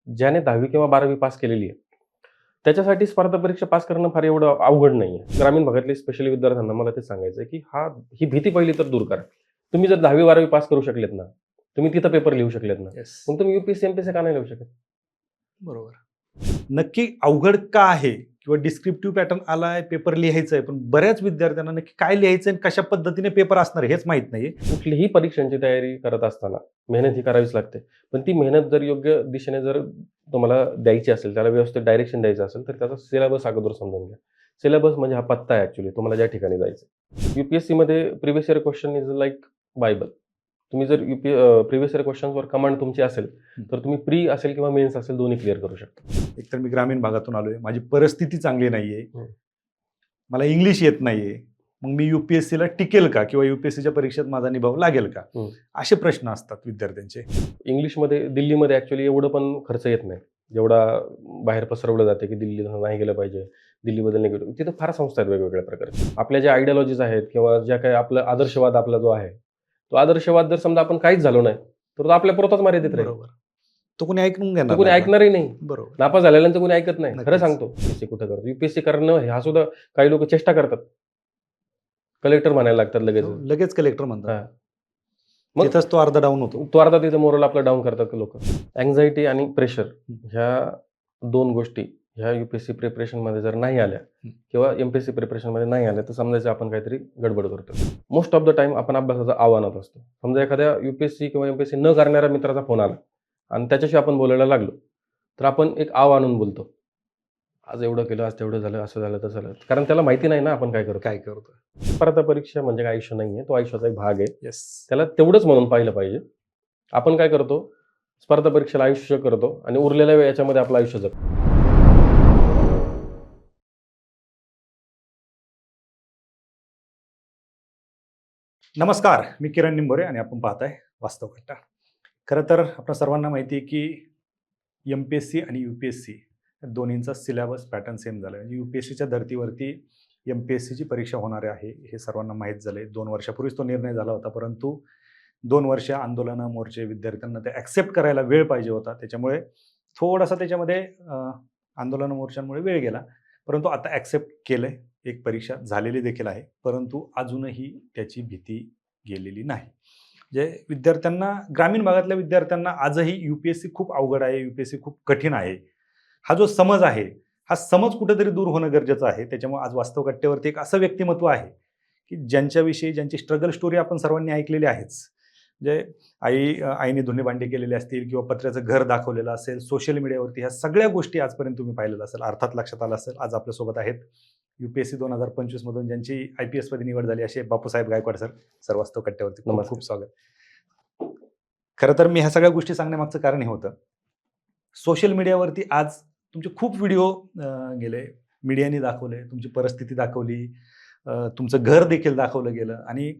ज्याने 10वी किंवा 12वी पास केलेली आहे, त्याच्यासाठी स्पर्धा परीक्षा पास करणं फार एवढं अवघड नाहीये. ग्रामीण भागातले स्पेशली विद्यार्थ्यांना मला ते सांगायचं आहे, की ही भीती पहिली तर दूर करा. तुम्ही जर 10वी 12वी पास करू शकलेत ना, तुम्ही तिथं पेपर लिहू शकलेत ना, येस. मग तुम्ही UPSC, MPSC का नाही लिहू शकत? बरोबर. नक्की अवघड का आहे? किंवा डिस्क्रिप्टिव्ह पॅटर्न आलाय, पेपर लिहायचा आहे, पण बऱ्याच विद्यार्थ्यांना नक्की काय लिहायचं आणि कशा पद्धतीने पेपर असणार हेच माहीत नाहीये. कुठलीही परीक्षांची तयारी करत असताना मेहनत ही करावीच लागते. पण ती मेहनत जर योग्य दिशेने जर तुम्हाला द्यायची असेल, त्याला व्यवस्थित डायरेक्शन द्यायचं असेल, तर त्याचा सिलेबस अगोदर समजून घ्या. सिलेबस म्हणजे हा पत्ता आहे ॲक्चुअली तुम्हाला ज्या ठिकाणी जायचं. UPSCमध्ये previous year question is like Bible. तुम्ही जर प्रिव्हियस इयर क्वेश्चन्सवर कमांड तुमची असेल, तर तुम्ही प्री असेल किंवा मेन्स असेल दोन्ही क्लिअर करू शकता. एकतर मी ग्रामीण भागातून आलोय, माझी परिस्थिती चांगली नाहीये, मला इंग्लिश येत नाहीये, मग मी UPSCला टिकेल का किंवा UPSCच्या परीक्षेत माझा निभाव लागेल का, असे प्रश्न असतात विद्यार्थ्यांचे. इंग्लिशमध्ये दिल्लीमध्ये ॲक्चुअली एवढं पण खर्च येत नाही. जेवढा बाहेर पसरवलं जाते, की दिल्लीला नाही गेलं पाहिजे, दिल्लीबद्दल नाही गेलं. तिथं फार संस्था आहेत वेगवेगळ्या प्रकारच्या. आपल्या ज्या आयडियॉलॉजीज आहेत किंवा ज्या काही आपला आदर्शवाद आपला जो आहे, तो आदर्शवाद जर समजा आपण काहीच झालो नाही, तर तो आपल्या पुरताच मर्यादित राहील. बरोबर. तो कोणी ऐकून तो घेणार कोणी नाही. ऐकणारही नाही. बरोबर. नापास झालेल्यांचं कोणी ऐकत नाही. खरं नक्कीच. सांगतो. UPSC कुठं करतो? UPSC करणं हा सुद्धा काही लोक चेष्टा करतात. कलेक्टर म्हणायला लागतात लगेच. लगेच कलेक्टर म्हणतात. हां. मग तिथंच तो अर्धा डाऊन होतो. तो अर्धा तिथं मोरल आपला डाऊन करतात लोक. अँक्झायटी आणि प्रेशर ह्या 2 गोष्टी ह्या UPSC प्रिपरेशनमध्ये जर नाही आल्या किंवा MPSC प्रिपरेशनमध्ये नाही आल्या, तर समजायचं आपण काहीतरी गडबड करतो. मोस्ट ऑफ द टाईम आपण अभ्यासाचं आव्हानात असतो. समजा एखाद्या UPSC किंवा MPSC न करणाऱ्या मित्राचा फोन आला आणि त्याच्याशी आपण बोलायला लागलो, तर आपण एक आव आणून बोलतो. आज एवढं केलं, आज तेवढं झालं, असं झालं, तसं झालं. कारण त्याला माहिती नाही ना आपण काय करतो. स्पर्धा परीक्षा म्हणजे काय आयुष्य नाहीये. तो आयुष्याचा एक भाग आहे. येस. त्याला तेवढंच म्हणून पाहिलं पाहिजे. आपण काय करतो? स्पर्धा परीक्षेला आयुष्य करतो आणि उरलेल्या वेळ याच्यामध्ये आपलं आयुष्य जगतो. नमस्कार, मी किरण निंबोरे आणि आपण पाहताय वास्तव कट्टा. खरं तर आपल्या सर्वांना माहिती आहे की MPSC आणि UPSC दोन्हींचा सिलेबस पॅटर्न सेम झाला आहे. UPSCच्या धर्तीवरती MPSCची परीक्षा होणार आहे हे सर्वांना माहीत झालं आहे. 2 वर्षापूर्वीच तो निर्णय झाला होता, परंतु 2 वर्ष आंदोलनं, मोर्चे, विद्यार्थ्यांना ते ॲक्सेप्ट करायला वेळ पाहिजे होता. त्याच्यामुळे थोडासा त्याच्यामध्ये आंदोलनं, मोर्चांमुळे वेळ गेला, परंतु आता ॲक्सेप्ट केलं आहे. एक परीक्षा झालेली देखील आहे, परंतु अजूनही त्याची भीती गेलेली नाही. जे विद्यार्थ्यांना, ग्रामीण भागातल्या विद्यार्थ्यांना आजही UPSC खूप अवघड आहे, UPSC खूप कठीण आहे, हा जो समज आहे, हा समज कुठेतरी दूर होणं गरजेचं आहे. त्याच्यामुळे आज वास्तव कट्ट्यावरती एक असं व्यक्तिमत्व आहे की ज्यांच्याविषयी, ज्यांची स्ट्रगल स्टोरी आपण सर्वांनी ऐकलेली आहेच. जे आईने धुणे भांडी केलेले असतील किंवा पत्र्याचं घर दाखवलेलं असेल, सोशल मीडियावरती ह्या सगळ्या गोष्टी आजपर्यंत तुम्ही पाहिलेलं असेल. अर्थात लक्षात आलं असेल, आज आपल्यासोबत आहेत UPSC 2025 मधून ज्यांची IPS मध्ये निवड झाली असे बापूसाहेब गायकवाड सर. वास्तव कट्ट्यावरती खूप खूप स्वागत. खरं तर मी ह्या सगळ्या गोष्टी सांगण्यामागचं कारण हे होतं, सोशल मीडियावरती आज तुमचे खूप व्हिडिओ गेले, मीडियाने दाखवले, तुमची परिस्थिती दाखवली, तुमचं घर देखील दाखवलं गेलं आणि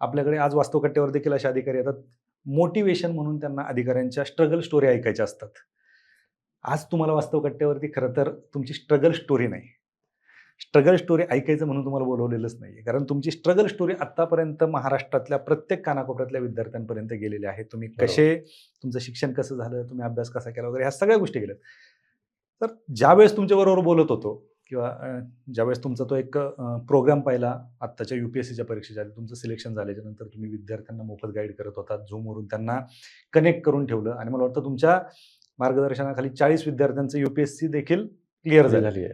आपल्याकडे आज वास्तव कट्ट्यावर देखील असे अधिकारी येतात, मोटिवेशन म्हणून त्यांना अधिकाऱ्यांच्या स्ट्रगल स्टोरी ऐकायच्या असतात. आज तुम्हाला वास्तव कट्ट्यावरती खरं तर तुमची स्ट्रगल स्टोरी नाही, स्ट्रगल स्टोरी ऐकायचं म्हणून तुम्हाला बोलवलेलंच नाही, कारण तुमची स्ट्रगल स्टोरी आत्तापर्यंत महाराष्ट्रातल्या प्रत्येक कानाकोपऱ्यातल्या विद्यार्थ्यांपर्यंत गेलेली आहे. तुम्ही कसे, तुमचं शिक्षण कसं झालं, तुम्ही अभ्यास कसा केला वगैरे ह्या सगळ्या गोष्टी गेल्यात. तर ज्यावेळेस तुमच्याबरोबर बोलत होतो किंवा ज्यावेळेस तुमचा तो एक प्रोग्राम पाहिला आत्ताच्या UPSCच्या परीक्षेच्या आधी, तुमचं सिलेक्शन झाल्याच्या नंतर तुम्ही विद्यार्थ्यांना मोफत गाईड करत होता, झूमवरून त्यांना कनेक्ट करून ठेवलं आणि मला वाटतं तुमच्या मार्गदर्शनाखाली 40 विद्यार्थ्यांचं UPSC देखील क्लिअर झाली आहे.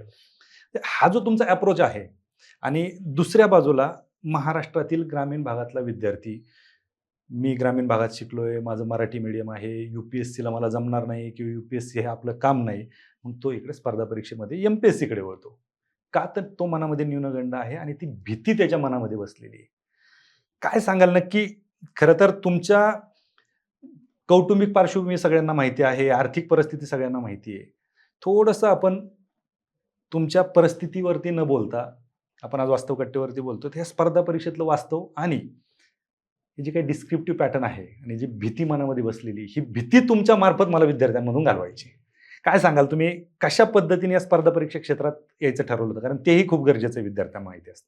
हा जो तुमचा अप्रोच आहे आणि दुसऱ्या बाजूला महाराष्ट्रातील ग्रामीण भागातला विद्यार्थी, मी ग्रामीण भागात शिकलोय, माझं मराठी मीडियम आहे, UPSCला मला जमणार नाही किंवा UPSC हे आपलं काम नाही, मग तो इकडे स्पर्धा परीक्षेमध्ये MPSCकडे वळतो का? तर तो मनामध्ये न्यूनगंड आहे आणि ती भीती त्याच्या मनामध्ये बसलेली आहे. काय सांगाल नक्की? खरं तर तुमच्या कौटुंबिक पार्श्वभूमी सगळ्यांना माहिती आहे, आर्थिक परिस्थिती सगळ्यांना माहिती आहे. थोडंसं आपण तुमच्या परिस्थितीवरती न बोलता, आपण आज वास्तव कट्ट्यावरती बोलतो, त्या स्पर्धा परीक्षेतलं वास्तव आणि ही जी काही डिस्क्रिप्टिव्ह पॅटर्न आहे आणि जी भीती मनामध्ये बसलेली, ही भीती तुमच्या मार्फत मला विद्यार्थ्यांमधून घालवायची. काय सांगाल तुम्ही, कशा पद्धतीने या स्पर्धा परीक्षा क्षेत्रात यायचं ठरवलं होतं? कारण तेही खूप गरजेचं आहे, विद्यार्थ्यांना माहिती असतं.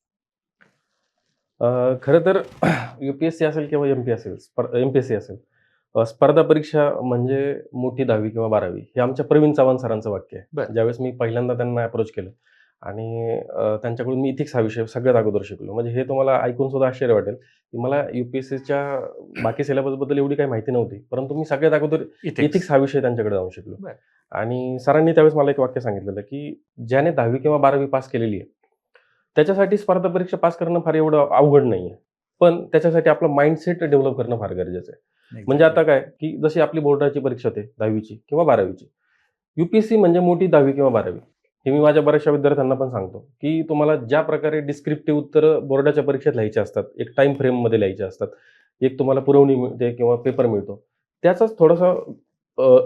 खरं तर UPSC असेल किंवा MPSC असेल, स्पर्धा परीक्षा म्हणजे मोठी 10वी किंवा 12वी हे आमच्या प्रवीण चव्हाण सरांचं वाक्य आहे. बरं. ज्यावेळेस मी पहिल्यांदा त्यांना अप्रोच केलं आणि त्यांच्याकडून मी इथिक्स हा विषय सगळ्यात अगोदर शिकलो. म्हणजे हे तुम्हाला ऐकून सुद्धा आश्चर्य वाटेल, की मला UPSCच्या बाकी सिलेबसबद्दल एवढी काही माहिती नव्हती. परंतु मी सगळ्यात अगोदर इथिक्स हा विषय त्यांच्याकडे जाऊन शिकलो. बरं. आणि सरांनी त्यावेळेस मला एक वाक्य सांगितलेलं, की ज्याने 10वी किंवा 12वी पास केलेली आहे, त्याच्यासाठी स्पर्धा परीक्षा पास करणं फार एवढं अवघड नाहीये. पण त्याच्यासाठी आपलं माइंडसेट डेव्हलप करणं फार गरजेचं आहे. म्हणजे आता काय, की जशी आपली बोर्डाची परीक्षा होते 10वीची किंवा 12वीची. UPSC म्हणजे मोठी 10वी किंवा 12वी. हे मी माझ्या बऱ्याचशा विद्यार्थ्यांना पण सांगतो, की तुम्हाला ज्या प्रकारे डिस्क्रिप्टिव्ह उत्तरं बोर्डाच्या परीक्षेत लिहायची असतात, एक टाईम फ्रेममध्ये लिहायची असतात. एक तुम्हाला पुरवणी मिळते किंवा पेपर मिळतो. त्याचाच थोडासा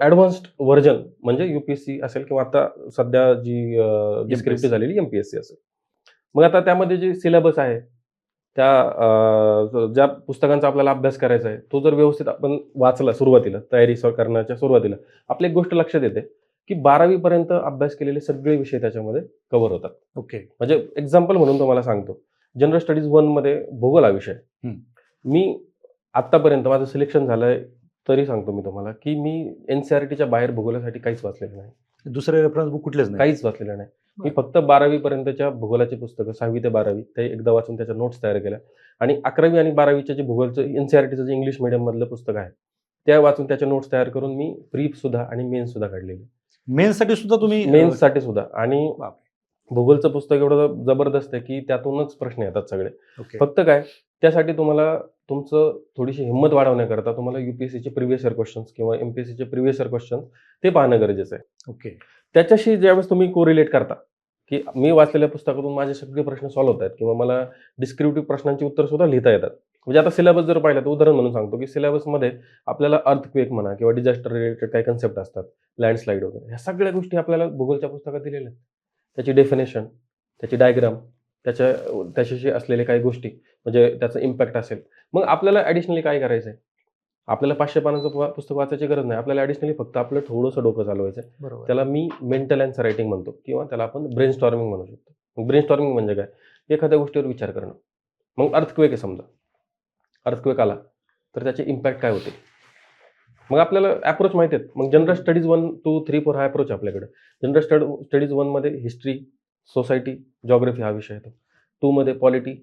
ॲडव्हान्स्ड व्हर्जन म्हणजे UPSC असेल किंवा आता सध्या जी डिस्क्रिप्टिव्ह झालेली MPSC असेल. मग आता त्यामध्ये जे सिलेबस आहे, त्या ज्या पुस्तकांचा आपल्याला अभ्यास करायचा आहे, तो जर व्यवस्थित आपण वाचला सुरुवातीला, तयारी करण्याच्या सुरुवातीला, आपली एक गोष्ट लक्षात येते, की 12वी पर्यंत अभ्यास केलेले सगळे विषय त्याच्यामध्ये कव्हर होतात. ओके. म्हणजे एक्झाम्पल म्हणून तुम्हाला सांगतो, जनरल स्टडीज 1 मध्ये भूगोल हा विषय. मी आत्तापर्यंत माझं सिलेक्शन झालंय, तरी सांगतो मी तुम्हाला, की मी NCERTच्या बाहेर भूगोलासाठी काहीच वाचलेलं नाही. दुसरे रेफरन्स बुक कुठलेच नाही? काहीच वाचलेलं नाही. मी फक्त 12वी पर्यंतच्या भूगोलाची पुस्तकं 6वी ते 12वी ते एकदा वाचून त्याच्या नोट्स तयार केल्या आणि 11वी आणि 12वीचे जे भूगोलचं NCERTचं जे इंग्लिश मीडियममधलं पुस्तक आहे, त्या वाचून त्याच्या नोट्स तयार करून मी प्री सुद्धा आणि मेन्स सुद्धा काढलेली. मेन्ससाठी सुद्धा तुम्ही मेन्ससाठी सुद्धा. आणि बापरे. भूगोलचं पुस्तक एवढं जबरदस्त आहे, की त्यातूनच प्रश्न येतात सगळे. ओके. फक्त काय, त्यासाठी तुम्हाला तुमचं थोडीशी हिंमत वाढवण्याकरता तुम्हाला UPSCचे प्रिव्हियस इयर क्वेश्चन्स किंवा MPSCचे प्रिव्हियस इयर क्वेश्चन्स ते पाहणं गरजेचं आहे. ओके. त्याच्याशी ज्यावेळेस तुम्ही कोरिलेट करता, की मी वाचलेल्या पुस्तकातून माझे सगळे प्रश्न सॉल्व्ह होत आहेत किंवा मला डिस्क्रिप्टिव्ह प्रश्नांची उत्तर सुद्धा लिहिता येतात. म्हणजे आता सिलेबस जर पाहिला तर उदाहरण म्हणून सांगतो, की सिलेबसमध्ये आपल्याला अर्थक्वेक म्हणा किंवा डिझास्टर रिलेटेड काही कन्सेप्ट असतात, लँडस्लाईड वगैरे. ह्या सगळ्या गोष्टी आपल्याला भूगोलच्या पुस्तकात दिलेल्या आहेत. त्याची डेफिनेशन, त्याची डायग्राम, त्याच्याशी असलेले काही गोष्टी, म्हणजे त्याचा इम्पॅक्ट असेल. मग आपल्याला ॲडिशनली काय करायचं आहे? आपल्याला 500 पानाचं पुस्तक वाचायची गरज नाही. आपल्याला ॲडिशनली फक्त आपलं थोडंसं डोकं चालवायचं आहे. बरोबर. त्याला मी मेंटल अँसर रायटिंग म्हणतो किंवा त्याला आपण ब्रेनस्टॉर्मिंग म्हणू शकतो. ब्रेनस्टॉर्मिंग म्हणजे काय? एखाद्या गोष्टीवर विचार करणं. मग अर्थक्वेक आहे समजा. अर्थक्वेक आला, तर त्याचे इम्पॅक्ट काय होते? मग आपल्याला अप्रोच माहिती आहेत. मग जनरल स्टडीज 1, 2, 3, 4 हा अप्रोच आहे आपल्याकडे. जनरल स्टडीज 1 मध्ये हिस्ट्री, सोसायटी, जिओग्राफी हा विषय येतो. 2 मध्ये polity,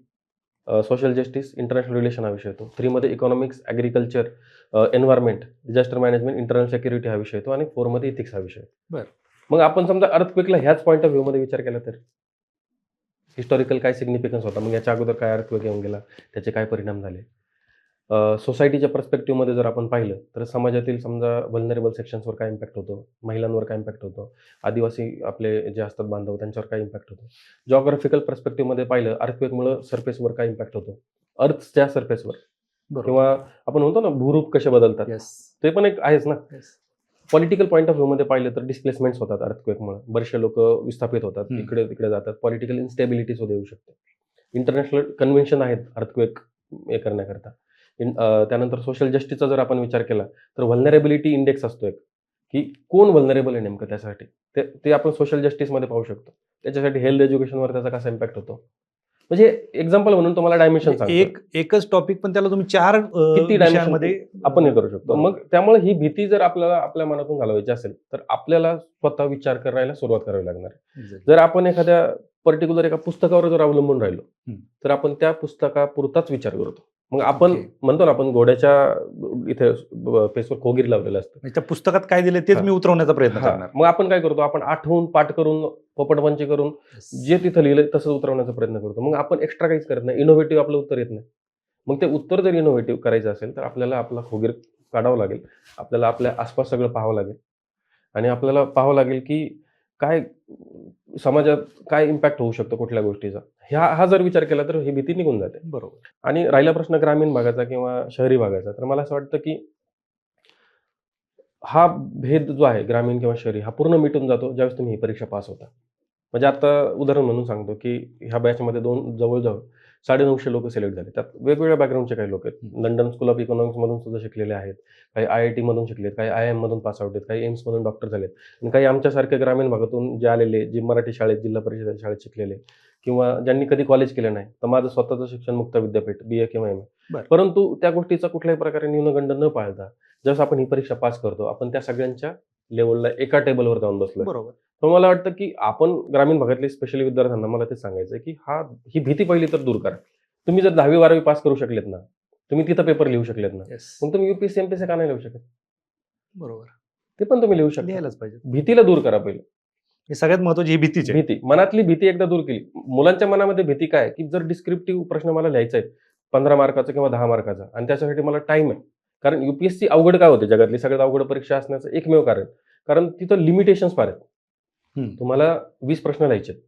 social justice, international relation हा विषय येतो. 3 मध्ये economics, agriculture, environment, disaster management, internal security हा विषय येतो आणि 4 मध्ये इथिक्स हा विषय येतो. बरं. मग आपण समजा अर्थक्वेकला ह्याच पॉईंट ऑफ व्ह्यूमध्ये विचार केला तर हिस्टॉरिकल काय सिग्निफिकन्स होता, मग याच्या अगोदर काय अर्थक्वेक येऊन गेला, त्याचे काय परिणाम झाले. सोसायटीच्या पर्स्पेक्टिव्हमध्ये जर आपण पाहिलं तर समाजातील समजा व्हल्नरेबल सेक्शन्सवर काय इम्पॅक्ट होतो, महिलांवर काय इम्पॅक्ट होतो, आदिवासी आपले जे असतात बांधव त्यांच्यावर काय इम्पॅक्ट होतो. जिओग्राफिकल पर्स्पेक्टिव्हमध्ये पाहिलं अर्थक्वेकमुळं सरफेसवर काय इम्पॅक्ट होतो, अर्थच्या सरफेसवर, किंवा आपण म्हणतो ना भूरूप कसे बदलतात, ते पण एक आहेच ना. पॉलिटिकल पॉईंट ऑफ व्ह्यूमध्ये पाहिलं तर डिस्प्लेसमेंट्स होतात अर्थक्वेकमुळे, बरेचसे लोक विस्थापित होतात, इकडे तिकडे जातात, पॉलिटिकल इन्स्टेबिलिटी सुद्धा येऊ शकते. इंटरनॅशनल कन्व्हेन्शन आहेत अर्थक्वेक हे करण्याकरता. त्यानंतर सोशल जस्टिसचा जर आपण विचार केला तर व्हल्नरेबिलिटी इंडेक्स असतो एक, की कोण व्हल्नरेबल आहे नेमकं त्यासाठी, ते आपण सोशल जस्टिसमध्ये पाहू शकतो. त्याच्यासाठी हेल्थ एज्युकेशनवर त्याचा कसा इम्पॅक्ट होतो. म्हणजे एक्झाम्पल म्हणून तुम्हाला डायमेन्शन सांगतो. एकच टॉपिक पण त्याला तुम्ही 4 किती डायमेन्शनमध्ये आपण हे करू शकतो. मग त्यामुळे ही भीती जर आपल्याला आपल्या मनातून घालवायची असेल तर आपल्याला स्वतः विचार करायला सुरुवात करावी लागणार आहे. जर आपण एखाद्या पर्टिक्युलर एका पुस्तकावर जर अवलंबून राहिलो तर आपण त्या पुस्तकापुरताच विचार करतो. मग आपण म्हणतो ना, आपण घोड्याच्या इथे फेसवर खोगीर लावलेलं असतं, त्या पुस्तकात काय दिले तेच मी उतरवण्याचा प्रयत्न करणार. मग आपण काय करतो, आपण आठवून पाठ करून पोपटपंची करून जे तिथं लिहिलंय तसंच उतरवण्याचा प्रयत्न करतो. मग आपण एक्स्ट्रा काहीच करत नाही, इनोव्हेटिव्ह आपलं उत्तर येत नाही. मग ते उत्तर जर इनोव्हेटिव्ह करायचं असेल तर आपल्याला आपला खोगीर काढावं लागेल, आपल्याला आपल्या आसपास सगळं पाहावं लागेल आणि आपल्याला पाहावं लागेल की काय समाजात काय इम्पॅक्ट होऊ शकतो कुठल्या गोष्टीचा. हा जर विचार केला तर ही भीती निघून जाते. बरोबर. आणि राहिला प्रश्न ग्रामीण भागाचा किंवा शहरी भागाचा, तर मला असं वाटतं की हा भेद जो आहे ग्रामीण किंवा शहरी हा पूर्ण मिटून जातो ज्यावेळेस तुम्ही ही परीक्षा पास होता. म्हणजे आता उदाहरण म्हणून सांगतो की ह्या बॅचमध्ये जवळजवळ 950 लोक सिलेक्ट झाले. त्यात वेगवेगळ्या बॅकग्राऊंडचे काही लोक आहेत. लंडन स्कूल ऑफ इकॉनॉमिक्स मधून सुद्धा शिकलेले आहेत, काही IIT मधून शिकलेत, काही IIM मधून पास आउट आहेत, काही एम्स मधून डॉक्टर झालेत आणि काही आमच्यासारख्या ग्रामीण भागातून जे आलेले, जे मराठी शाळेत, जिल्हा परिषद शाळेत शिकलेले किंवा ज्यांनी कधी कॉलेज केलं नाही. तर माझं स्वतःचं शिक्षण मुक्त विद्यापीठ BA किंवा MA. परंतु त्या गोष्टीचा कुठल्याही प्रकारे न्यूनगंड न पाळता ज्यावेळेस आपण ही परीक्षा पास करतो आपण त्या सगळ्यांच्या लेवलला एका टेबलवर जाऊन बसलोय. बरोबर. तर मला वाटतं की आपण ग्रामीण भागातले स्पेशली विद्यार्थ्यांना मला ते सांगायचं आहे की ही भीती पहिली तर दूर करा. तुम्ही जर 10वी-12वी पास करू शकलेत ना, तुम्ही तिथं पेपर लिहू शकलेत ना, येस. मग तुम्ही UPSC MPSC का नाही लिहू शकत? बरोबर. ते पण तुम्ही लिहू शकता. लिहायलाच पाहिजे. भीतीला दूर करा पहिलं. ही सगळ्यात महत्वाची ही भीतीच आहे. भीती, मनातली भीती एकदा दूर केली. मुलांच्या मनामध्ये भीती काय आहे, की जर डिस्क्रिप्टिव्ह प्रश्न मला लिहायचा आहे 15 मार्काचा किंवा 10 मार्काचा आणि त्याच्यासाठी मला टाईम आहे. कारण UPSC अवघड काय होते जगातली सगळ्यात अवघड परीक्षा असण्याचं एकमेव कारण. कारण तिथं लिमिटेशन्स फार आहेत. हम्म. तुम्हाला 20 प्रश्न लिहायचे आहेत.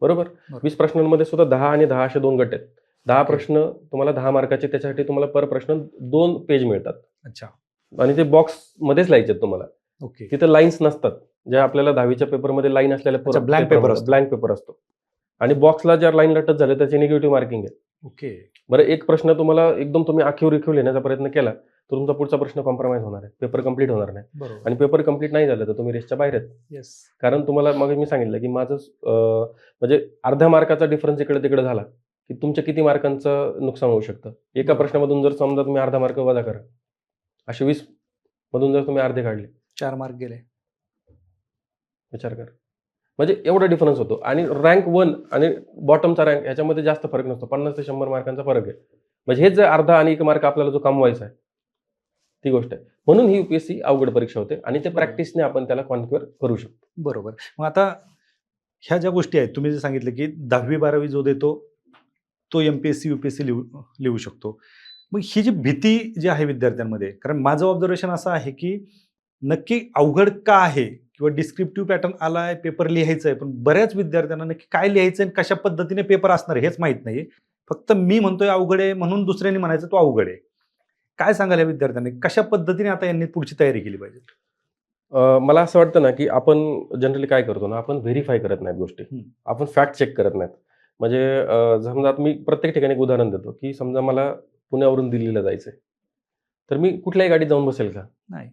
बरोबर? बरोबर. 20 प्रश्नांमध्ये सुद्धा 10 आणि 10 असे 2 गट आहेत. 10 ओके. प्रश्न तुम्हाला 10 मार्काचे त्याच्यासाठी तुम्हाला पर प्रश्न 2 पेज मिळतात. अच्छा. आणि ते बॉक्समध्येच लिहायचे आहेत तुम्हाला. ओके. तिथं लाईन्स नसतात. ज्या आपल्याला 10वीच्या पेपरमध्ये लाईन असलेल्या अच्छा, blank paper असतो. ब्लँक पेपर असतो. आणि बॉक्सला ज्या लाईनला टच झाले त्याची निगेटिव्ह मार्किंग आहे. ओके. बरं एक प्रश्न तुम्हाला एकदम तुम्ही आखीव लिहिण्याचा प्रयत्न केला तर तुमचा पुढचा प्रश्न कॉम्प्रोमाइज होणार आहे. पेपर कंप्लीट होणार नाही. बरोबर. आणि पेपर कंप्लीट नाही झालं तर तुम्ही रेसच्या बाहेर आहेत. येस. कारण तुम्हाला मग मी सांगितलं की माझं म्हणजे अर्ध्या मार्काचा डिफरन्स इकडे तिकडे झाला की तुमच्या किती मार्कांचं नुकसान होऊ शकतं. एका बरोबर. प्रश्नामधून जर समजा तुम्ही अर्धा मार्क वजा करा, असे 20 मधून जर तुम्ही अर्धे काढले 4 मार्क गेले. विचार करा. म्हणजे एवढा डिफरन्स होतो आणि रँक 1 आणि बॉटमचा रँक ह्याच्यामध्ये जास्त फरक नसतो. 50 ते 100 मार्कांचा फरक आहे. म्हणजे हेच जर अर्धा आणि 1 मार्क आपल्याला जो कमवायचा आहे, ती गोष्ट आहे. म्हणून ही UPSC अवघड परीक्षा होते आणि ते बरोबर. प्रॅक्टिसने आपण त्याला कॉन्क्युअर करू शकतो. बरोबर. मग आता ह्या ज्या गोष्टी आहेत तुम्ही जे सांगितलं की 10वी-12वी जो देतो तो MPSC UPSC लिहू शकतो. मग ही जी भीती जी आहे विद्यार्थ्यांमध्ये, कारण माझं ऑब्झर्वेशन असं आहे की नक्की अवघड का आहे किंवा डिस्क्रिप्टिव्ह पॅटर्न आलाय, पेपर लिहायचा आहे, पण बऱ्याच विद्यार्थ्यांना नक्की काय लिहायचं आणि कशा पद्धतीने पेपर असणार हेच माहीत नाहीये. फक्त मी म्हणतोय अवघड आहे म्हणून दुसऱ्यांनी म्हणायचं तो अवघड आहे. काय सांगाल या विद्यार्थ्यांनी कशा पद्धतीने आता यांनी पुढची तयारी केली पाहिजे? मला असं वाटतं ना की आपण जनरली काय करतो ना, आपण व्हेरिफाय करत नाहीत गोष्टी. आपण फॅक्ट चेक करत नाहीत. म्हणजे समजा आता मी प्रत्येक ठिकाणी एक उदाहरण देतो की समजा मला पुण्यावरून दिल्लीला जायचंय. तर मी कुठल्याही गाडीत जाऊन बसेल का? नाही.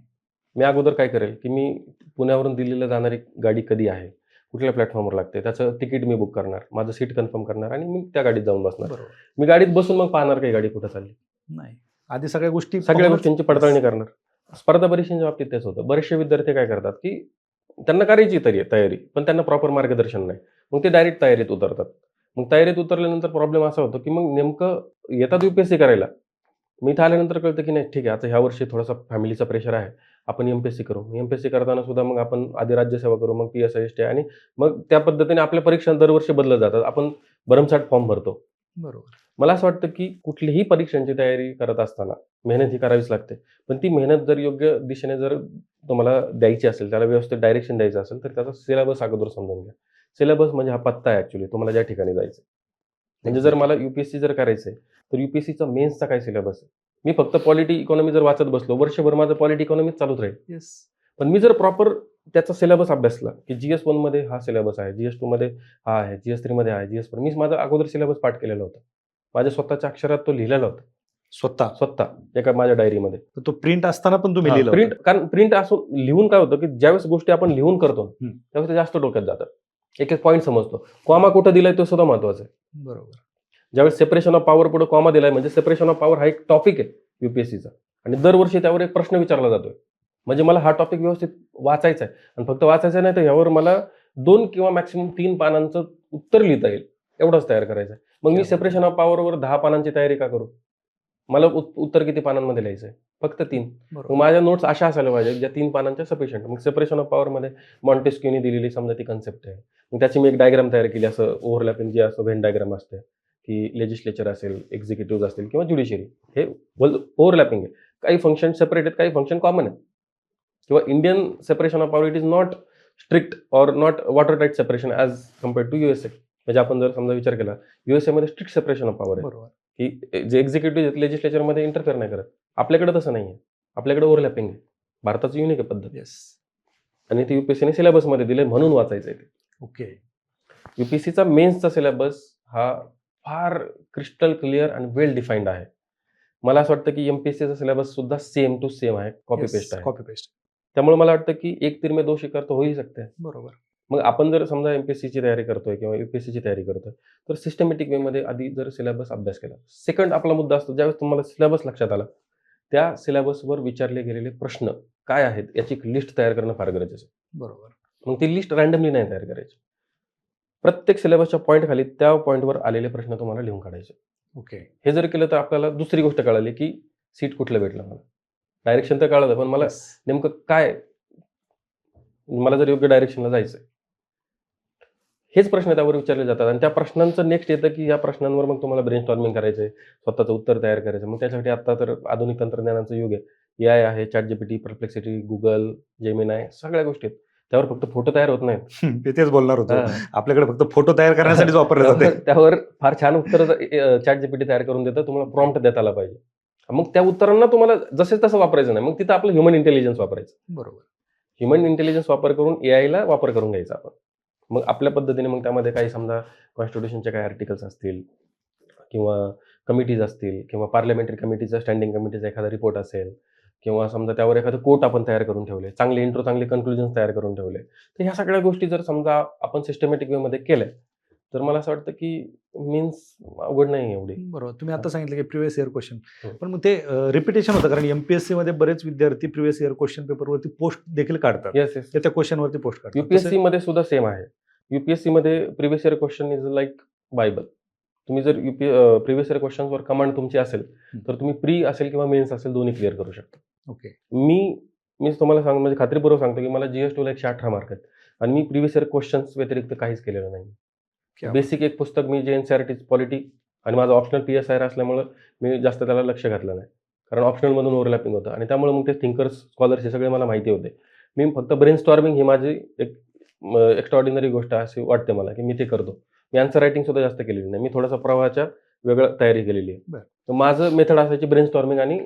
मी अगोदर काय करेल की मी पुण्यावरून दिल्लीला जाणारी गाडी कधी आहे, कुठल्या प्लॅटफॉर्मवर लागते, त्याचं तिकीट मी बुक करणार, माझं सीट कन्फर्म करणार आणि मी त्या गाडीत जाऊन बसणार. बरोबर. मी गाडीत बसून मग पाहणार काही गाडी कुठं चालली. नाही. आधी सगळ्या गोष्टी सगळ्या पाहूनच- गोष्टींची पडताळणी करणार. स्पर्धा परीक्षांच्या बाबतीत तेच होतं. बरेचसे विद्यार्थी काय करतात की त्यांना करायची तयारी पण त्यांना प्रॉपर मार्गदर्शन नाही. मग ते डायरेक्ट तयारीत उतरतात. मग तयारीत उतरल्यानंतर प्रॉब्लेम असा होतो की मग नेमकं येतात UPSC करायला. मी इथं आल्यानंतर कळतं की नाही ठीक आहे आता ह्या वर्षी थोडासा फॅमिलीचा प्रेशर आहे. आपण MPSC करू. MPSC करताना सुद्धा मग आपण आधी राज्यसेवा करू, मग PSI आणि आणि त्या पद्धतीने आपल्या परीक्षा दरवर्षी बदलत जातात. आपण भरमसाठ फॉर्म भरतो. बरोबर. मला असं वाटतं की कुठलीही परीक्षांची तयारी करत असताना मेहनत ही करावीच लागते. पण ती मेहनत जर योग्य दिशेने जर तुम्हाला द्यायची असेल, त्याला व्यवस्थित डायरेक्शन द्यायचं असेल, तर त्याचा सिलेबस अगोदर समजून घ्या. सिलेबस म्हणजे हा पत्ता आहे ॲक्चुअली तुम्हाला ज्या ठिकाणी जायचं. म्हणजे जर मला UPSC जर करायचं आहे, तर UPSCचा मेन्सचा काय सिलेबस आहे? मी फक्त पॉलिटी इकॉनॉमी जर वाचत बसलो, वर्षभर माझं पॉलिटी इकॉनॉमीच चालूच राहील. येस. पण मी जर प्रॉपर त्याचा सिलेबस अभ्यासला, की GS1 मध्ये हा सिलेबस आहे, GS2 मध्ये हा आहे, GS3 मध्ये आहे, GS4 मी माझा अगोदर सिलेबस पाठ केलेला होता. माझ्या स्वतःच्या अक्षरात तो लिहिलेला होता. स्वतः एका माझ्या डायरीमध्ये. तर तो प्रिंट असताना पण तुम्ही लिहिलं प्रिंट होतं. कारण प्रिंट असून लिहून काय होतं, की ज्यावेळेस गोष्टी आपण लिहून करतो, त्यावेळेस ते जास्त डोक्यात जातात. एक पॉईंट समजतो. कॉमा कुठं दिलाय तो सुद्धा महत्वाचा आहे. बरोबर. ज्यावेळेस सेपरेशन ऑफ पॉवर पुढे कॉमा दिलाय म्हणजे सेपरेशन ऑफ पॉवर हा एक टॉपिक आहे UPSCचा आणि दरवर्षी त्यावर एक प्रश्न विचारला जातोय. म्हणजे मला हा टॉपिक व्यवस्थित वाचायचा आहे आणि फक्त वाचायचा नाही तर यावर मला 2 किंवा मॅक्सिमम 3 पानांचं उत्तर लिहिता येईल एवढंच तयार करायचं आहे. मग मी सेपरेशन ऑफ पॉवरवर 10 पानांची तयारी का करू? मला उत्तर किती पानांमध्ये लिहायचं आहे? फक्त 3. मग माझ्या नोट्स अशा असायला पाहिजे ज्या 3 पानांच्या सफिशियंट. मग सेपरेशन ऑफ पॉवरमध्ये मॉन्टेस्क्यूनी दिलेली समजा ती कन्सेप्ट आहे. मग त्याची मी एक डायग्राम तयार केली असं ओव्हरलॅपिंग जे असं व्हेन डायग्राम असते की लेजिस्लेचर असेल, एक्झिक्युटिव्ह असतील किंवा ज्युडिशरी हे ओव्हरलॅपिंग आहे. काही फंक्शन सेपरेट आहेत, काही फंक्शन कॉमन आहेत. किंवा Indian separation of power it is not strict or not water tight separation as compared to USA. म्हणजे आपण जर समजा विचार केला USA मध्ये स्ट्रिक्ट सेपरेशन ऑफ पॉवर आहे. बरोबर. की जे एक्झिक्युटिव्ह लेजिस्लेचरमध्ये इंटरफेअर नाही करत. आपल्याकडे तसं नाही आहे. आपल्याकडे ओव्हरलॅपिंग आहे. भारताचं युनिक आहे पद्धत. येस. आणि ते UPSCने सिलेबसमध्ये दिले म्हणून वाचायचं आहे ते. ओके. UPSCचा मेन्सचा सिलेबस हा फार क्रिस्टल क्लिअर आणि वेल डिफाईन्ड आहे. मला असं वाटतं की MPSCचा सिलेबस सुद्धा सेम टू सेम आहे, कॉपी पेस्ट आहे. Copy paste. त्यामुळे मला वाटतं की एक तीर में दो शिकार तो हो ही सकते हैं. बरोबर. मग आपण जर समजा MPSCची तयारी करतोय किंवा UPSCची तयारी करतोय तर सिस्टमॅटिक वेमध्ये आधी जर सिलेबस अभ्यास केला. सेकंड आपला मुद्दा असतो ज्यावेळेस तुम्हाला सिलेबस लक्षात आला त्या सिलेबसवर विचारले गेलेले प्रश्न काय आहेत याची एक लिस्ट तयार करणं फार गरजेचं आहे. बरोबर. मग ती लिस्ट रँडमली नाही तयार करायची. प्रत्येक सिलेबसच्या पॉईंट खाली त्या पॉईंटवर आलेले प्रश्न तुम्हाला लिहून काढायचे. ओके. हे जर केलं तर आपल्याला दुसरी गोष्ट कळाली की सीट कुठलं भेटलं मला. डायरेक्शन तर कळलं, पण मला Yes. नेमकं काय, मला जर योग्य डायरेक्शनला जायचंय. हेच प्रश्न त्यावर विचारले जातात आणि त्या प्रश्नांचं नेक्स्ट येतं की या प्रश्नांवर मग तुम्हाला ब्रेनस्टॉर्मिंग करायचंय, स्वतःचं उत्तर तयार करायचं. मग त्यासाठी आता तर आधुनिक तंत्रज्ञानाचं युग आहे. AI आहे, ChatGPT, Perplexity, Google, Gemini सगळ्या गोष्टी आहेत. त्यावर फक्त फोटो तयार होत नाहीत. ते तेच बोलणार होतो. हां. आपल्याकडे फक्त फोटो तयार करण्यासाठीच वापरले जाते. त्यावर फार छान उत्तर ChatGPT तयार करून देतं. तुम्हाला प्रॉम्प्ट देता आला पाहिजे. मग त्या उत्तरांना तुम्हाला जसे तसं वापरायचं नाही. मग तिथं आपलं ह्युमन इंटेलिजन्स वापरायचं. बरोबर. ह्युमन इंटेलिजन्स वापर करून AIला वापर करून घ्यायचा आपण. मग आपल्या पद्धतीने मग त्यामध्ये काही समजा कॉन्स्टिट्यूशनचे काही आर्टिकल्स असतील किंवा कमिटीज असतील किंवा पार्लमेंटरी कमिटीचा, स्टँडिंग कमिटीचा एखादा रिपोर्ट असेल किंवा समजा त्यावर एखादं कोट आपण तयार करून ठेवले, चांगले इंट्रो, चांगले कन्क्लुजन्स तयार करून ठेवले. तर ह्या सगळ्या गोष्टी जर समजा आपण सिस्टमॅटिक वेमध्ये केल्या, तर मला असं वाटतं की मीन्स अवघड नाही एवढी. बरोबर. तुम्ही आता सांगितलं की प्रिव्हियस इयर क्वेश्चन, हो. पण मग ते रिपिटेशन होतं, कारण MPSC मध्ये बरेच विद्यार्थी प्रिव्हियस इयर क्वेश्चन पेपरवरती पोस्ट देखील काढतात. Yes, yes. ते त्या क्वेश्चनवरती पोस्ट काढतात. UPSC मध्ये सुद्धा सेम आहे. UPSC मध्ये previous year question is like Bible. तुम्ही जर प्रिव्हियस इयर क्वेश्चनवर कमांड तुमची असेल, तर तुम्ही प्री असेल किंवा मेन्स असेल दोन्ही क्लिअर करू शकता. ओके. मी तुम्हाला म्हणजे खात्रीपूर्वक सांगतो की मला GS2 ला 118 मार्क आहेत आणि मी प्रिव्हियस इयर क्वेश्चन्स व्यतिरिक्त काहीच केलेलं नाही. क्या बेसिक एक पुस्तक मी NCERT पॉलिटी आणि माझं ऑप्शनल PSIR असल्यामुळं मी जास्त त्याला लक्ष घातलं नाही. कारण ऑप्शनलमधून ओव्हरलॅपिंग होतं आणि त्यामुळे मग ते थिंकर्स, स्कॉलर्स हे सगळे मला माहिती होते. मी फक्त ब्रेनस्टॉर्मिंग ही माझी एक एक्स्ट्राऑर्डिनरी गोष्ट अशी वाटते मला की मी ते करतो. मी आन्सर रायटिंग सुद्धा जास्त केलेली नाही. मी थोडासा प्रवाहाच्या वेगळं तयारी केलेली आहे. बरं. तर माझं मेथड असायची ब्रेनस्टॉर्मिंग आणि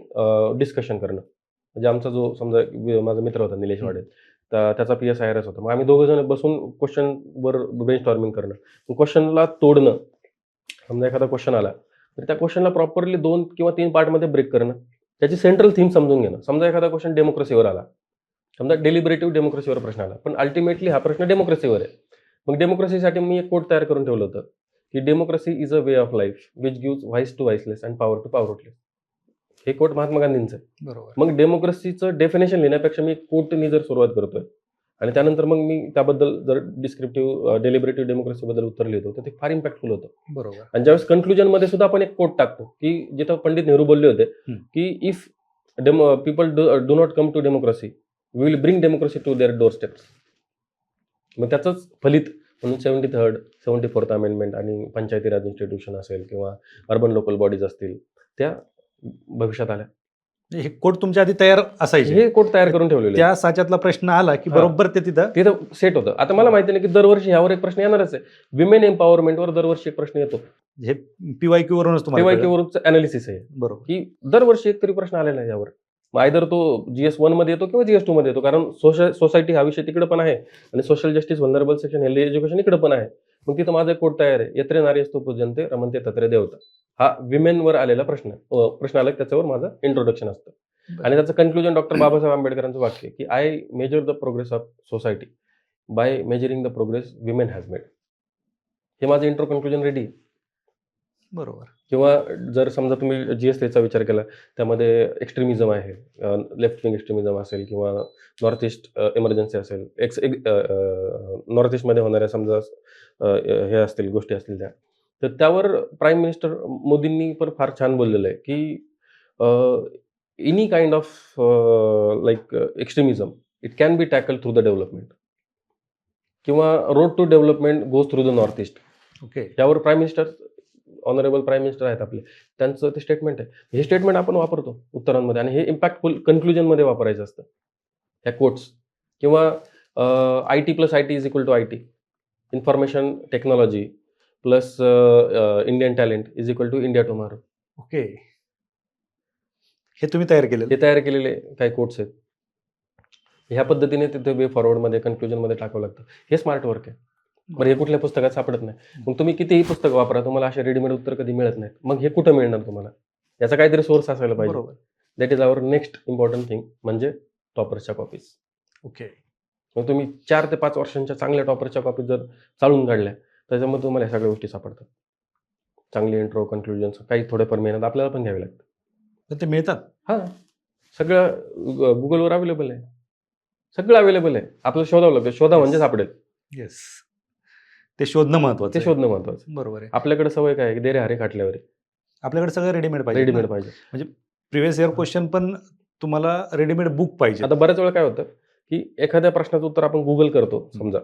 डिस्कशन करणं. म्हणजे आमचा जो समजा माझा मित्र होता निलेश वाडे, तर त्याचा PSIRच होता. मग आम्ही दोघं जण बसून क्वेश्चनवर ब्रेनस्टॉर्मिंग करणं. क्वेश्चनला तोडणं. समजा एखादा क्वेश्चन आला, तर त्या क्वेश्चनला प्रॉपरली 2 किंवा 3 पार्टमध्ये ब्रेक करणं. त्याची सेंट्रल थीम समजून घेणं. समजा एखादा क्वेश्चन डेमोक्रेसीवर आला. समजा डेलिबरेटिव्ह डेमोक्रेसीवर प्रश्न आला. पण अल्टिमेटली हा प्रश्न डेमोक्रेसीवर आहे. मग डेमोक्रेसीसाठी मी एक कोट तयार करून ठेवलं होतं, की democracy is a way of life which gives voice to voiceless and power to powerless. हे कोट महात्मा गांधींचं आहे. बरोबर. मग डेमोक्रेसीचं डेफिनेशन लिहिण्यापेक्षा मी कोटनी जर सुरुवात करतोय आणि त्यानंतर मग मी त्याबद्दल जर डिस्क्रिप्टिव्ह डेलिबरेटिव्ह डेमोक्रेसीबद्दल उत्तर लिहितो, तर ते फार इम्पॅक्टफुल होतं. बरोबर. आणि ज्यावेळेस कन्क्लुजनमध्ये सुद्धा आपण एक कोट टाकतो, की जिथं पंडित नेहरू बोलले होते, की if people do not come to democracy, we will bring democracy to their door steps. मग त्याचंच फलित म्हणून 74th अमेंडमेंट आणि पंचायती राज इन्स्टिट्यूशन असेल किंवा अर्बन लोकल बॉडीज असतील, त्या भविष्यात आल्या. हे कोड तुमच्या आधी तयार असायचे. हे कोट तयार करून ठेवलेले. त्या साच्यातला प्रश्न आला की बरोबर ते तिथं सेट होतं. आता मला माहिती नाही की दरवर्षी ह्यावर एक प्रश्न येणारच आहे. विमेन एम्पॉवरमेंटवर दरवर्षी एक प्रश्न येतो. हे PYQ वरूनच तुम्हाला कळलं. PYQ वरचं अनालिसिस आहे, बरोबर. की दरवर्षी एक तरी प्रश्न आलेला आहे यावर. मग आयदर तो GS1 मध्ये येतो किंवा GS2 मध्ये येतो. कारण सोसायटी हा विषय तिकडे पण आहे आणि social justice, vulnerable section, healthy education इकडे पण आहे. मग तिथं माझा एक कोट तयार आहे. यत्रे नार्यस्तु पूज्यन्ते रमन्ते तत्रे देवता. हा विमेनवर आलेला प्रश्न आला, त्याच्यावर माझं इंट्रोडक्शन असतं. आणि त्याचं कन्क्लुजन डॉक्टर बाबासाहेब आंबेडकरांचं वाक्य, की I measure the progress of society by measuring the progress women has made. हे माझं इंट्रो कन्क्लुजन रेडी. बरोबर. किंवा जर समजा तुम्ही GS3चा विचार केला, त्यामध्ये एक्स्ट्रीमिझम आहे, लेफ्ट विंग एक्स्ट्रीमिझम असेल किंवा नॉर्थ ईस्ट इमर्जन्सी असेल, नॉर्थ ईस्टमध्ये होणाऱ्या समजा हे असतील, गोष्टी असतील त्या, तर त्यावर प्राईम मिनिस्टर मोदींनी पण फार छान बोललेलं आहे, की any kind of like extremism it can be tackle through the development किंवा road to development goes through the north east. Okay. त्यावर prime minister, honourable prime minister आहेत आपले, त्यांचं ते स्टेटमेंट आहे. हे स्टेटमेंट आपण वापरतो उत्तरांमध्ये आणि हे इम्पॅक्टफुल कन्क्लुजनमध्ये वापरायचं असतं, ह्या कोट्स. किंवा IT + IT is equal to IT, information technology plus Indian talent is equal to India tomorrow. Okay. हे तुम्ही तयार केलेलं. हे तयार केलेले काही कोट्स आहेत. ह्या पद्धतीने तिथे वे फॉरवर्डमध्ये, कन्क्लुजनमध्ये टाकावं लागतं. हे स्मार्ट वर्क आहे. बरं, हे कुठल्या पुस्तकात सापडत नाही. मग तुम्ही कितीही पुस्तक वापरा, तुम्हाला असे रेडीमेड उत्तर कधी मिळत नाहीत. मग हे कुठं मिळणार तुम्हाला? याचा काहीतरी सोर्स असायला पाहिजे. बरोबर. That is our next important thing, म्हणजे टॉपरच्या कॉपीज. ओके. मग तुम्ही 4 ते 5 वर्षांच्या चांगल्या टॉपरच्या कॉपीज जर चालून काढल्या, त्याच्यामध्ये तुम्हाला ह्या सगळ्या गोष्टी सापडतात. चांगली इंट्रो, कन्क्लुजन्स, काही थोडेफार मेहनत आपल्याला पण घ्यावी लागते. तर ते मिळतात. हां. सगळं गुगलवर अवेलेबल आहे, सगळं अवेलेबल आहे. आपल्याला शोधावं लागतं, शोधा म्हणजे सापडेल. येस, ते शोधणं महत्वाचं ते आहे. शोधणं महत्वाचं. बरोबर आहे. आपल्याकडे सवय काय आहे की दे रे हरे खाटल्यावर आपल्याकडे सगळं रेडीमेड पाहिजे. रेडीमेड पाहिजे. प्रिव्हियस इयर क्वेश्चन पण तुम्हाला रेडीमेड बुक पाहिजे. आता बऱ्याच वेळा काय होतं की एखाद्या प्रश्नाचं उत्तर आपण गुगल करतो समजा,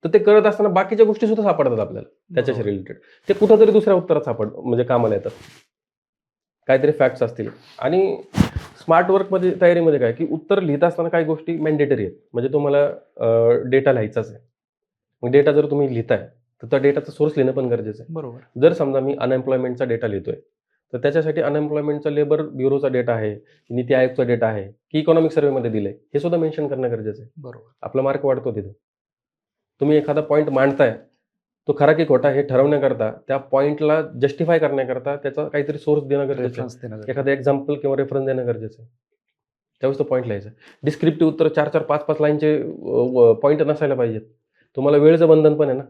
तर ते करत असताना बाकीच्या गोष्टी सुद्धा सापडतात आपल्याला त्याच्याशी बरोबर. रिलेटेड. ते कुठंतरी दुसऱ्या उत्तरात म्हणजे कामाला येतात. काहीतरी फॅक्ट्स असतील. आणि स्मार्ट वर्कमध्ये तयारीमध्ये काय की उत्तर लिहित असताना काही गोष्टी मॅन्डेटरी आहेत. म्हणजे तुम्हाला डेटा लिहायचाच आहे. मग डेटा जर तुम्ही लिहिताय तर त्या डेटाचा सोर्स लिहिणं पण गरजेचं आहे. बरोबर. जर समजा मी अनएम्प्लॉयमेंटचा डेटा लिहितोय तर त्याच्यासाठी अनएम्प्लॉयमेंटचा लेबर ब्युरोचा डेटा आहे, नीती आयोगचा डेटा आहे, की इकॉनॉमिक सर्व्हेमध्ये दिलंय, हे सुद्धा मेन्शन करणं गरजेचं आहे. बरोबर. आपला मार्क वाढतो तिथे. तुम्ही एखादा पॉईंट मांडताय, तो खरा की खोटा हे ठरवण्याकरता, त्या पॉईंटला जस्टिफाय करण्याकरता त्याचा काहीतरी सोर्स देणं गरजेचं आहे. रेफरन्स देणं गरजेचं एखादं एक्झाम्पल किंवा रेफरन्स देणं गरजेचं आहे. त्यावेळेस तो पॉईंट लिहायचा. डिस्क्रिप्टिव्ह उत्तर 4-4, 5-5 लाईनचे पॉईंट नसायला पाहिजेत. तुम्हाला वेळेचं बंधन पण आहे ना.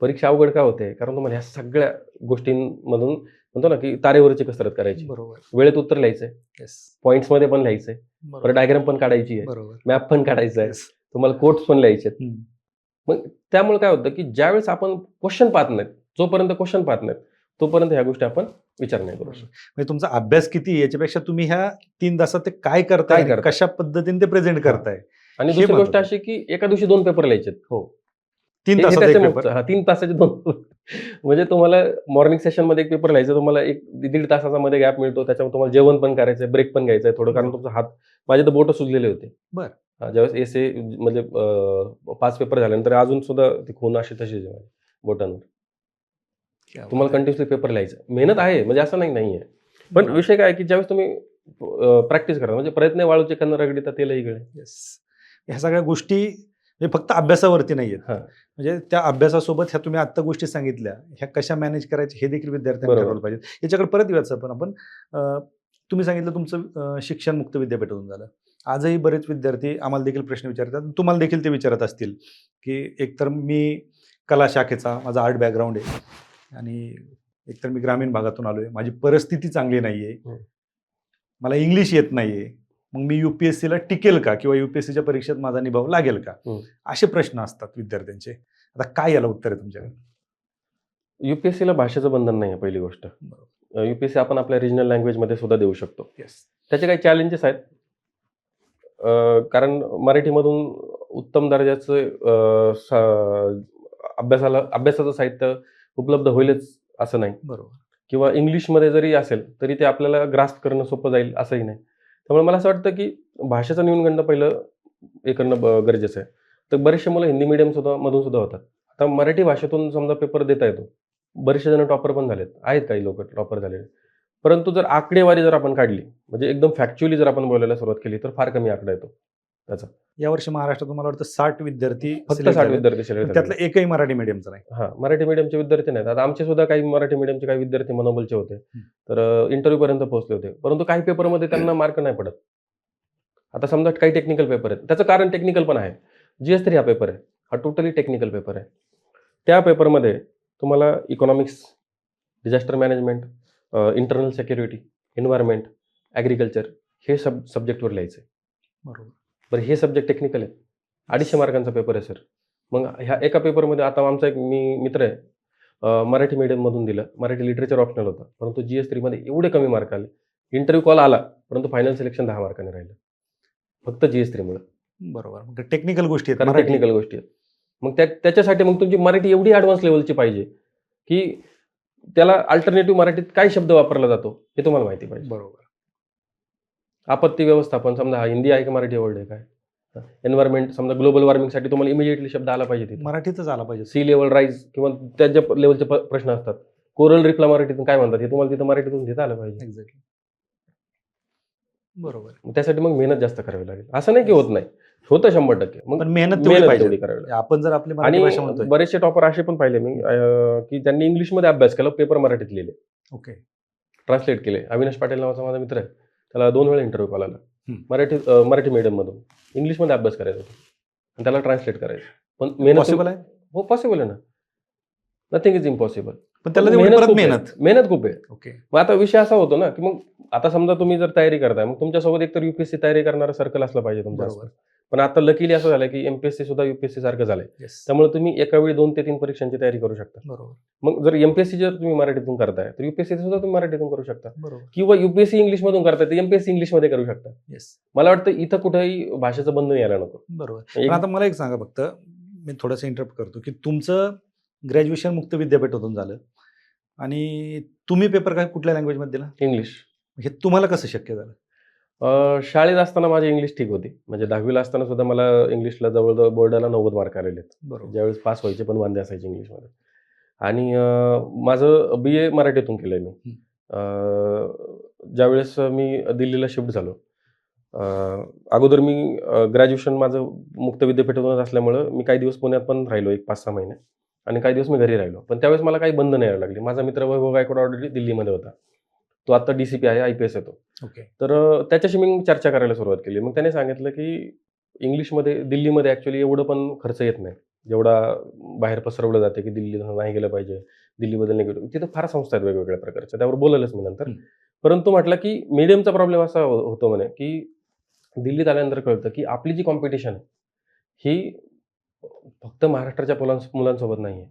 परीक्षा अवघड का होते? कारण तुम्हाला ह्या सगळ्या गोष्टींमधून म्हणतो ना, की तारेवरची कसरत करायची. बरोबर. वेळेत उत्तर लिहायचंय, येस. पॉईंट्समध्ये पण लिहायचंय, बरोबर. परत डायग्राम पण काढायची आहे, बरोबर. मॅप पण काढायचा आहे, येस. तुम्हाला कोट्स पण लिहायचे आहेत. हम्म. मग त्यामुळे काय होतं, की ज्यावेळेस आपण क्वेश्चन पाहत नाहीत, जोपर्यंत क्वेश्चन पाहत नाहीत, तोपर्यंत ह्या गोष्टी आपण विचार नाही करू शकत. म्हणजे तुमचा अभ्यास किती आहे याच्यापेक्षा तुम्ही ह्या 3 तासात ते काय करताय, काय करताय? कशा पद्धतीने ते प्रेझेंट करताय. आणि हे दुसरी गोष्ट महत्त्वाचं. अशी, की एका दिवशी 2 पेपर लिहायचे. हो. 3 हे तासात त्याच्या एक मागचं. पेपर. 3 तासाचे 2 म्हणजे तुम्हाला मॉर्निंग सेशनमध्ये एक पेपर लिहायचा, तुम्हाला 1-1.5 तासाचा मध्ये गॅप मिळतो. त्याच्यामुळे तुम्हाला जेवण पण करायचंय, ब्रेक पण घ्यायचा आहे थोडं, कारण तुमचा हात, माझे तर बोटं सुजलेले होते. बरं. ज्यावेळेस एसे म्हणजे 5 पेपर झाल्यानंतर अजून सुद्धा ती खून अशी तशीच आहे माझ्या बोटांवर. तुम्हाला कंटिन्युअसली पेपर लिहायचं. मेहनत आहे, म्हणजे असं नाहीये. पण विषय काय आहे, की ज्यावेळेस तुम्ही प्रॅक्टिस करा, म्हणजे प्रयत्न वाळूचे कन्न रगडिता तेलही गळे. येस. ह्या सगळ्या गोष्टी म्हणजे फक्त अभ्यासावरती नाही आहेत. हां. म्हणजे त्या अभ्यासासोबत ह्या तुम्ही आत्ता गोष्टी सांगितल्या, ह्या कशा मॅनेज करायच्या हे देखील विद्यार्थ्यांनी बरोबर. ठरवलं पाहिजे. याच्याकडे परत येऊयाच पण आपण. तुम्ही सांगितलं तुमचं शिक्षण मुक्त विद्यापीठातून झालं. आजही बरेच विद्यार्थी आम्हाला देखील प्रश्न विचारतात, तुम्हाला देखील ते विचारत असतील, की एकतर मी कला शाखेचा, माझा आर्ट बॅकग्राऊंड आहे आणि एकतर मी ग्रामीण भागातून आलोय, माझी परिस्थिती चांगली नाहीये, मला इंग्लिश येत नाहीये, मग मी UPSCला टिकेल का किंवा UPSCच्या परीक्षेत माझा निभाव लागेल का, असे प्रश्न असतात विद्यार्थ्यांचे. आता काय याला उत्तर आहे तुमच्याकडे? UPSCला भाषेचं बंधन नाही आहे पहिली गोष्ट. UPSC आपण आपल्या रिजनल लँग्वेजमध्ये सुद्धा देऊ शकतो. येस. त्याचे काही चॅलेंजेस आहेत. कारण मराठीमधून उत्तम दर्जाचं अभ्यासाचं साहित्य उपलब्ध होईलच असं नाही. बरोबर. किंवा इंग्लिशमध्ये जरी असेल तरी ते आपल्याला ग्रास्प करणं सोपं जाईल असंही नाही. त्यामुळे मला असं वाटतं, की भाषेचं न्यूनगंड पहिलं हे करणं गरजेचं आहे. तर बरेचसे मुलं हिंदी मीडियम मधून सुद्धा होतात. आता मराठी भाषेतून समजा पेपर देता येतो. बरेचसे जण टॉपर पण झालेत. आहेत काही लोक टॉपर झालेले. परंतु जर आकडेवारी जर आपण काढली, म्हणजे एकदम फॅक्च्युअली जर आपण बोलायला सुरुवात केली, तर फार कमी आकडा येतो त्याचा. यावर्षी महाराष्ट्रात मला वाटतं 60 विद्यार्थी फक्त select 60 झाले. विद्यार्थी select त्यातला झाले. एकही मराठी मीडियमचा नाही. हां, मराठी मीडियमचे विद्यार्थी नाहीत. आता आमचे सुद्धा काही मराठी मीडियमचे काही विद्यार्थी मनोबलचे होते. तर इंटरव्ह्यू पर्यंत पोहोचले होते. परंतु काही पेपरमध्ये त्यांना मार्क नाही पडत. आता समजा काही टेक्निकल पेपर आहेत. त्याचं कारण टेक्निकल पण आहे. GS3 हा पेपर आहे. हा टोटली टेक्निकल पेपर आहे. त्या पेपरमध्ये तुम्हाला economics, disaster management, internal security, environment, agriculture हे सब्जेक्टवर लिहायचं आहे. बरोबर. बरं, हे सब्जेक्ट टेक्निकल आहेत. 250 मार्कांचा पेपर आहे सर. मग ह्या एका पेपरमध्ये आता आमचा एक मित्र आहे, मराठी मीडियममधून दिलं. मराठी लिटरेचर ऑप्शनल होतं. परंतु GS3 मध्ये एवढे कमी मार्क आले. इंटरव्ह्यू कॉल आला, परंतु फायनल सिलेक्शन 10 मार्कांनी राहिलं. फक्त GS3 मुळे. बरोबर. मग टेक्निकल गोष्टी आहेत. कारण टेक्निकल गोष्टी आहेत. मग त्याच्यासाठी मग तुमची मराठी एवढी ॲडव्हान्स लेवलची पाहिजे, की त्याला अल्टरनेटिव्ह मराठीत काय शब्द वापरला जातो हे तुम्हाला माहिती पाहिजे. बरोबर. आपत्ती व्यवस्थापन समजा हा हिंदी आहे की मराठी वर्ड आहे काय? एन्व्हायरमेंट समजा ग्लोबल वॉर्मिंगसाठी तुम्हाला इमिडिएटली शब्द आला पाहिजे तिथे. मराठीतच आला पाहिजे. सी लेवल राईज किंवा त्याच्या लेवलचे प्रश्न असतात. कोरल रिफला मराठीतून काय म्हणतात हे तुम्हाला तिथं मराठीतून घेता आलं पाहिजे. एक्झॅक्टली. बरोबर. त्यासाठी मग मेहनत जास्त करावी लागेल. असं नाही की होत नाही, होतं 100%. मग पण मेहनत तेवढी पाहिजे. करावी लागेल. आपण जर आपली मराठी भाषा आणि म्हणतोय. बरेचसे टॉपर असे पण पाहिले मी, की त्यांनी इंग्लिशमध्ये अभ्यास केला, पेपर मराठीत लिहिले. ओके. ट्रान्सलेट केले. अविनाश पाटील नावाचा माझा मित्र आहे. त्याला 2 वेळा इंटरव्ह्यू कॉल आला. मराठी मीडियममधून इंग्लिशमध्ये अभ्यास करायचा होता आणि त्याला ट्रान्सलेट करायचं. पण मेहनत पॉसिबल आहे? हो, पॉसिबल आहे ना. Nothing is impossible. पण त्याला तेवढी परत खूप आहे. मेहनत. मेहनत खूप आहे. ओके. मग आता विषय असा होतो ना, की मग आता समजा तुम्ही जर तयारी करताय, मग तुमच्यासोबत एकतर युपीएससी तयारी करणारं सर्कल असलं पाहिजे तुमच्या बरोबर. आसपास. पण आता लकीली असं झालं, की एमपीएससी सुद्धा युपीएससी सारखं झालंय. येस. त्यामुळे तुम्ही एका वेळी 2 ते 3 परीक्षांची तयारी करू शकता. बरोबर. मग जर एमपीएससी जर तुम्ही मराठीतून करताय, तर युपीएससी सुद्धा तुम्ही मराठीतून करू शकता. बरोबर. किंवा युपीएससी इंग्लिशमधून करताय, तर एमपीएससी इंग्लिशमध्ये करू शकता. येस. मला वाटतं इथं कुठेही भाषेचं बंधन यायला नको. बरोबर. एक- पण आता मला एक सांगा फक्त, मी थोडंसं इंटरप्ट करतो, की तुमचं ग्रॅज्युएशन मुक्त विद्यापीठातून झालं आणि तुम्ही पेपर काय कुठल्या लँग्वेजमध्ये दिला? इंग्लिश. हे तुम्हाला कसं शक्य झालं? शाळेत असताना माझी इंग्लिश ठीक होती. म्हणजे 10वीला असताना सुद्धा मला इंग्लिशला जवळ बोर्डाला 90 मार्क आलेले आहेत. बरोबर. ज्यावेळेस पास व्हायचे पण वांदे असायचे इंग्लिशमध्ये. आणि माझं BA मराठीतून केलंय मी. ज्यावेळेस मी दिल्लीला शिफ्ट झालो. अगोदर मी ग्रॅज्युएशन माझं मुक्त विद्यापीठातूनच असल्यामुळं मी काही दिवस पुण्यात पण राहिलो, एक 5-6 महिने आणि काही दिवस मी घरी राहिलो. पण त्यावेळेस मला काही बंधनं यायला लागली. माझा मित्र वैभव गायकवाड ऑलरेडी दिल्लीमध्ये होता. तो आता DCP आहे, IPS आहे तो. ओके. तर त्याच्याशी मी चर्चा करायला सुरुवात केली. मग त्याने सांगितलं, की इंग्लिशमध्ये दिल्लीमध्ये ॲक्चुअली एवढं पण खर्च येत नाही. जेवढा बाहेर पसरवलं जाते, की दिल्लीला नाही गेलं पाहिजे, दिल्लीबद्दल नाही गेलो. तिथं फार संस्था आहेत वेगवेगळ्या प्रकारच्या. त्यावर बोलेलच मी नंतर. परंतु म्हटलं, की मीडियमचा प्रॉब्लेम असा होतो म्हणे, की दिल्लीत आल्यानंतर कळतं, की आपली जी कॉम्पिटिशन आहे, ही फक्त महाराष्ट्राच्या मुलांसोबत नाही आहे.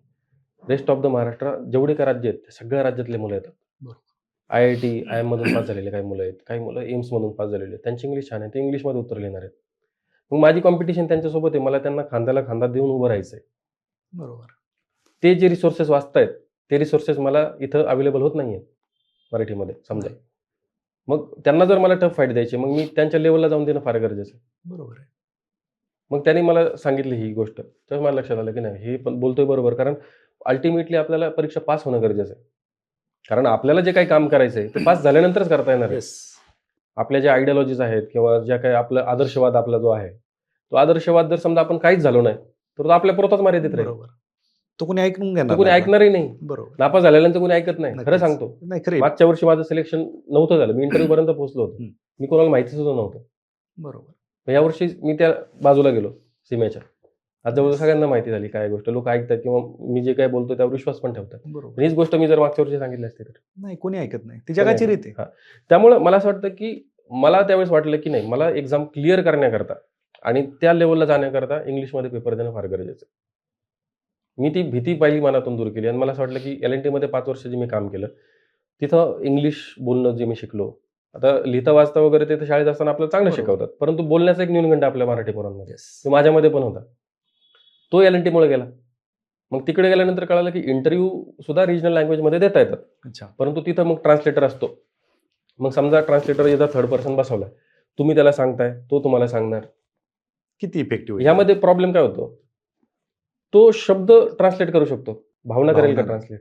रेस्ट ऑफ द महाराष्ट्र जेवढे काही राज्य आहेत, त्या सगळ्या राज्यातले मुलं येतात. बरोबर. IIT, IIMमधून पास झालेले काही मुलं आहेत. काही मुलं एम्समधून पास झालेले आहेत. त्यांची इंग्लिश छान आहे. ते इंग्लिशमध्ये उत्तर लिहिणार आहेत. मग माझी कॉम्पिटिशन त्यांच्यासोबत आहे. मला त्यांना खांद्याला खांदा देऊन उभं राहायचं आहे. बरोबर. ते जे रिसोर्सेस वाचतायत, ते रिसोर्सेस मला इथं अवेलेबल होत नाहीयेत मराठीमध्ये समजा. नाही. मग त्यांना जर मला टफ फाईट द्यायची, मग मी त्यांच्या लेव्हलला जाऊन देणं फार गरजेचं आहे. बरोबर आहे. मग त्यांनी मला सांगितली ही गोष्ट. तर मला लक्षात आलं, की नाही हे पण बोलतोय बरोबर. कारण अल्टिमेटली आपल्याला परीक्षा पास होणं गरजेचं आहे. कारण आपल्याला जे काही काम करायचं आहे, ते पास झाल्यानंतरच करता येणार आहे. येस. आपल्या ज्या आयडियॉलॉजीज आहेत किंवा ज्या काही आपला आदर्शवाद आपला जो आहे, तो आदर्शवाद जर समजा आपण काहीच झालो नाही, तर तो आपल्या पुरताच मर्यादित राहील. बरोबर. तो कोणी ऐकून तो घेणार कोणी नाही. ऐकणारही नाही. बरोबर. नापास झाल्यानंतर कोणी ऐकत नाही. खरं नक्कीच. सांगतो. नाही खरं आहे. मागच्या वर्षी माझं सिलेक्शन नव्हतं झालं. मी इंटरव्ह्यूपर्यंत पोहोचलो होतो. मी कोणाला माहिती सुद्धा नव्हतं. बरोबर. मग यावर्षी मी त्या बाजूला गेलो सीमेच्या. आज जवळ सगळ्यांना माहिती झाली काय गोष्ट. लोक ऐकतात किंवा मी जे काही बोलतो त्यावर विश्वास पण ठेवतात. बरोबर. हीच गोष्ट मी जर मागच्या वर्षी सांगितली असती तर. नाही कोणी ऐकत नाही. ती जगाची रीत आहे. हां. त्यामुळे मला असं वाटतं, की मला त्यावेळेस वाटलं, की नाही मला एक्झाम क्लिअर करण्याकरता आणि त्या लेव्हलला जाण्याकरता इंग्लिशमध्ये पेपर देणं फार गरजेचं आहे. मी ती भीती पहिली मनातून दूर केली आणि मला असं वाटलं, की L&Tमध्ये 5 वर्ष जे मी काम केलं, तिथं इंग्लिश बोलणं जे मी शिकलो. आता लिहिता वाचता वगैरे ते तर शाळेत असताना आपल्याला चांगलं बरोबर. शिकवतात. परंतु बोलण्याचा एक न्यूनगंड आपल्या मराठी पोरांमध्ये. येस. तो माझ्यामध्ये पण होता. तो L&Tमुळे गेला. मग तिकडे गेल्यानंतर कळालं, की इंटरव्ह्यू सुद्धा रिजनल लँग्वेजमध्ये देता येतात. अच्छा. परंतु तिथं मग ट्रान्सलेटर असतो. मग समजा ट्रान्सलेटर एकदा थर्ड पर्सन बसवलाय. तुम्ही त्याला सांगताय, तो तुम्हाला सांगणार. किती इफेक्टिव्ह आहे? ह्यामध्ये प्रॉब्लेम काय होतो? तो शब्द ट्रान्सलेट करू शकतो. भावना करेल का भावना. ट्रान्सलेट?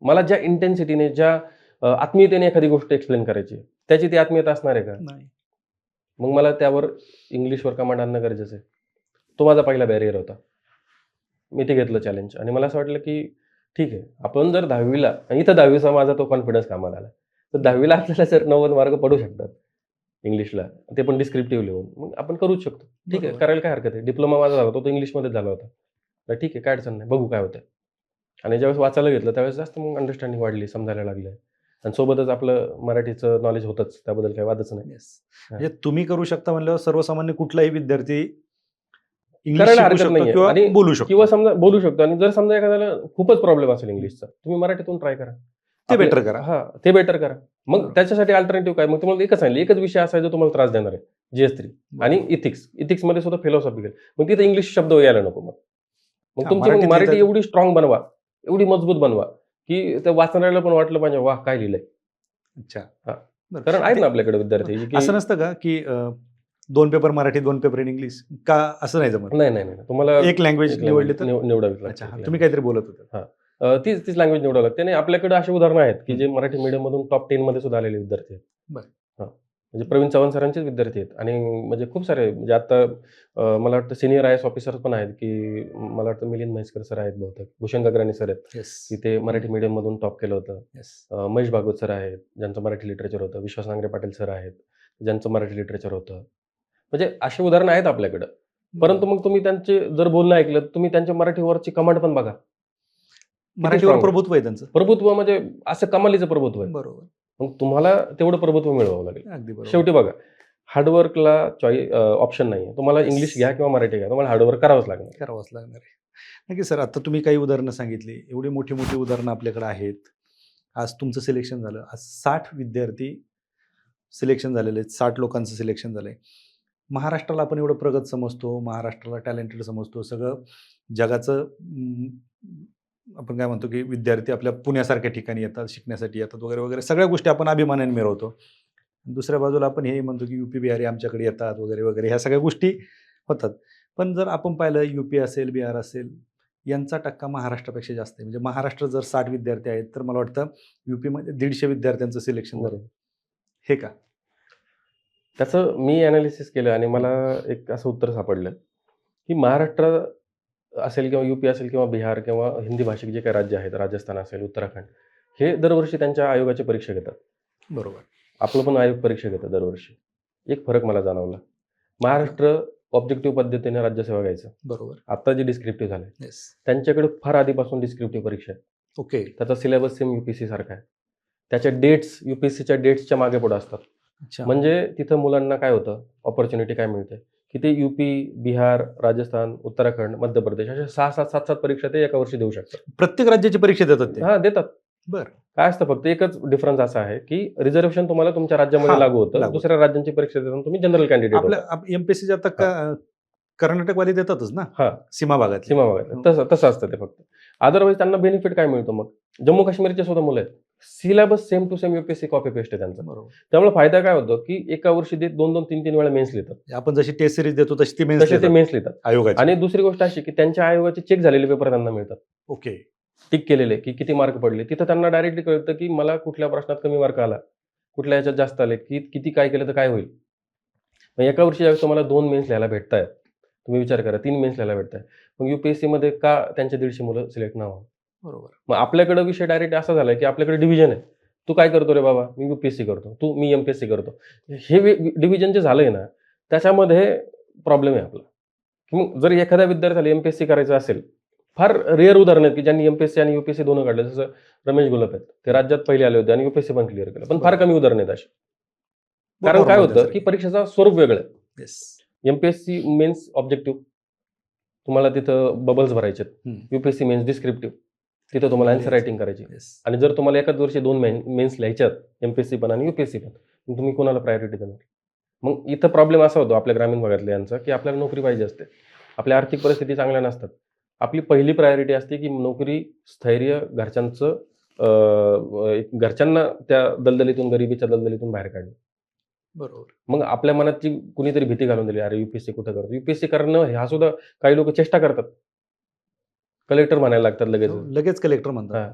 मला ज्या इंटेन्सिटीने, ज्या आत्मीयतेने एखादी गोष्ट एक्सप्लेन करायची आहे, त्याची ती आत्मीयता असणार आहे का? नाही. मग मला त्यावर इंग्लिशवर कमांड आणणं गरजेचं आहे. तो माझा पहिला बॅरियर होता. मी ते घेतलं चॅलेंज आणि मला असं वाटलं, की ठीक आहे, आपण जर 10वीला आणि इथं 10वीचा माझा तो कॉन्फिडन्स कामाला आला. तर 10वीला आपल्याला जर 90 मार्क पडू शकतात इंग्लिशला, ते पण डिस्क्रिप्टिव्ह लिहून, मग आपण करूच शकतो. ठीक आहे, बरोबर. करायला काय हरकत आहे. डिप्लोमा माझा झाला होता, तो इंग्लिशमध्येच झाला होता. तर ठीक आहे, काय अडचण नाही, बघू काय होतंय. आणि ज्यावेळेस वाचायला घेतलं, त्यावेळेस जास्त मग अंडरस्टँडिंग वाढली, समजायला लागलं आणि सोबतच आपलं मराठीचं नॉलेज होतंच, त्याबद्दल काही वादच नाही. येस. म्हणजे तुम्ही करू शकता म्हणल्यावर सर्वसामान्य कुठलाही विद्यार्थी इंग्लिश करायला शिकू हरकत शकतो नाहीये किंवा आणि बोलू शकतो. किंवा समजा बोलू शकतो आणि जर समजा एखाद्याला खूपच प्रॉब्लेम असेल इंग्लिशचा, तुम्ही मराठीतून ट्राय करा. ते बेटर करा. हां, ते बेटर करा. मग बरोबर. त्याच्यासाठी अल्टरनेटिव्ह काय? मग तुम्हाला एकच सांगितलं, एकच विषय असा आहे जो तुम्हाला त्रास देणार आहे, GS3 आणि बरोबर. इथिक्स. इथिक्समध्ये सुद्धा फिलॉसॉफिकल. मग तिथे इंग्लिश शब्द यायला नको मग. मग हां, तुमची मराठीत मराठी लिहितात. एवढी स्ट्रॉंग बनवा, एवढी मजबूत बनवा, की त्या वाचणाऱ्याला पण वाटलं पाहिजे, वाह! काय लिहिलंय. अच्छा. हां. बरं. कारण आहेत ते- ना आपल्याकडे विद्यार्थी, की असं नसतं का की 2 paper Marathi 2 paper in English का असं नाही जमत? नाही, नाही, नाही. तुम्हाला एक लँग्वेज एक निवडली language तर निवडावीच अच्छा. लागते. तुम्ही काहीतरी बोलत होता. तीच लँग्वेज निवडावं लागते आणि आपल्याकडे अशी उदाहरणं आहेत, की हं. जे मराठी मीडियममधून टॉप 10 मध्ये सुद्धा आलेले विद्यार्थी आहेत. बरं. हां. म्हणजे प्रवीण चव्हाण सरांचेच विद्यार्थी आहेत आणि म्हणजे खूप सारे म्हणजे आता मला वाटतं सिनियर IAS ऑफिसर पण आहेत, की मला वाटतं मिलिंद म्हैसकर सर आहेत बहुतेक, भूषण गगराणी सर आहेत, येस. की ते मराठी मीडियममधून टॉप केलं होतं. येस. महेश भागवत सर आहेत, ज्यांचं मराठी लिटरेचर होतं. विश्वास नांगरे पाटील सर आहेत, ज्यांचं मराठी लिटरेचर होतं. म्हणजे अशी उदाहरणं आहेत आपल्याकडं. परंतु मग तुम्ही त्यांचे जर बोलणं ऐकलं, तुम्ही त्यांच्या मराठीवरची कमांड पण बघा. मराठीवर strong. प्रभुत्व आहे त्यांचं. प्रभुत्व म्हणजे असं कमालीचं प्रभुत्व आहे. बरोबर, मग तुम्हाला तेवढं प्रभुत्व मिळवावं लागेल. अगदी बरोबर. शेवटी बघा, हार्डवर्कला ऑप्शन नाही आहे. तुम्हाला Yes. इंग्लिश घ्या किंवा मराठी घ्या, तुम्हाला हार्डवर्क करावंच लागणार. करावंच लागणार आहे. नक्की सर, आता तुम्ही काही उदाहरणं सांगितली, एवढी मोठी मोठी उदाहरणं आपल्याकडे आहेत. आज तुमचं सिलेक्शन झालं, आज 60 विद्यार्थी सिलेक्शन झालेले आहेत, 60 लोकांचं सिलेक्शन झालंय. महाराष्ट्राला आपण एवढं प्रगत समजतो, महाराष्ट्राला टॅलेंटेड समजतो, सगळं जगाचं आपण काय म्हणतो की विद्यार्थी आपल्या पुण्यासारख्या ठिकाणी येतात, शिकण्यासाठी येतात वगैरे वगैरे, सगळ्या गोष्टी आपण अभिमानाने मिळवतो. दुसऱ्या बाजूला आपण हे म्हणतो की UP बिहारी आमच्याकडे येतात वगैरे वगैरे, ह्या सगळ्या गोष्टी होतात. पण जर आपण पाहिलं UP असेल, बिहार असेल, यांचा टक्का महाराष्ट्रापेक्षा जास्त आहे. म्हणजे महाराष्ट्र जर 60 विद्यार्थी आहेत तर मला वाटतं UPमध्ये 150 विद्यार्थ्यांचं सिलेक्शन झालं. हे का? त्याचं मी ॲनालिसिस केलं आणि मला एक असं उत्तर सापडलं की महाराष्ट्र असेल किंवा UP असेल किंवा बिहार किंवा हिंदी भाषिक जे काही राज्य आहेत, राजस्थान असेल, उत्तराखंड, हे दरवर्षी त्यांच्या आयोगाची परीक्षा घेतात. बरोबर. आपलं पण आयोग परीक्षा घेतात दरवर्षी. एक फरक मला जाणवला, महाराष्ट्र ऑब्जेक्टिव्ह पद्धतीने राज्यसेवा घ्यायचं. बरोबर. आता जे डिस्क्रिप्टिव्ह झाले येस. त्यांच्याकडे फार आधीपासून डिस्क्रिप्टिव्ह परीक्षा आहे. ओके. त्याचा सिलेबस सेम UPSC सारखा आहे. त्याच्या डेट्स UPSCच्या डेट्सच्या मागे पुढे असतात. अच्छा. म्हणजे तिथं मुलांना काय होतं, ऑपॉर्च्युनिटी काय मिळते की ते UP, बिहार, राजस्थान, उत्तराखंड, मध्य प्रदेश अशा 6-7, 7-7 परीक्षा ते एका वर्षी देऊ शकतात. प्रत्येक राज्याची परीक्षा देतात ते? हा, देतात. बरं. काय असतं, फक्त एकच डिफरन्स असा आहे की रिझर्वेशन तुम्हाला तुमच्या राज्यामध्ये हा, लागू होतं. लागू. दुसऱ्या राज्यांची परीक्षा देताना तुम्ही जनरल कॅन्डिडेट आपल्या होता. MPSC आता कर्नाटकवाले देतातच ना, हा, सीमा भागात. सीमा भागात तसं असतं ते फक्त. अदरवाईज त्यांना बेनिफिट काय मिळतो मग, जम्मू काश्मीरचे सुद्धा मुलं आहेत, syllabus same to same UPSC copy paste आहे त्यांचा. बरोबर. त्यामुळे फायदा काय होतो की एका वर्षी ते 2-2, 3-3 वेळा मेन्स लिहितात. आपण जशी टेस्ट सिरीज देतो तशी ती मेन्स तसे ते मेन्स लिहितात. आयोगाची. आणि दुसरी गोष्ट अशी की त्यांच्या आयोगाचे चेक झालेले पेपर त्यांना मिळतात. ओके. टिक केलेले की किती मार्क पडले. तिथं त्यांना डायरेक्टली कळतं की मला कुठल्या प्रश्नात कमी मार्क आला, कुठल्या ह्याच्यात जास्त आले, की किती काय केलं तर काय होईल. मग एका वर्षी ज्यावेळेस तुम्हाला 2 मेन्स लिहायला भेटतायत, तुम्ही विचार करा 3 मेन्स लिहायला भेटताय, मग UPSC मध्ये का त्यांचे 150 मुलं सिलेक्ट न व्हावं. बरोबर. मग आपल्याकडे विषय डायरेक्ट असा झालाय की आपल्याकडे डिव्हिजन आहे. तू काय करतो रे बाबा, मी UPSC करतो, मी MPSC करतो. हे डिव्हिजन जे झालंय ना, त्याच्यामध्ये प्रॉब्लेम आहे आपला. मग जर एखाद्या विद्यार्थ्याला MPSC करायचं असेल, फार रेअर उदाहरण आहेत की ज्यांनी MPSC आणि UPSC दोन्ही काढले. जसं रमेश गुलप आहेत, ते राज्यात पहिले आले होते आणि UPSC पण क्लिअर केलं. पण फार कमी उदाहरण आहेत अशी. कारण काय होतं की परीक्षेचं स्वरूप वेगळं आहे. MPSC मेन्स ऑब्जेक्टिव्ह, तुम्हाला तिथं बबल्स भरायचे. UPSC मेन्स डिस्क्रिप्टिव्ह, तिथं तुम्हाला आन्सर रायटिंग करायची. आणि जर तुम्हाला एकाच वर्षी 2 मेन्स लिहायच्यात, MPSC पण आणि UPSC पण, मग तुम्ही कोणाला प्रायोरिटी देणार. मग इथं प्रॉब्लेम असा होतो आपल्या ग्रामीण भागातल्या यांचा की आपल्याला नोकरी पाहिजे असते, आपल्या आर्थिक परिस्थिती चांगल्या नसतात. आपली पहिली प्रायोरिटी असते की नोकरी, स्थैर्य, घरच्यांना त्या दलदलीतून, गरिबीच्या दलदलीतून बाहेर काढणं. बरोबर. मग आपल्या मनात ती कुणीतरी भीती घालून दिली, अरे UPSC कुठं करतो. UPSC करणं ह्या सुद्धा काही लोक चेष्टा करतात, कलेक्टर म्हणायला लागतात लगेच कलेक्टर म्हणतात. हा.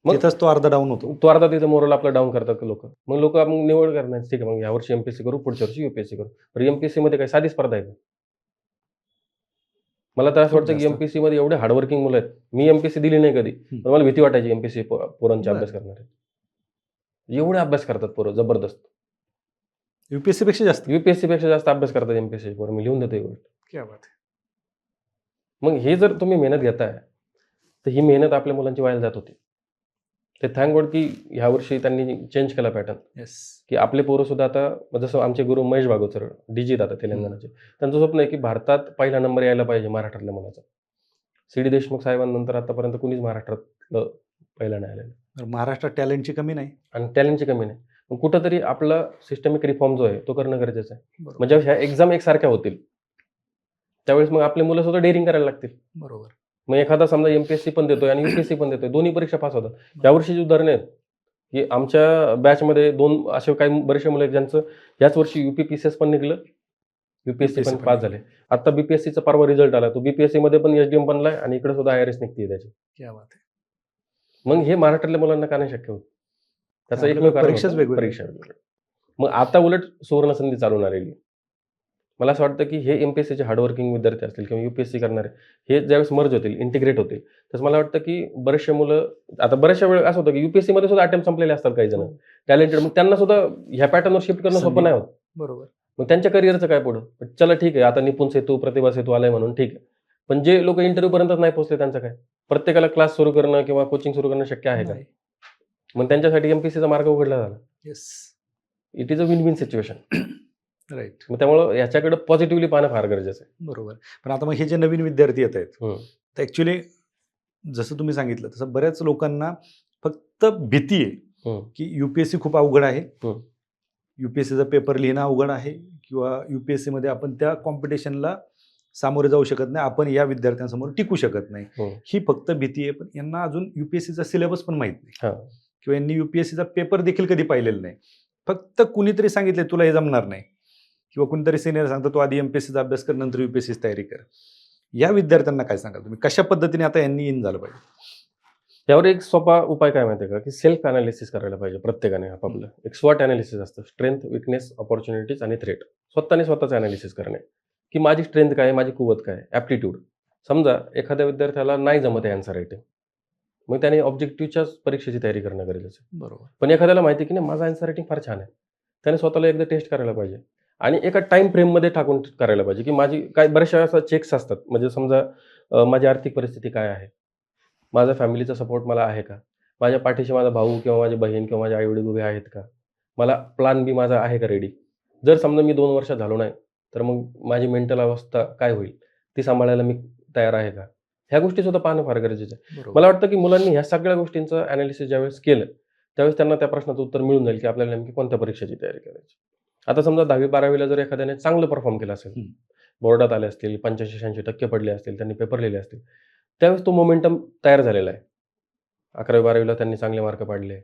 मग तिथंच तो अर्धा डाऊन होतो. तो अर्धा तिथं मोरल आपला डाऊन करतात लोक. मग लोक मग निवड करणार, ठीक आहे मग या वर्षी MPSC करू, पुढच्या वर्षी UPSC करू. पण MPSC मध्ये काही साधी स्पर्धा आहे. मला तर असं वाटतं की MPSC मध्ये एवढे हार्डवर्किंग मुलं आहेत. मी MPSC दिली नाही कधी, पण मला भीती वाटायची MPSC पोरांचे अभ्यास करणारे. एवढे अभ्यास करतात पोरं जबरदस्त. UPSC पेक्षा जास्त. UPSC पेक्षा जास्त अभ्यास करतात MPSC पोरं. मी लिहून देतो ही गोष्ट. क्या बात आहे. मग हे जर तुम्ही मेहनत घेताय, तर ही मेहनत आपल्या मुलांची वाया जात होती. ते थँक गॉड की ह्या वर्षी त्यांनी चेंज केला पॅटर्न. येस. की आपले पोरं सुद्धा आता, जसं आमचे गुरु महेश भागवत सर DG आता तेलंगणाचे, त्यांचं स्वप्न आहे की भारतात पहिला नंबर यायला पाहिजे महाराष्ट्रातल्या मुलाचा. CD देशमुख साहेबांनंतर आतापर्यंत कुणीच महाराष्ट्रातलं पहिला नाही आलेलं. महाराष्ट्रात टॅलेंटची कमी नाही आणि टॅलेंटची कमी नाही. मग कुठंतरी आपला सिस्टमिक रिफॉर्म जो आहे तो करणं गरजेचं आहे. बरोबर. म्हणजे ह्या एक्झाम एकसारख्या होतील त्यावेळेस मग आपले मुलं सुद्धा डेअरिंग करायला लागतील. बरोबर. मग एखादा समजा MPSC पण देतोय आणि UPSC पण देतोय, दोन्ही परीक्षा पास होतात. यावर्षीची उदाहरणं आहेत की आमच्या बॅचमध्ये 2 असे काही बरेचसे मुलं आहेत ज्यांचं याच वर्षी UPPCS पण निघलं, UPSC पण पास झाले. आता BPSCचा परवा रिझल्ट आला, तो BPSC मध्ये पण SDM बनलाय आणि इकडे सुद्धा IRS निघते त्याची. क्या बात आहे. मग हे महाराष्ट्रातल्या मुलांना का नाही शक्य होत? त्याचं एकमेव कारण परीक्षाच होतं, वेगवेगळ्या. परीक्षा वेगवेगळ्या. मग आता उलट सुवर्ण संधी चालून आलेली. मला असं वाटतं की हे MPSCचे हार्डवर्किंग विद्यार्थी असतील किंवा UPSC करणारे, हे ज्यावेळेस मर्ज होतील, इंटिग्रेट होतील, तर मला वाटतं की बरेचसे मुलं, आता बऱ्याचशा वेळ असं होतं की UPSC मध्ये सुद्धा अटेम्प्ट संपलेले असतात काही जण टॅलेंटेड, मग त्यांना सुद्धा ह्या पॅटर्नवर शिफ्ट करणं सोपं नाही होत. बरोबर. मग त्यांच्या करिअरचं काय पुढं? चला ठीक आहे, आता निपुण सेतू, प्रतिभा सेतू आलाय म्हणून ठीक आहे, पण जे लोक इंटरव्ह्यू पर्यंत नाही पोहोचले त्यांचं काय? प्रत्येकाला क्लास सुरू करणं किंवा कोचिंग सुरू करणं शक्य आहे का? नाही. मग त्यांच्यासाठी एमपीएससीचा मार्ग उघडला झाला. Yes. It is a win win situation. Right. मग त्यामुळं याच्याकडे पॉझिटिव्हली पाहणं फार गरजेचं आहे. बरोबर. पण आता मग हे जे नवीन विद्यार्थी येत आहेत हं. तर ॲक्च्युली जसं तुम्ही सांगितलं तसं बऱ्याच लोकांना फक्त भीती आहे हं. की युपीएससी खूप अवघड आहे, हं. युपीएससीचा पेपर लिहिणं अवघड आहे किंवा युपीएससीमध्ये आपण त्या कॉम्पिटिशनला सामोरे जाऊ शकत नाही, आपण या विद्यार्थ्यांसमोर टिकू शकत नाही. हं. ही फक्त भीती आहे. पण यांना अजून युपीएससीचा सिलेबस पण माहीत नाही हां. किंवा यांनी युपीएससीचा पेपर देखील कधी पाहिलेला नाही. फक्त कुणीतरी सांगितले तुला हे जमणार नाही किंवा कुणीतरी सिनियर सांगतो तू आधी एमपीएससीचा अभ्यास कर नंतर युपीएससीची तयारी कर. या विद्यार्थ्यांना काय सांगाल तुम्ही? कशा पद्धतीने आता यांनी इन झालं पाहिजे? यावर एक सोपा उपाय काय माहिती आहे का, की सेल्फ अनालिसिस करायला पाहिजे प्रत्येकाने आपापलं. एक स्वॉट अनालिसिस असतं. स्ट्रेंथ, विकनेस, अपॉर्च्युनिटीज आणि थ्रेट. स्वतःचं अनालिसिस करणे, की माझी स्ट्रेंथ काय आहे, माझी कुवत काय आहे, ॲप्टिट्यूड. समजा एखाद्या विद्यार्थ्याला नाही जमत आहे आन्सर रायटिंग, मग त्याने ऑब्जेक्टिव्हच्याच परीक्षेची तयारी करणं गरजेचं आहे. बरोबर. पण एखाद्याला माहिती आहे की नाही माझं आन्सर रायटिंग फार छान आहे, त्याने स्वतःला एकदा टेस्ट करायला पाहिजे आणि एका टाईम फ्रेममध्ये टाकून करायला पाहिजे, की माझी काय बऱ्याचशा अशा चेक्स असतात. म्हणजे समजा माझी आर्थिक परिस्थिती काय आहे, माझा फॅमिलीचा सपोर्ट मला आहे का, माझ्या पाठीशी माझा भाऊ किंवा माझी बहीण किंवा माझे आईवडील उभे आहेत का, मला प्लॅन बी माझा आहे का रेडी. जर समजा मी 2 वर्षात झालो नाही तर मग माझी मेंटल अवस्था काय होईल, ती सांभाळायला मी तयार आहे का, ह्या गोष्टीसुद्धा पाहणं फार गरजेचं आहे. बरोबर. मला वाटतं की मुलांनी ह्या सगळ्या गोष्टींचं ॲनालिसिस ज्यावेळेस केलं त्यावेळेस त्यांना त्या प्रश्नाचं उत्तर मिळून जाईल की आपल्याला नेमकी कोणत्या परीक्षेची तयारी करायची. आता समजा 10वी-12वीला जर एखाद्याने चांगलं परफॉर्म केलं असेल, हं. बोर्डात आले असतील, 85-86% पडले असतील, त्यांनी पेपर लिहिले असतील, त्यावेळेस तो मोमेंटम तयार झालेला आहे. 11वी-12वीला त्यांनी चांगले मार्क पाडले,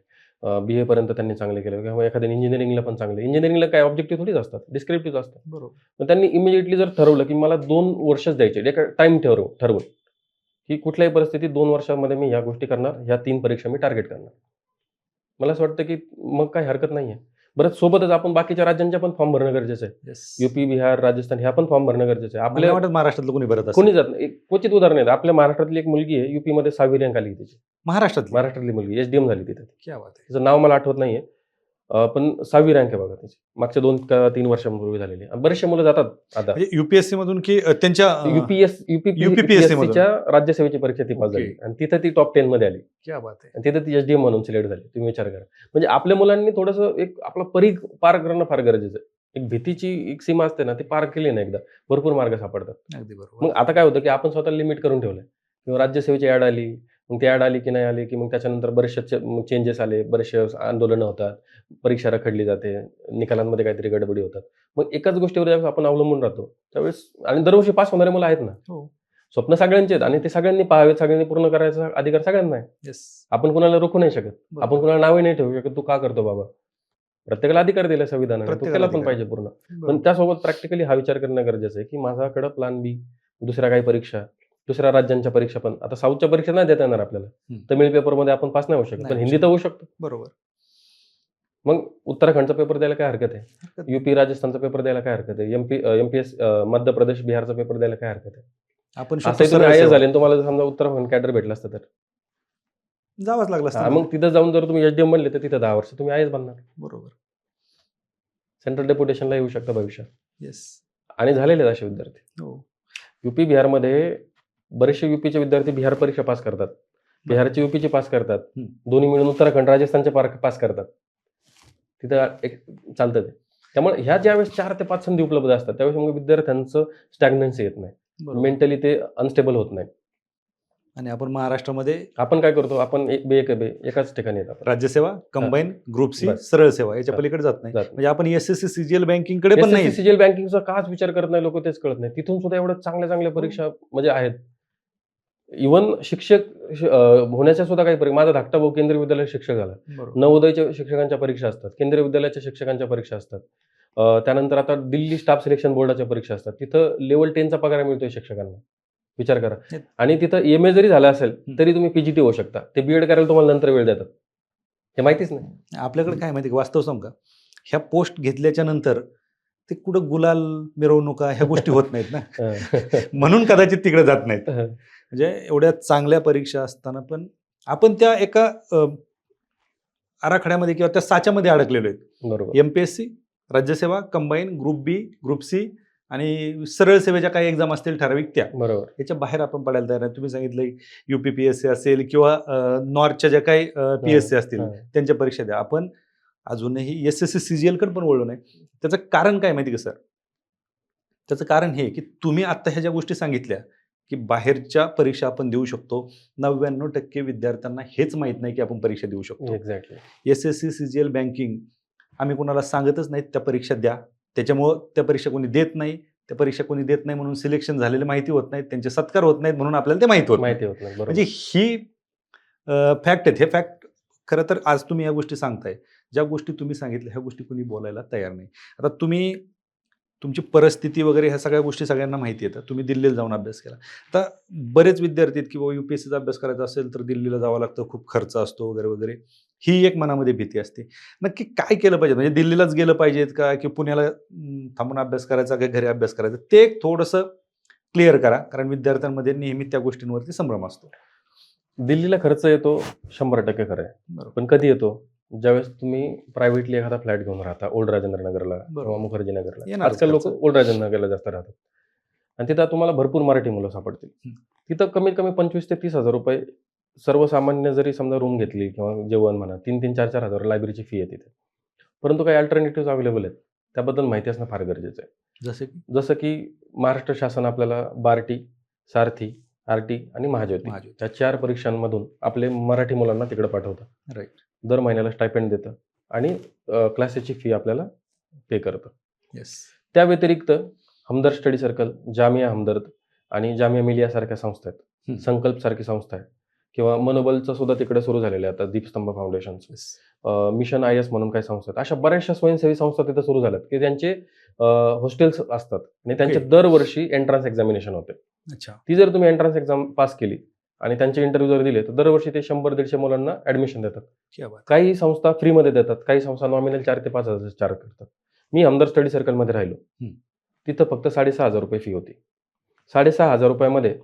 BA पर्यंत त्यांनी चांगले केले किंवा एखाद्याने इंजिनिअरिंगला पण चांगले. इंजिनिअरिंगला काय ऑब्जेक्टिव्ह थोडीच असतात, डिस्क्रिप्टिव्ह असतात. बरोबर. मग त्यांनी इमिजिएटली जर ठरवलं की मला 2 वर्षच द्यायचे, एका टाईम ठरवून की कुठल्याही परिस्थितीत 2 वर्षामध्ये मी ह्या गोष्टी करणार, ह्या 3 परीक्षा मी टार्गेट करणार. मला असं वाटतं की मग काही हरकत नाही आहे. बरं सोबतच आपण बाकीच्या राज्यांच्या पण फॉर्म भरणं गरजेचं आहे. येस. यूपी, बिहार, राजस्थान ह्या पण फॉर्म भरणं गरजेचं आहे. मला आपल्या नाही वाटत महाराष्ट्रातलं कोणी भरत असेल. कोणी जात नाही. एक क्वचित उदाहरण आहेत. आपल्या महाराष्ट्रातली एक मुलगी आहे, यूपीमध्ये 6वी रँक आली तिची. महाराष्ट्रातली मुलगी एसडीएम झाली तिथे. क्या बात आहे. तिचं नाव मला आठवत नाहीये. पण 6वी रँक आहे बघा तिची. मागच्या 2 का 3 वर्षांपूर्वी झालेली आहे. बरेचसे मुलं जातात आता. म्हणजे युपीएससी मधून की त्यांच्या UPPSC च्या राज्यसेवेची परीक्षा ती पास ओके. झाली आणि तिथं ती टॉप 10 मध्ये आली क्या बात आहे. आणि तिथं ती एसडीएम म्हणून सिलेक्ट झाली. तुम्ही विचार करा. म्हणजे आपल्या मुलांनी थोडंसं एक आपला परीघ पार करणं फार गरजेचं आहे. एक भीतीची एक सीमा असते ना, ती पार केली ना एकदा, भरपूर मार्ग सापडतात. अगदी बरोबर. मग आता काय होतं की आपण स्वतःला लिमिट करून ठेवलंय किंवा राज्यसेवेची ॲड आली, मग ती ॲड आली की नाही आली की मग त्याच्यानंतर बरेचसे चेंजेस आले, बरेचसे आंदोलनं होतात, परीक्षा रखडली जाते, निकालांमध्ये काहीतरी गडबडी होतात. मग एकाच गोष्टीवर ज्यावेळेस आपण अवलंबून राहतो त्यावेळेस आणि दरवर्षी पास होणारे मुलं आहेत ना. हो. स्वप्न सगळ्यांचे आहेत आणि ते सगळ्यांनी पाहावेत, सगळ्यांनी पूर्ण करायचा अधिकार सगळ्यांना आहे. येस. आपण कुणाला रोखू नाही शकत. बरोबर. आपण कुणाला नावही नाही ठेवू शकत, तू का करतो बाबा. प्रत्येकाला अधिकार दिला संविधानाने, तो प्रत्येकाला केला पण अधिकार. पाहिजे पूर्ण. पण बरोबर. त्यासोबत प्रॅक्टिकली हा विचार करणं गरजेचं आहे की माझ्याकडं प्लॅन बी, दुसऱ्या काही परीक्षा, दुसऱ्या राज्यांच्या परीक्षा पण. आता साऊथच्या परीक्षा नाही देता येणार आपल्याला. हं. तमिळ पेपरमध्ये आपण पास नाही होऊ शकत, नाही पण होऊ हिंदी तर होऊ शकतो. बरोबर. मग उत्तराखंडचा पेपर द्यायला काय हरकत आहे? हरकत यूपी, राजस्थानचा पेपर द्यायला काय हरकत आहे? एमपीएस मध्य प्रदेश, बिहारचा पेपर द्यायला काय हरकत आहे? आपण असंही तुम्ही आय एस झाले आणि तुम्हाला जर समजा उत्तराखंड कॅडर भेटलं असतं तर जावंच लागलं असतं. मग तिथं जाऊन जर तुम्ही एसडीएम बनले तर तिथं 10 वर्ष तुम्ही आय एस बनणार. बरोबर. सेंट्रल डेप्युटेशनला येऊ शकता भविष्यात. येस. आणि झालेले आहेत असे विद्यार्थी. हो. यूपी, बिहारमध्ये बरेचसे यूपीचे विद्यार्थी बिहार परीक्षा पास करतात, बिहारची यूपीची पास करतात, हं. दोन्ही मिळून उत्तराखंड, राजस्थानचे पास करतात. तिथं एक चालतं ते. त्यामुळे ह्या ज्यावेळेस 4 ते 5 संधी उपलब्ध असतात त्यावेळेस मग विद्यार्थ्यांचं स्टॅग्नन्सी येत नाही, बरोबर. मेंटली ते अनस्टेबल होत नाही. आणि आपण महाराष्ट्रामध्ये आपण काय करतो, आपण एक बे एकाच ठिकाणी येत आपण. राज्यसेवा, कंबाईन, ग्रुप सी, बस. सरळ सेवा याच्या हां. पलीकडे जात नाही. जात नाही. म्हणजे आपण एसएससी सीजीएल बँकिंगकडे पण नाही. सीजीएल बँकिंगचा काच विचार करत नाही लोक, तेच कळत नाही. तिथून सुद्धा एवढ्या चांगल्या परीक्षा म्हणजे आहेत. इव्हन शिक्षक होण्याच्या सुद्धा काही परीक्षा. माझा धाकटा भाऊ केंद्रीय विद्यालयात शिक्षक झाला. बरोबर. नवोदयच्या शिक्षकांच्या परीक्षा असतात, केंद्रीय विद्यालयाच्या शिक्षकांच्या परीक्षा असतात. त्यानंतर आता दिल्ली स्टाफ सिलेक्शन बोर्डाच्या परीक्षा असतात. तिथं लेवल 10चा पगार मिळतोय शिक्षकांना. विचार करा. आणि तिथं एमए जरी झालं असेल तरी तुम्ही पीजीटी होऊ शकता. ते बीएड करायला तुम्हाला नंतर वेळ देतात. हे माहितीच नाही. आपल्याकडे काय माहिती वास्तव सांग का, ह्या पोस्ट घेतल्याच्या नंतर ते कुठं गुलाल, मिरवणुका ह्या गोष्टी होत नाहीत ना. म्हणून कदाचित तिकडे जात नाहीत. म्हणजे एवढ्या चांगल्या परीक्षा असताना पण आपण त्या एका आराखड्यामध्ये किंवा त्या साच्यामध्ये अडकलेलो आहेत. बरोबर. एमपीएससी, राज्यसेवा, कंबाईन, ग्रुप बी, ग्रुप सी, आणि सरळ सेवेच्या काही एक्झाम असतील ठराविक त्या बरोबर. याच्या बाहेर आपण पडायला तयार नाही. तुम्ही सांगितलं UPPSC असेल किंवा नॉर्थच्या ज्या काही PSC असतील हा. त्यांच्या परीक्षा द्या. आपण अजूनही SSC CGL कडे पण वळलो नाही. त्याचं कारण काय माहिती का सर? त्याचं कारण हे की तुम्ही आत्ता ह्या ज्या गोष्टी सांगितल्या की बाहेरच्या परीक्षा आपण देऊ शकतो, 99% विद्यार्थ्यांना हेच माहीत नाही की आपण परीक्षा देऊ शकतो. एक्झॅक्टली. SSC CGL बँकिंग आम्ही कोणाला सांगतच नाहीत त्या परीक्षा द्या. त्याच्यामुळं त्या परीक्षा कोणी देत नाही. त्या परीक्षा कोणी देत नाही म्हणून सिलेक्शन झालेले माहिती होत नाहीत, त्यांचे सत्कार होत नाहीत म्हणून आपल्याला ते माहिती होत नाही. माहिती होत नाही. बरोबर. म्हणजे ही फॅक्ट आहेत. हे फॅक्ट खरं तर आज तुम्ही या गोष्टी सांगताय. ज्या गोष्टी तुम्ही सांगितल्या ह्या गोष्टी कोणी बोलायला तयार नाही. आता तुम्ही तुमची परिस्थिती वगैरे ह्या सगळ्या गोष्टी सगळ्यांना माहिती येतात. तुम्ही दिल्लीला जाऊन अभ्यास केला. आता बरेच विद्यार्थी आहेत की बाबा UPSCचा अभ्यास करायचा असेल तर दिल्लीला जावं लागतं, खूप खर्च असतो वगैरे वगैरे. ही एक मनामध्ये भीती असते. नक्की काय केलं पाहिजे? म्हणजे दिल्लीलाच गेलं पाहिजेत का की पुण्याला थांबून अभ्यास करायचा का घरी अभ्यास करायचा? ते एक थोडंसं क्लिअर करा, कारण विद्यार्थ्यांमध्ये नेहमी त्या गोष्टींवरती संभ्रम असतो. दिल्लीला खर्च येतो 100% खरं आहे. बरोबर. पण कधी येतो? ज्यावेळेस तुम्ही प्रायव्हेटली एखादा फ्लॅट घेऊन राहता ओल्ड राजेंद्र नगरला बरोबर. किंवा मुखर्जी नगरला. येणारच आजकाल लोक खर्च. ओल्ड राजेंद्र नगरला जास्त राहतात आणि तिथं तुम्हाला भरपूर मराठी मुलं सापडतील. तिथं कमीत कमी 25,000 ते 30,000 रुपये सर्वसामान्य जरी समजा रूम घेतली किंवा जेवण म्हणा 3-3, 4-4 हजार लायब्ररीची फी आहे तिथे. परंतु काही अल्टरनेटिव्ह अवेलेबल आहेत. त्याबद्दल माहिती असणं फार गरजेचं आहे. जसं की महाराष्ट्र शासन आपल्याला बार्टी, सारथी, RT आणि महाज्योती या 4 परीक्षांमधून आपले मराठी मुलांना तिकडे पाठवतं. राईट. दर महिन्याला स्टायपेंड देतं आणि क्लासेसची फी आपल्याला पे करतं. येस. त्या व्यतिरिक्त हमदर्द स्टडी सर्कल, जामिया हमदर्द आणि जामिया मिलिया सारख्या संस्था आहेत. संकल्प सारखी संस्था आहे किंवा मनोबलचं सुद्धा तिकडे सुरू झालेलं आहे आता दीपस्तंभ फाउंडेशन. मिशन IS म्हणून काही संस्था आहेत. अशा बऱ्याचशा स्वयंसेवी संस्था तिथं सुरू झाल्यात की त्यांचे हॉस्टेल्स असतात आणि त्यांचे दरवर्षी एंट्रन्स एक्झामिनेशन होते. अच्छा. ती जर तुम्ही एंट्रन्स एक्झाम पास केली आणि त्यांचे इंटरव्ह्यू जर दिले तर दरवर्षी ते 100-150 मुलांना ऍडमिशन देतात. काही संस्था फ्रीमध्ये देतात, काही संस्था नॉमिनल 4,000 ते 5,000 चार्ज करतात. मी हमदर्द स्टडी सर्कलमध्ये राहिलो. तिथं फक्त 6,500 रुपये फी होती. 6,500 रुपयामध्ये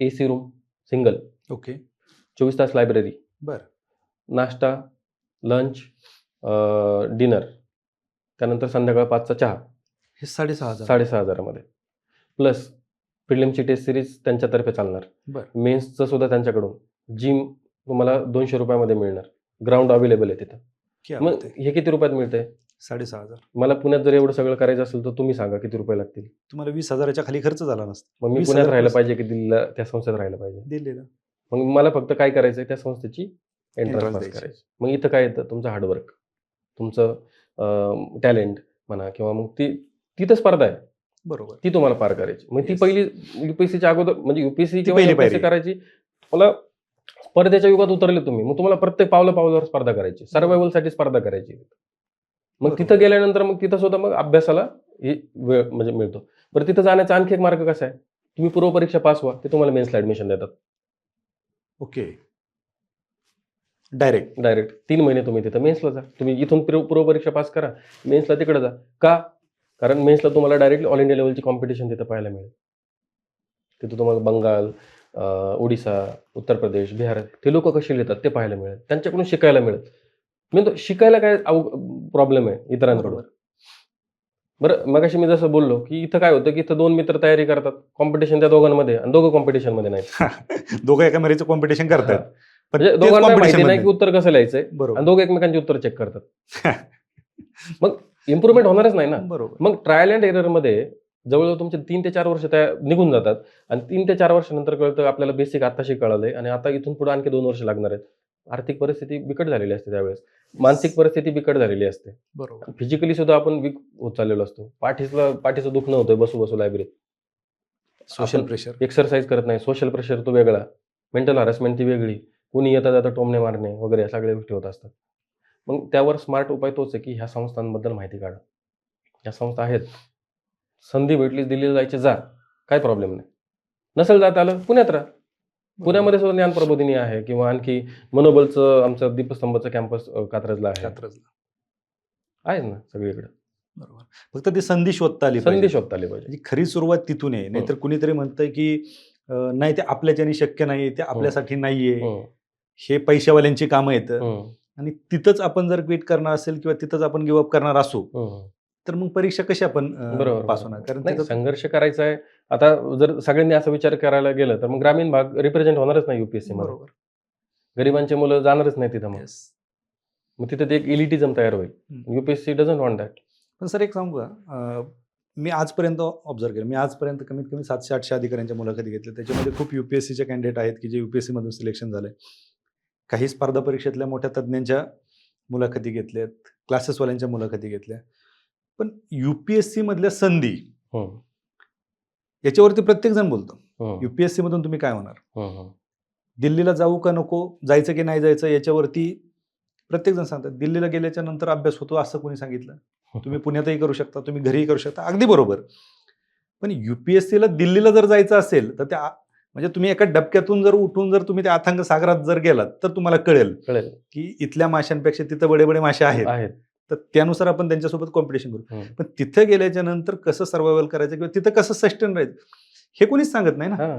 AC रूम सिंगल, ओके, 24 तास लायब्ररी, बरं, नाश्ता, लंच, डिनर, त्यानंतर संध्याकाळ 5चा चहा. हे 6,500. 6,500 मध्ये प्लस प्रिलिमची टेस्ट सिरीज त्यांच्यातर्फे चालणार. बरं. मेन्सचं सुद्धा त्यांच्याकडून. जिम तुम्हाला 200 रुपयामध्ये मिळणार. ग्राउंड अवेलेबल आहे तिथं. मग हे किती रुपयात मिळतंय? 6,500. मला पुण्यात जर एवढं सगळं करायचं असेल तर तुम्ही सांगा किती रुपये लागतील? तुम्हाला 20,000च्या खाली खर्च झाला नसता. मग मी पुण्यात राहायला पाहिजे की दिल्लीला त्या संस्थेत राहायला पाहिजे? दिल्लीला. मग मला फक्त काय करायचंय? त्या संस्थेची एंट्रन्स पास द्यायची. करायची. मग इथं काय येतं? तुमचं हार्डवर्क, तुमचं टॅलेंट म्हणा किंवा मग तिथं स्पर्धा आहे. बरोबर. ती तुम्हाला पार करायची. मग ती पहिली UPSCच्या अगोदर म्हणजे UPSC किंवा पहिली MPSC करायची. मला स्पर्धेच्या युगात उतरले तुम्ही, मग तुम्हाला प्रत्येक पावलावर स्पर्धा करायची, सर्व्हायव्हलसाठी स्पर्धा करायची. मग तिथं गेल्यानंतर मग तिथं सुद्धा मग अभ्यासाला वेळ म्हणजे मिळतो. बरं, तिथं जाण्याचा आणखी एक मार्ग कसा आहे? तुम्ही पूर्वपरीक्षा पास व्हा, ते तुम्हाला मेन्सला ऍडमिशन देतात. ओके. डायरेक्ट 3 महिने तुम्ही तिथं मेन्सला जा. तुम्ही इथून पूर्वपरीक्षा पास करा, मेन्सला तिकडे जा. का? कारण मेन्सला तुम्हाला डायरेक्टली ऑल इंडिया लेवलची कॉम्पिटिशन तिथं पाहायला मिळेल. तिथं तुम्हाला बंगाल, ओडिसा, उत्तर प्रदेश, बिहार ते लोक कसे लिहितात ते पाहायला मिळेल. त्यांच्याकडून शिकायला मिळेल. म्हणजे शिकायला काय प्रॉब्लेम आहे इतरांकडून? बरं, मगाशी मी जसं बोललो की इथं काय होतं की इथं 2 मित्र तयारी करतात, कॉम्पिटिशन त्या दोघांमध्ये, आणि दोघं कॉम्पिटिशन मध्ये नाहीत. दोघं एकामेकांचं कॉम्पिटिशन करतात. म्हणजे दोघांना माहिती नाही की उत्तर कसं लिहायचंय आणि दोघं एकमेकांची उत्तर चेक करतात. मग इम्प्रुव्हमेंट होणारच नाही ना. बरोबर. मग ट्रायल अँड एरर मध्ये जवळजवळ तुमचे 3 ते 4 वर्ष निघून जातात आणि 3 ते 4 वर्षानंतर कळतं आपल्याला बेसिक आताशी कळालंय आणि आता इथून पुढे आणखी 2 वर्ष लागणार आहेत. आर्थिक परिस्थिती बिकट झालेली असते त्यावेळेस, मानसिक परिस्थिती बिकट झालेली असते. बरोबर. फिजिकली सुद्धा आपण वीक होत चाललेलो असतो. पाठीचं दुखणं होतंय बसू लायब्ररीत. सोशल प्रेशर, एक्सरसाइज करत नाही. सोशल प्रेशर तो वेगळा, मेंटल हॅरसमेंट ती वेगळी, कुणी येता जाता टोमणे मारणे वगैरे सगळ्या गोष्टी होत असतात. मग त्यावर स्मार्ट उपाय तोच आहे की ह्या संस्थांबद्दल माहिती काढा. ह्या संस्था आहेत, संधी भेटली दिल्लीला जायचे जा, काय प्रॉब्लेम नाही. नसेल जात आलं पुण्यात राहा. पुण्यामध्ये सुद्धा ज्ञान प्रबोधिनी आहे किंवा आणखी मनोबलचं आमचं दीपस्तंभचं कॅम्पस कात्रजला आहे ना सगळीकडे. बरोबर. फक्त ती संधी शोधता आली पाहिजे. खरी सुरुवात तिथून आहे. नाहीतर कुणीतरी म्हणतंय की नाही, ते आपल्याच्यानी शक्य नाही, ते आपल्यासाठी नाहीये, हे पैशावाल्यांची कामं येतं. आणि तिथंच आपण जर क्विट करणार असेल किंवा तिथंच आपण गिव्हअप करणार असू तर मग परीक्षा कशी आपण बरोबर, पास होणार? कारण नाही, तिथं संघर्ष करायचा आहे. आता जर सगळ्यांनी असा विचार करायला गेलं तर मग ग्रामीण भाग रिप्रेझेंट होणारच नाही युपीएससी मध्ये. बरोबर. गरिबांची मुलं जाणारच नाही तिथं मग. येस. मग तिथे ते एक इलिटिझम तयार होईल. UPSC doesn't want that. पण सर एक सांगू का, मी आजपर्यंत ऑब्झर्व केलं, मी आजपर्यंत कमीत कमी 700-800 अधिकाऱ्यांच्या मुलाखती घेतल्या. त्याच्यामध्ये खूप UPSCचे कॅन्डिडेट आहेत की जे UPSC मधून सिलेक्शन झाले. काही स्पर्धा परीक्षेतल्या मोठ्या तज्ज्ञांच्या मुलाखती घेतल्यात, क्लासेसवाल्यांच्या मुलाखती घेतल्या. पण UPSC मधल्या संधी हं, याच्यावरती प्रत्येक जण बोलतो. हं, UPSC मधून तुम्ही काय होणार? हं, हं. दिल्लीला जाऊ का नको, जायचं की नाही जायचं याच्यावरती प्रत्येक जण सांगतात. दिल्लीला गेल्याच्या नंतर अभ्यास होतो असं कोणी सांगितलं? तुम्ही पुण्यातही करू शकता, तुम्ही घरीही करू शकता, अगदी बरोबर. पण UPSCला दिल्लीला जर जायचं असेल तर त्या म्हणजे तुम्ही एका डबक्यातून जर उठून जर तुम्ही त्या अथांग सागरात जर गेलात तर तुम्हाला कळेल कळेल. की इथल्या माशांपेक्षा तिथं बडे बडे मासे आहेत. आहेत. तर त्यानुसार आपण त्यांच्यासोबत कॉम्पिटिशन करू. हं. पण तिथं गेल्याच्या नंतर कसं सर्वायवल करायचं किंवा तिथं कसं सस्टेन राहायचं हे कोणीच सांगत नाही ना. हां.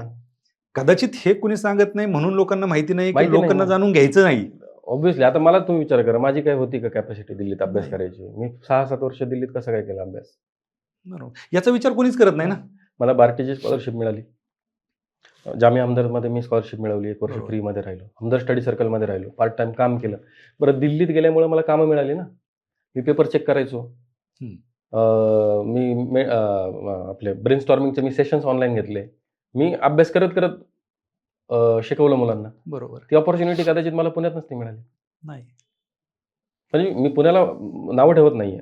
कदाचित हे कोणी सांगत नाही म्हणून लोकांना माहिती नाही की माहिती नाही लोकांना ना. जाणून घ्यायचं नाही. ऑब्व्हियसली आता मला तुम्ही विचार करा, माझी काय होती का कॅपॅसिटी दिल्लीत अभ्यास नाही. करायची? मी 6-7 वर्ष दिल्लीत कसा काय केला अभ्यास? बरोबर. याचा विचार कोणीच करत नाही ना. मला बार्टीची स्कॉलरशिप मिळाली. जामिया हमदर्दमध्ये मी स्कॉलरशिप मिळवली. 1 वर्ष बरोबर. फ्रीमध्ये राहिलो. हमदर्द स्टडी सर्कलमध्ये राहिलो. पार्ट टाइम काम केलं. बरं दिल्लीत गेल्यामुळे मला कामं मिळाली ना. मी पेपर चेक करायचो. हं. आपले ब्रेनस्टॉर्मिंगचे मी सेशन्स ऑनलाईन घेतले. मी अभ्यास करत शिकवलं मुलांना. बरोबर. ती अपॉर्च्युनिटी कदाचित मला पुण्यात नसती मिळाली. नाही. म्हणजे मी पुण्याला नावं ठेवत नाहीये.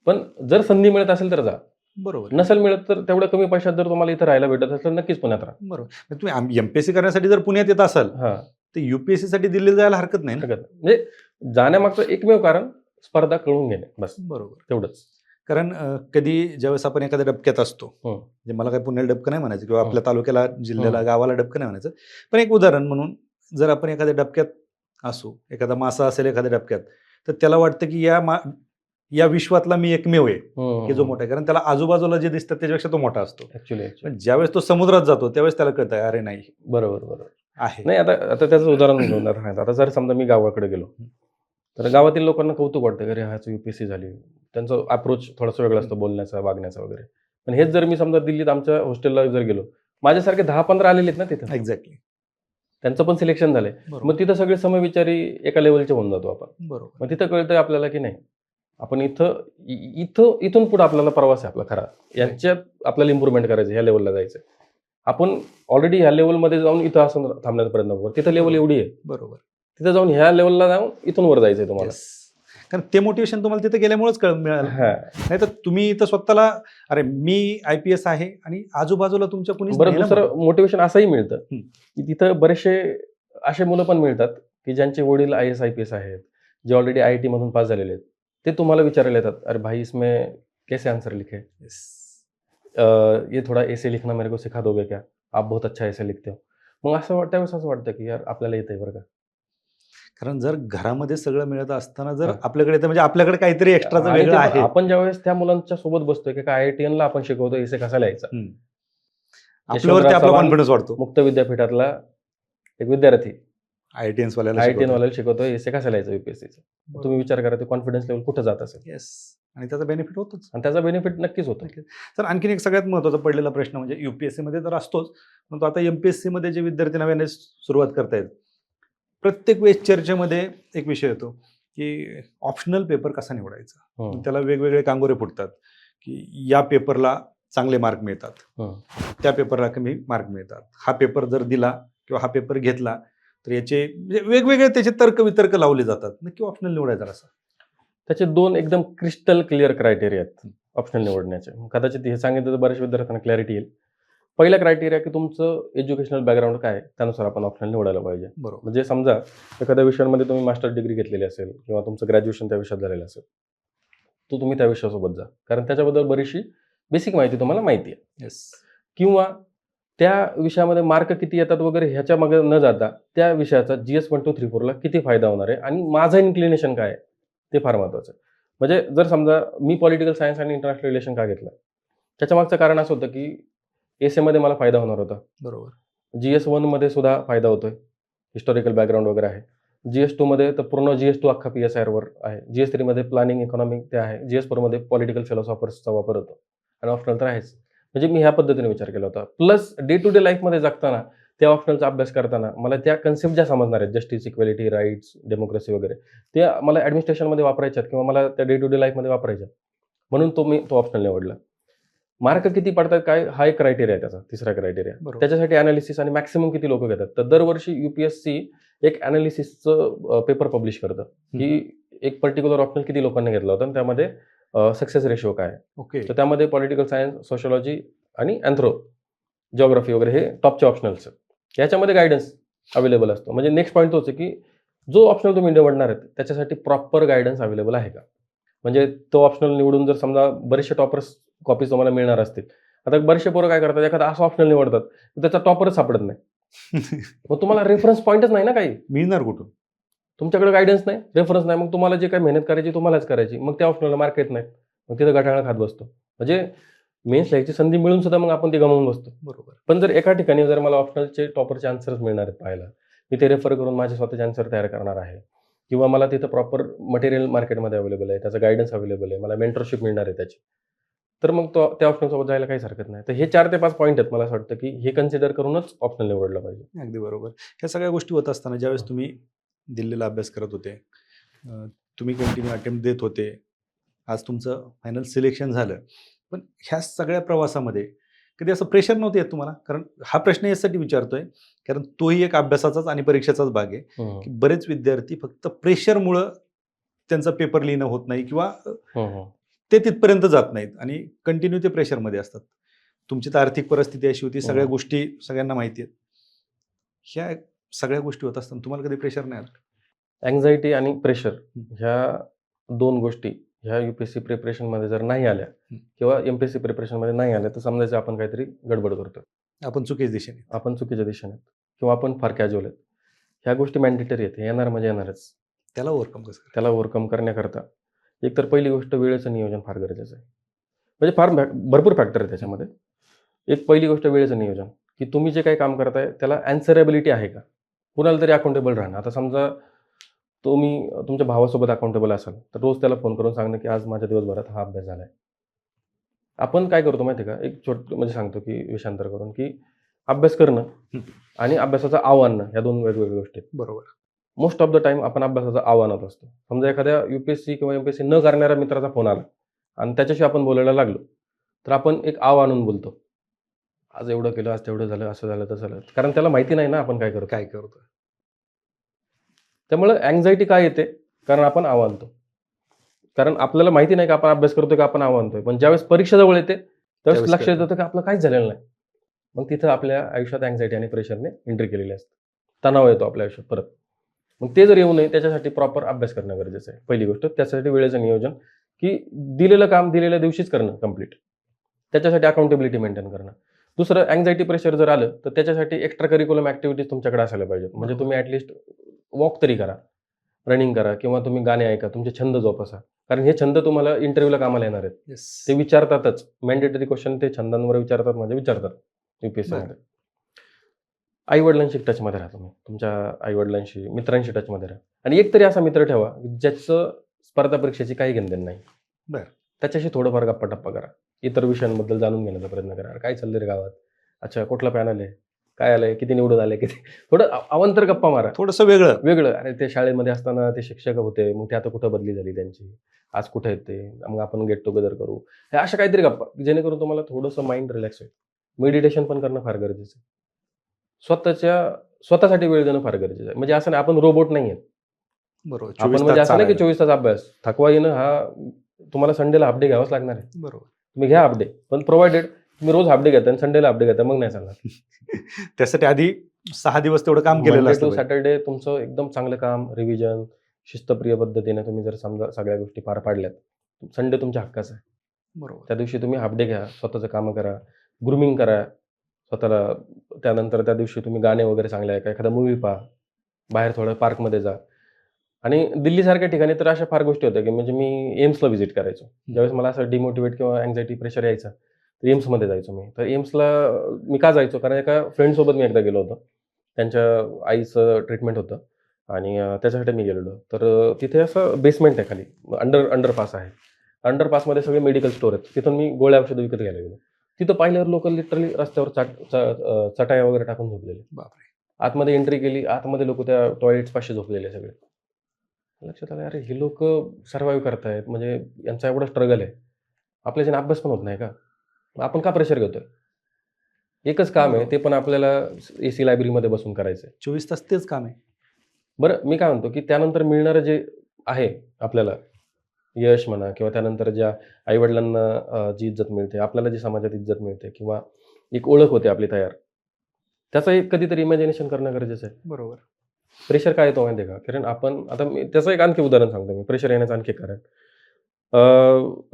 पण जर संधी मिळत असेल तर जा. बरोबर. नसेल मिळत तर तेवढ्या कमी पैशात जर तुम्हाला इथं राहायला भेटत असेल तर नक्कीच पुण्यात राहा. बरोबर. म्हणजे तुम्ही MPSC करण्यासाठी जर पुण्यात येत असाल हां. तर UPSC साठी दिल्लीला जायला हरकत नाही ना. हरकत नाही. म्हणजे जाण्यामागचं एकमेव कारण स्पर्धा कळून घेणे बस बरोबर. तेवढंच. कारण कधी ज्यावेळेस आपण एखाद्या डबक्यात असतो, हं. म्हणजे मला काही पुण्याला डबकं नाही म्हणायचं किंवा हं. आपल्या तालुक्याला, जिल्ह्याला, हं. गावाला डबकं नाही म्हणायचं. पण एक उदाहरण म्हणून जर आपण एखाद्या डबक्यात असू, एखादा मासा असेल एखाद्या डबक्यात, तर त्याला वाटतं की या विश्वातला मी एकमेव आहे की जो मोठा आहे. कारण त्याला आजूबाजूला जे दिसतं त्याच्यापेक्षा तो मोठा असतो. ॲक्च्युअली पण ज्यावेळेस तो समुद्रात जातो त्यावेळेस त्याला कळतं अरे नाही बरोबर. आहे. नाही आता त्याचं उदाहरण घेऊन सांगायचं. आता जर समजा मी गावाकडे गेलो, तर गावातील लोकांना कौतुक वाटतं की अरे ह्याचं UPSC झाली. त्यांचा अप्रोच थोडासा वेगळा असतो बोलण्याचा, वागण्याचा वगैरे. पण हेच जर मी समजा दिल्लीत आमच्या हॉस्टेलला जर गेलो, माझ्यासारखे 10-15 आलेले आहेत ना तिथं. एक्झॅक्टली. त्यांचं पण सिलेक्शन झालंय. मग तिथं सगळे समविचारी एका लेव्हलचे होऊन जातो आपण. बरोबर. मग तिथं कळतंय आपल्याला की नाही आपण इथून पुढे आपल्याला प्रवास आहे आपला खरा. यांच्यात आपल्याला इम्प्रूव्हमेंट करायचं, ह्या लेवलला जायचं. आपण ऑलरेडी ह्या लेवलमध्ये जाऊन इथं असं थांबण्याचा प्रयत्न करू. तिथं लेवल एवढी आहे. बरोबर. तिथं जाऊन ह्या लेवलला जाऊन इथून वर जायचंय तुम्हाला. Yes. कारण ते मोटिवेशन तुम्हाला तिथे गेल्यामुळेच मिळालं. हां. नाही तर तुम्ही इथं स्वतःला अरे मी IPS आहे आणि आजूबाजूला तुमच्या कुणीच बरं नाही ना दुसरं मोटिवेशन असंही मिळतं हं. की तिथं बरेचसे असे मुलं पण मिळतात की ज्यांचे वडील IAS IPS आहेत, जे ऑलरेडी IIT मधून पास झालेले आहेत. ते तुम्हाला विचारायला येतात, "अरे भाई इसमें कैसे आंसर लिखे? Yes. ये थोड़ा ऐसे लिखना मेरे को सिखा दोगे क्या? आप बहुत अच्छा ऐसे लिखते हो." मग त्यावेळेस असं वाटतं की यार आपल्याला येतंय बरं का. कारण जर घरामध्ये सगळं मिळत असताना जर हां. आपल्याकडे येतं म्हणजे आपल्याकडे काहीतरी एक्स्ट्राचं आणि वेगळं ते आहे. आपण ज्यावेळेस त्या मुलांच्या सोबत बसतोय की IITianला आपण शिकवतो एसे कसा लिहायचा. हं. आपल्यावरती आपला चव्हाण कॉन्फिडन्स वाढतो. मुक्त विद्यापीठातला एक विद्यार्थी IITians वाल्याला IITian शिकवतो. वाल्याला शिकवतोय एसे कसा लिहायचा UPSCचा. तुम्ही विचार करा ते कॉन्फिडन्स लेवल कुठं जात असेल. येस. आणि त्याचा बेनिफिट होतोच. आणि त्याचा बेनिफिट नक्कीच होतो. तर आणखीन एक सगळ्यात महत्त्वाचा पडलेला प्रश्न म्हणजे UPSC मध्ये तर असतोच, परंतु आता MPSC मध्ये जे विद्यार्थी नव्याने सुरुवात करतायत, प्रत्येक वेळेस चर्चेमध्ये एक विषय येतो की ऑप्शनल पेपर कसा निवडायचा. हं. त्याला वेगवेगळे कांगोरे फुटतात की या पेपरला चांगले मार्क मिळतात, हं. त्या पेपरला कमी मार्क मिळतात. हा पेपर जर दिला किंवा हा पेपर घेतला तर याचे म्हणजे वेगवेगळे त्याचे तर्क-वितर्क लावले जातात. नक्की ऑप्शनल निवडायचा कसा? त्याचे 2 एकदम क्रिस्टल क्लिअर क्रायटेरिया आहेत ऑप्शनल निवडण्याचे. कदाचित हे सांगितलं तर बऱ्याच विद्यार्थ्यांना क्लॅरिटी येईल. पहिला क्रायटेरिया की तुमचं एज्युकेशनल बॅकग्राऊंड काय आहे, त्यानुसार आपण ऑप्शनल निवडायला पाहिजे. बरोबर. म्हणजे समजा एखाद्या विषयांमध्ये तुम्ही मास्टर डिग्री घेतलेली असेल किंवा तुमचं ग्रॅज्युएशन त्या विषयात झालेलं असेल, तर तुम्ही त्या विषयासोबत जा. कारण त्याच्याबद्दल बरीचशी बेसिक माहिती तुम्हाला माहिती आहे. येस. किंवा त्या विषयामध्ये मार्क किती येतात वगैरे ह्याच्या मागे न जाता त्या विषयाचा GS 1, 2, 3, 4ला किती फायदा होणार आहे आणि माझं इन्क्लिनेशन काय आहे ते फार महत्त्वाचं आहे. म्हणजे जर समजा मी पॉलिटिकल सायन्स आणि इंटरनॅशनल रिलेशन का घेतलं, त्याच्या मागचं कारण असं होतं की एसएमध्ये मला फायदा होणार होता. बरोबर. GS 1 मध्ये सुद्धा फायदा होतोय. हिस्टॉरिकल बॅकग्राऊंड वगैरे आहे. GS2 मध्ये तर पूर्ण GS2 अख्खा PSIR वर आहे. GS3 मध्ये प्लॅनिंग इकॉनॉमिक ते आहे. GS4 मध्ये पॉलिटिकल फिलॉसॉफर्सचा वापर होतो आणि ऑप्शनल तर आहेच. म्हणजे मी ह्या पद्धतीने विचार केला होता. प्लस डे टू डे लाईफमध्ये जगताना त्या ऑप्शनलचा अभ्यास करताना मला त्या कन्सेप्ट ज्या समजणार आहेत जस्टिस, इक्वॅलिटी, राईट्स, डेमोक्रेसी वगैरे त्या मला ॲडमिनिस्ट्रेशनमध्ये वापरायच्यात किंवा मला त्या डे टू डे लाईफमध्ये वापरायच्या. म्हणून मी तो ऑप्शनल निवडला. मार्क किती पडतात काय हा एक क्रायटेरिया आहे त्याचा, तिसरा क्रायटेरिया. बरोबर. त्याच्यासाठी ॲनालिसिस आणि मॅक्सिमम किती लोकं घेतात. तर दरवर्षी UPSC एक ॲनालिसिसचं पेपर पब्लिश करतं, की एक पर्टिक्युलर ऑप्शनल किती लोकांनी घेतला होता आणि त्यामध्ये सक्सेस रेशिओ काय आहे. ओके. तर त्यामध्ये पॉलिटिकल सायन्स, सोशिओलॉजी आणि अँथ्रो, जिओग्राफी वगैरे हे टॉपचे ऑप्शनल्स आहेत. याच्यामध्ये गाईडन्स अवेलेबल असतो. म्हणजे नेक्स्ट पॉईंट तोच आहे, की जो ऑप्शनल तुम्ही निवडणार आहेत त्याच्यासाठी प्रॉपर गाईडन्स अवेलेबल आहे का? म्हणजे तो ऑप्शनल निवडून जर समजा बरेचसे टॉपर्स कॉपीज तुम्हाला मिळणार असतील. आता बरेचसे पोरं काय करतात, एखादा असा ऑप्शनल निवडतात, की त्याचा टॉपरच सापडत नाही. मग तुम्हाला रेफरन्स पॉईंटच नाही ना काही. मिळणार कुठून? तुमच्याकडे गाईडन्स नाही, रेफरन्स नाही. मग तुम्हाला जे काही मेहनत करायची तुम्हालाच करायची. मग त्या ऑप्शनलला मार्क येत नाहीत. मग तिथं गठाळा खात बसतो. म्हणजे मेन्स लिहायची संधी मिळून सुद्धा मग आपण ती गमावून बसतो. बरोबर. पण जर एका ठिकाणी जर मला ऑप्शनलचे टॉपरचे आन्सर्स मिळणार आहेत पाहायला, मी ते रेफर करून माझे स्वतःचे आन्सर तयार करणार आहे किंवा मला तिथं प्रॉपर मटेरियल मार्केटमध्ये अवेलेबल आहे, त्याचं गाईडन्स अवेलेबल आहे, मला मेंटरशिप मिळणार आहे त्याची. तर मग त्या ऑप्शनसोबत जायला काहीच हरकत नाही. तर हे 4 ते 5 पॉईंट आहेत मला असं वाटतं, की हे कन्सिडर करूनच ऑप्शनल निवडलं पाहिजे. अगदी बरोबर. ह्या सगळ्या गोष्टी होत असताना ज्यावेळेस तुम्ही दिल्लीला अभ्यास करत होते, तुम्ही कंटिन्यू अटेम्प्ट देत होते, आज तुमचं फायनल सिलेक्शन झालं. पण ह्या सगळ्या प्रवासामध्ये कधी असं प्रेशर नव्हतं येत तुम्हाला? कारण हा प्रश्न यासाठी विचारतोय, कारण तोही एक अभ्यासाचाच आणि परीक्षेचाच भाग आहे, की बरेच विद्यार्थी फक्त प्रेशरमुळं त्यांचा पेपर लिहिणं होत नाही किंवा ते तिथपर्यंत जात नाहीत आणि कंटिन्यू ते प्रेशरमध्ये असतात. तुमची तर आर्थिक परिस्थिती अशी होती, सगळ्या गोष्टी सगळ्यांना माहिती आहेत. ह्या सगळ्या गोष्टी होत असताना तुम्हाला कधी प्रेशर नाही आलं? अँक्झायटी आणि प्रेशर ह्या 2 गोष्टी ह्या UPSC प्रिपरेशनमध्ये जर नाही आल्या किंवा MPSC प्रिपरेशनमध्ये नाही आल्या, तर समजायचं आपण काहीतरी गडबड करतोय. आपण चुकीच्या दिशेने. आपण चुकीच्या दिशेने आहेत किंवा आपण फार कॅज्युअल आहेत. ह्या गोष्टी मॅन्डेटरी आहेत. येणार म्हणजे येणारच. त्याला ओव्हरकम कसं करायचं? त्याला ओव्हरकम करण्याकरता एक तर पहिली गोष्ट वेळेचं नियोजन फार गरजेचं आहे. म्हणजे फार भरपूर फॅक्टर आहे त्याच्यामध्ये. एक पहिली गोष्ट वेळेचं नियोजन, की तुम्ही जे काही काम करताय त्याला ॲन्सरेबिलिटी आहे का? कुणाला तरी अकाउंटेबल राहणं. आता समजा तुम्ही तुमच्या भावासोबत अकाउंटेबल असाल, तर रोज त्याला फोन करून सांगणं, की आज माझ्या दिवसभरात हा अभ्यास झालाय. आपण काय करतो माहिती आहे का? एक म्हणजे सांगतो, की विषयांतर करून, की अभ्यास करणं आणि अभ्यासाचं आव आणणं ह्या 2 वेगवेगळ्या गोष्टी आहेत. बरोबर. मोस्ट ऑफ द टाईम आपण अभ्यासाचं आव आणत असतो. समजा एखाद्या UPSC किंवा MPSC न करणाऱ्या मित्राचा फोन आला आणि त्याच्याशी आपण बोलायला लागलो, तर आपण एक आव आणून बोलतो. आज एवढं केलं, आज तेवढं झालं, असं झालं, तसं झालं. कारण त्याला माहिती नाही ना आपण काय करतो. काय करतो? त्यामुळे अँक्झायटी काय येते? कारण आपण आव आणतो. कारण आपल्याला माहिती नाही की आपण अभ्यास करतोय का आपण आव आणतोय. पण ज्यावेळेस परीक्षा जवळ येते, त्यावेळेस त्यावेळेस लक्ष कळतं. येतं की आपलं काहीच झालेलं नाही. मग तिथं आपल्या आयुष्यात अँक्झायटी आणि प्रेशरने एंट्री केलेली असते. तणाव येतो आपल्या आयुष्यात परत. मग ते जर येऊ नये त्याच्यासाठी प्रॉपर अभ्यास करणं गरजेचं आहे. पहिली गोष्ट. त्याच्यासाठी वेळेचं नियोजन, की दिलेलं काम दिलेल्या दिवशीच करणं कंप्लीट. त्याच्यासाठी अकाउंटेबिलिटी मेंटेन करणं. दुसरं अँक्झायटी प्रेशर जर आलं, तर त्याच्यासाठी एक्स्ट्रा करिक्युलम ॲक्टिव्हिटीज तुमच्याकडे असायला पाहिजेत. म्हणजे तुम्ही ॲटलीस्ट वॉक तरी करा, रनिंग करा किंवा तुम्ही गाणे ऐका, तुमचे छंद जोपासा. कारण हे छंद तुम्हाला इंटरव्ह्यूला कामाला येणार आहेत. येस. ते विचारतातच. मॅन्डेटरी क्वेश्चन ते छंदांवर विचारतात म्हणजे विचारतात UPSCमध्ये. आई-वडिलांशी टचमध्ये राहा तुम्ही. तुमच्या आई-वडिलांशी, मित्रांशी टचमध्ये राहा. आणि एक तरी असा मित्र ठेवा, ज्याचं स्पर्धा परीक्षेची काही घेणं-देणं नाही. बरं. त्याच्याशी थोडंफार गप्पा-टप्पा करा. इतर विषयांबद्दल जाणून घेण्याचा प्रयत्न करा. काय चाललंय रे गावात? अच्छा, कुठला पॅनल आहे? काय आलंय? किती निवडून आले? किती थोडं अवांतर गप्पा मारा. थोडंसं वेगळं. अरे ते शाळेमध्ये असताना ते शिक्षक होते, मग ते आता कुठं बदली झाली त्यांची. आज कुठे आहेत ते? मग आपण गेट टुगेदर करू. हे अशा काहीतरी गप्पा, जेणेकरून तुम्हाला थोडंसं माइंड रिलॅक्स होईल. मेडिटेशन पण करणं फार गरजेचं आहे. स्वतःसाठी वेळ देणं फार गरजेचं आहे. म्हणजे असं नाही आपण रोबोट नाही आहेत. बरोबर. आपण 24 म्हणजे तास असं नाही की चालायला. 24 तास अभ्यास. थकवा येणं हा तुम्हाला संडेला हाल्फ डे घ्यावाच लागणार आहे. बरोबर. तुम्ही घ्या हाल्फ डे. पण प्रोव्हायडेड तुम्ही रोज हाल्फ डे घेता आणि संडेला हाल्फ डे घेता, मग नाही चालणार. त्यासाठी आधी 6 दिवस तेवढं काम केलेलं मंडे असतं टू पाहिजे. सॅटर्डे तुमचं एकदम चांगलं काम, रिव्हिजन, शिस्तप्रिय पद्धतीने तुम्ही जर समजा सगळ्या गोष्टी पार पाडल्यात, संडे तुमच्या हक्काचा आहे. बरोबर. त्या दिवशी तुम्ही हाल्फ डे घ्या, स्वतःचं कामं करा, ग्रूमिंग करा स्वतःला. त्यानंतर त्या दिवशी तुम्ही गाणे वगैरे चांगले ऐका, एखादा मूव्ही पहा, बाहेर थोडं पार्कमध्ये जा. आणि दिल्लीसारख्या ठिकाणी तर अशा फार गोष्टी होत्या, की म्हणजे मी एम्सला व्हिजिट करायचो. ज्यावेळेस मला असं डिमोटिवेट किंवा अँक्झायटी, प्रेशर यायचं, तर एम्समध्ये जायचो मी. तर एम्सला मी का जायचो? कारण एका फ्रेंडसोबत मी एकदा गेलो होतो. त्यांच्या आईचं ट्रीटमेंट होतं आणि त्याच्यासाठी मी गेलेलो. तर तिथे असं बेसमेंट आहे खाली, अंडरपास आहे. अंडरपासमध्ये सगळे मेडिकल स्टोअर आहेत. तिथून मी गोळ्या औषधं विकत घ्यायला गेलो. तिथं पाहिल्यावर लोकं लिटरली रस्त्यावर चटाया वगैरे टाकून झोपलेले. बापरे. आतमध्ये एंट्री केली, आतमध्ये लोकं त्या टॉयलेट्सपाशी झोपलेले सगळे. लक्षात आलं, अरे ही लोकं सर्व्हाइव्ह करतायत, म्हणजे यांचा एवढा स्ट्रगल आहे. आपल्याच्याने अभ्यास पण होत नाही का? मग आपण का प्रेशर घेतोय? एकच काम आहे, ते पण आपल्याला एसी लायब्ररीमध्ये बसून करायचं आहे. 24 तास तेच काम आहे. बरं, मी काय म्हणतो, की त्यानंतर मिळणारं जे आहे आपल्याला यश म्हणा, किंवा त्यानंतर ज्या आई-वडिलांना जी इज्जत मिळते, आपल्याला जी समाजात इज्जत मिळते, किंवा एक ओळख होते आपली तयार, त्याचं एक कधीतरी इमॅजिनेशन करणं गरजेचं आहे. बरोबर. प्रेशर काय येतो माहिती आहे का? कारण आपण आता मी त्याचं एक आणखी उदाहरण सांगतो मी, प्रेशर येण्याचं आणखी कारण.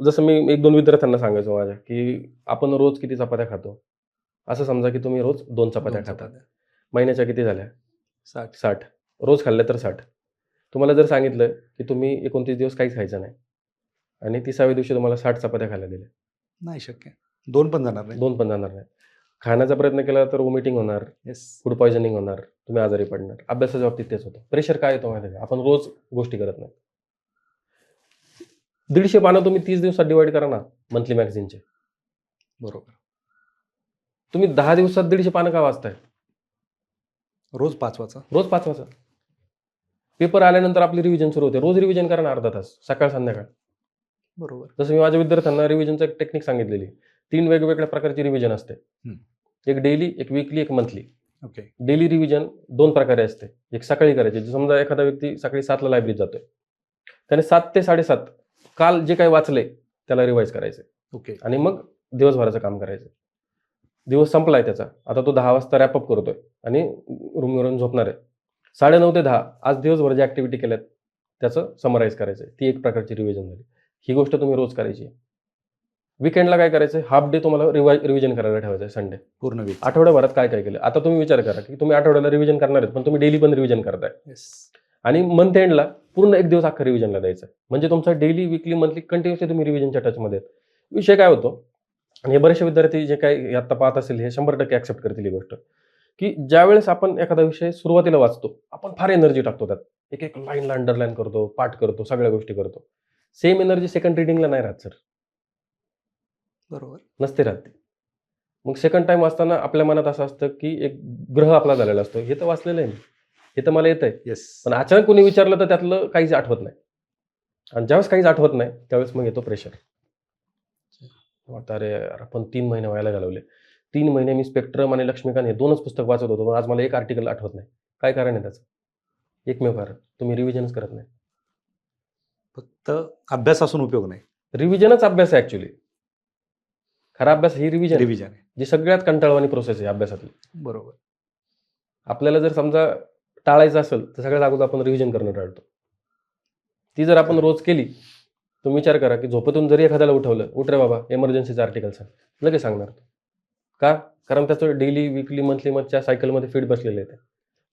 जसं मी 1-2 विद्यार्थ्यांना सांगायचो माझ्या, की आपण रोज किती चपात्या खातो? असं समजा, की तुम्ही रोज 2 चपात्या 2 खाता. चपात्या. महिन्याच्या किती झाल्या? 60. 60. रोज खाल्ल्या तर 60. तुम्हाला जर सांगितलं, की तुम्ही 29 दिवस काहीच खायचं नाही आणि 30व्या दिवशी तुम्हाला 60 चपात्या खायला दिल्या, नाही शक्य. 2 पण जाणार नाही. 2 पण जाणार नाही. खाण्याचा प्रयत्न केला तर व्हॉमिटिंग होणार, येस. फूड पॉइझनिंग होणार, तुम्ही आजारी पडणार. अभ्यासाच्या बाबतीत तेच होतं. प्रेशर काय येतो माहिती आहे का? आपण रोज गोष्टी करत नाही. 150 पानं तुम्ही 30 दिवसात डिव्हाईड करा ना मंथली मॅगझिनचे. बरोबर. तुम्ही 10 दिवसात 150 पानं का वाचताय? रोज 5 वाचा. रोज 5 वाचा. पेपर आल्यानंतर आपली रिव्हिजन सुरू होते. रोज रिव्हिजन करा ना अर्धा तास, सकाळ संध्याकाळ. बरोबर. जसं मी माझ्या विद्यार्थ्यांना रिव्हिजनचं एक टेक्निक सांगितलेली. 3 वेगवेगळ्या प्रकारची रिव्हिजन असते. एक डेली, एक वीकली, एक मंथली. ओके. डेली रिव्हिजन 2 प्रकारे असते. एक सकाळी करायची. समजा एखादा व्यक्ती सकाळी 7ला लायब्ररीत जातोय. त्याने 7 ते 7:30 काल जे काही वाचलंय त्याला रिवाईज करायचंय ओके. आणि मग दिवसभराचं काम करायचं. दिवस संपलाय त्याचा. आता तो 10 वाजता रॅपअप करतोय आणि रूमवर येऊन झोपणार आहे. 9:30 ते 10 आज दिवसभर ज्या ॲक्टिव्हिटी केल्यात त्याचं समराईज करायचं आहे. ती एक प्रकारची रिव्हिजन झाली. ही गोष्ट तुम्ही रोज करायची आहे. वीकेंडला काय करायचं? हाल्फ डे तुम्हाला रिव्हिजन करायला ठेवायचं आहे संडे. पूर्ण वीक. आठवड्याभरात काय काय केलं? आता तुम्ही विचार करा, की तुम्ही आठवड्याला रिव्हिजन करणार आहेत, पण तुम्ही डेली पण रिव्हिजन करताय. येस. आणि मंथ एंडला पूर्ण 1 दिवस अख्खा रिव्हिजनला द्यायचा. म्हणजे तुमचा डेली, वीकली, मंथली कंटिन्युअसली तुम्ही रिव्हिजनच्या टचमध्ये आहेत. विषय काय होतो, आणि हे बरेचसे विद्यार्थी जे काही आत्ता पाहत असेल हे 100% ॲक्सेप्ट करतील ही गोष्ट, की ज्यावेळेस आपण एखादा विषय सुरुवातीला वाचतो, आपण फार एनर्जी टाकतो त्यात. एक लाईनला अंडरलाईन करतो, पाठ करतो, सगळ्या गोष्टी करतो. सेम एनर्जी सेकंड रिडिंगला नाही राहत सर. बरोबर. नसते राहत ती. मग सेकंड टाईम वाचताना आपल्या मनात असं असतं, की एक ग्रह आपला झालेला असतो. हे तर वाचलेलं आहे मी. हे तर मला येतंय. येस. पण अचानक कोणी विचारलं तर त्यातलं काहीच आठवत नाही. आणि ज्यावेळेस काहीच आठवत नाही, त्यावेळेस मग येतो प्रेशर. वाटतं अरे यार, आपण 3 महिने व्हायला घालवले. 3 महिने मी स्पेक्ट्रम आणि लक्ष्मीकांत हे 2च पुस्तक वाचत होतो. पण आज मला एक आर्टिकल आठवत नाही. काय कारण आहे त्याचं? एकमेव कारण, तुम्ही रिव्हिजनच करत नाही. फक्त अभ्यास असून उपयोग नाही. रिव्हिजनच अभ्यास आहे ॲक्च्युअली. खरा अभ्यास ही रिव्हिजन रिव्हिजन आहे. जी सगळ्यात कंटाळवाणी प्रोसेस आहे अभ्यासातली. बरोबर. आपल्याला जर समजा टाळायचं असेल तर सगळ्यात अगोदर आपण रिव्हिजन करणं टाळतो. ती जर आपण रोज केली, तुम्ही विचार करा, की झोपेतून जरी एखाद्याला उठवलं, "उठ रे बाबा, एमर्जन्सीचं आर्टिकल सांग." लगेच सांगणार तो. का? कारण त्याचं डेली, वीकली, मंथली मधच्या सायकलमध्ये फीड बसलेलं आहे ते.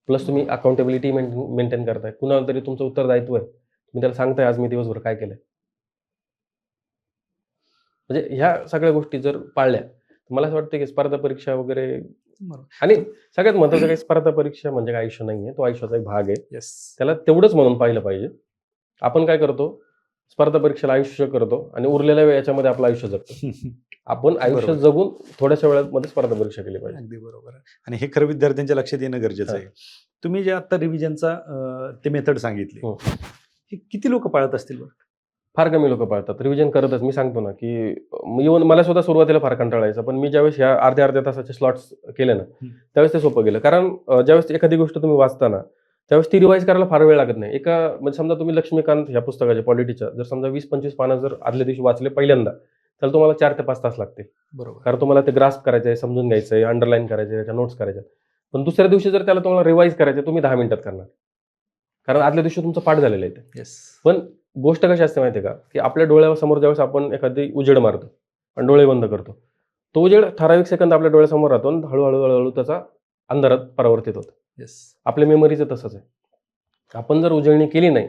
प्लस तुम्ही अकाउंटेबिलिटी मेंटेन करताय. कुणाला तरी तुमचं उत्तरदायित्व आहे. तुम्ही त्याला सांगताय, "आज मी दिवसभर काय केलंय." म्हणजे ह्या सगळ्या गोष्टी जर पाळल्या, तर मला असं वाटतं, की स्पर्धा परीक्षा वगैरे. बरोबर. आणि सगळ्यात महत्त्वाचं काही स्पर्धा परीक्षा म्हणजे काय आयुष्य नाहीये. तो आयुष्याचा एक भाग आहे. येस. त्याला तेवढंच म्हणून पाहिलं पाहिजे. आपण काय करतो? स्पर्धा परीक्षेला आयुष्य करतो आणि उरलेल्या वेळ याच्यामध्ये आपलं आयुष्य जगतो. आपण आयुष्य बरोबर. जगून थोड्याशा वेळामध्ये स्पर्धा परीक्षा केली पाहिजे. अगदी बरोबर आहे. आणि हे खरं विद्यार्थ्यांच्या लक्षात येणं गरजेचं हां. आहे. तुम्ही जे आता रिव्हिजनचा ते मेथड सांगितली, हो. हे किती लोक पाळत असतील बरं? फार कमी लोकं पाळतात. रिव्हिजन करतच. मी सांगतो ना, की इव्हन मला सुद्धा सुरुवातीला फार कंटाळा यायचा. पण मी ज्यावेळेस ह्या अर्ध्या-अर्ध्या तासाचे स्लॉट्स केले ना, त्यावेळेस ते सोपं गेलं. कारण ज्यावेळेस एखादी गोष्ट तुम्ही वाचता ना, त्यावेळेस ती रिवाईज करायला फार वेळ लागत नाही. म्हणजे समजा तुम्ही लक्ष्मीकांत ह्या पुस्तकाचे पॉलिटीच्या जर समजा 20-25 पानं जर आदल्या दिवशी वाचले पहिल्यांदा, तर तुम्हाला 4 ते 5 तास लागतील. बरोबर. कारण तुम्हाला ते ग्रास्प करायचं आहे, समजून घ्यायचं आहे, अंडरलाईन करायचं आहे, त्याच्या नोट्स करायच्या. पण दुसऱ्या दिवशी जर त्याला तुम्हाला रिवाईज करायचं आहे, तुम्ही 10 मिनिटात करणार. कारण आदल्या दिवशी तुमचं पाठ झालेलं आहे ते. येस. पण गोष्ट कशी असते माहिती आहे का, की आपल्या डोळ्यासमोर ज्यावेळेस आपण एखादी उजेड मारतो आणि डोळे बंद करतो, तो उजेड ठराविक सेकंद आपल्या डोळ्यासमोर राहतो आणि हळूहळू त्याचा अंधारात परावर्तित होतो. येस. आपल्या मेमरीचं तसंच आहे. आपण जर उजळणी केली नाही,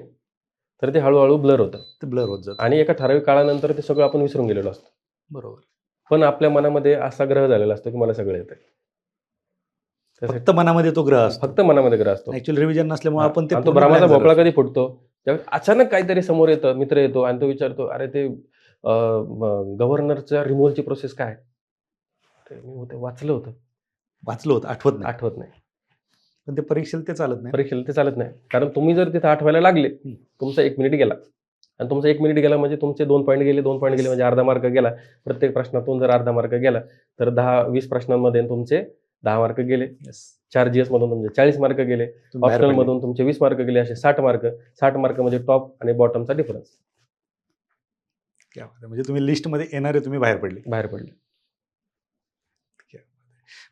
तर ते हळूहळू ब्लर होतं ते ब्लर होत जातं. आणि एका ठराविक काळानंतर ते सगळं आपण विसरून गेलेलो असतो. बरोबर. पण आपल्या मनामध्ये असा ग्रह झालेला असतो, की मला सगळं येतंय. त्यासाठी फक्त मनामध्ये तो ग्रह असतो. फक्त मनामध्ये ग्रह असतो. ऍक्च्युअली रिव्हिजन नसल्यामुळे हा, आपण ते आणि तो पूर्ण भ्रमाचा blank झालो भोपळा असतो. कधी फुटतो त्यावेळी अचानक काहीतरी समोर येतं, मित्र येतो आणि तो विचारतो, अरे ते गव्हर्नरच्या रिमूव्हलची प्रोसेस काय? ते मी वाचलं होतं, वाचलं होतं, आठवत नाही. आठवत नाही. पण ते परीक्षेला ते चालत नाही. परीक्षेला ते चालत नाही. कारण तुम्ही जर तिथं आठवायला लागले, तुमचा 1 मिनिट गेला आणि तुमचा 1 मिनिट गेला म्हणजे तुमचे 2 पॉईंट गेले, 2 पॉईंट गेले म्हणजे अर्धा मार्क गेला. प्रत्येक प्रश्नातून जर अर्धा मार्क गेला, तर 10-20 प्रश्नांमध्ये तुमचे 10 मार्क गेले. Yes. 4 GS मधून तुमचे 40 मार्क गेले. तुम्ही बाहेर ऑप्शनल पडले. मधून तुमचे 20 मार्क गेले, असे 60 मार्क. 60 मार्क म्हणजे टॉप आणि बॉटमचा डिफरन्स. क्या बात आहे. म्हणजे तुम्ही लिस्टमध्ये येणारे तुम्ही बाहेर पडले. बाहेर पडले.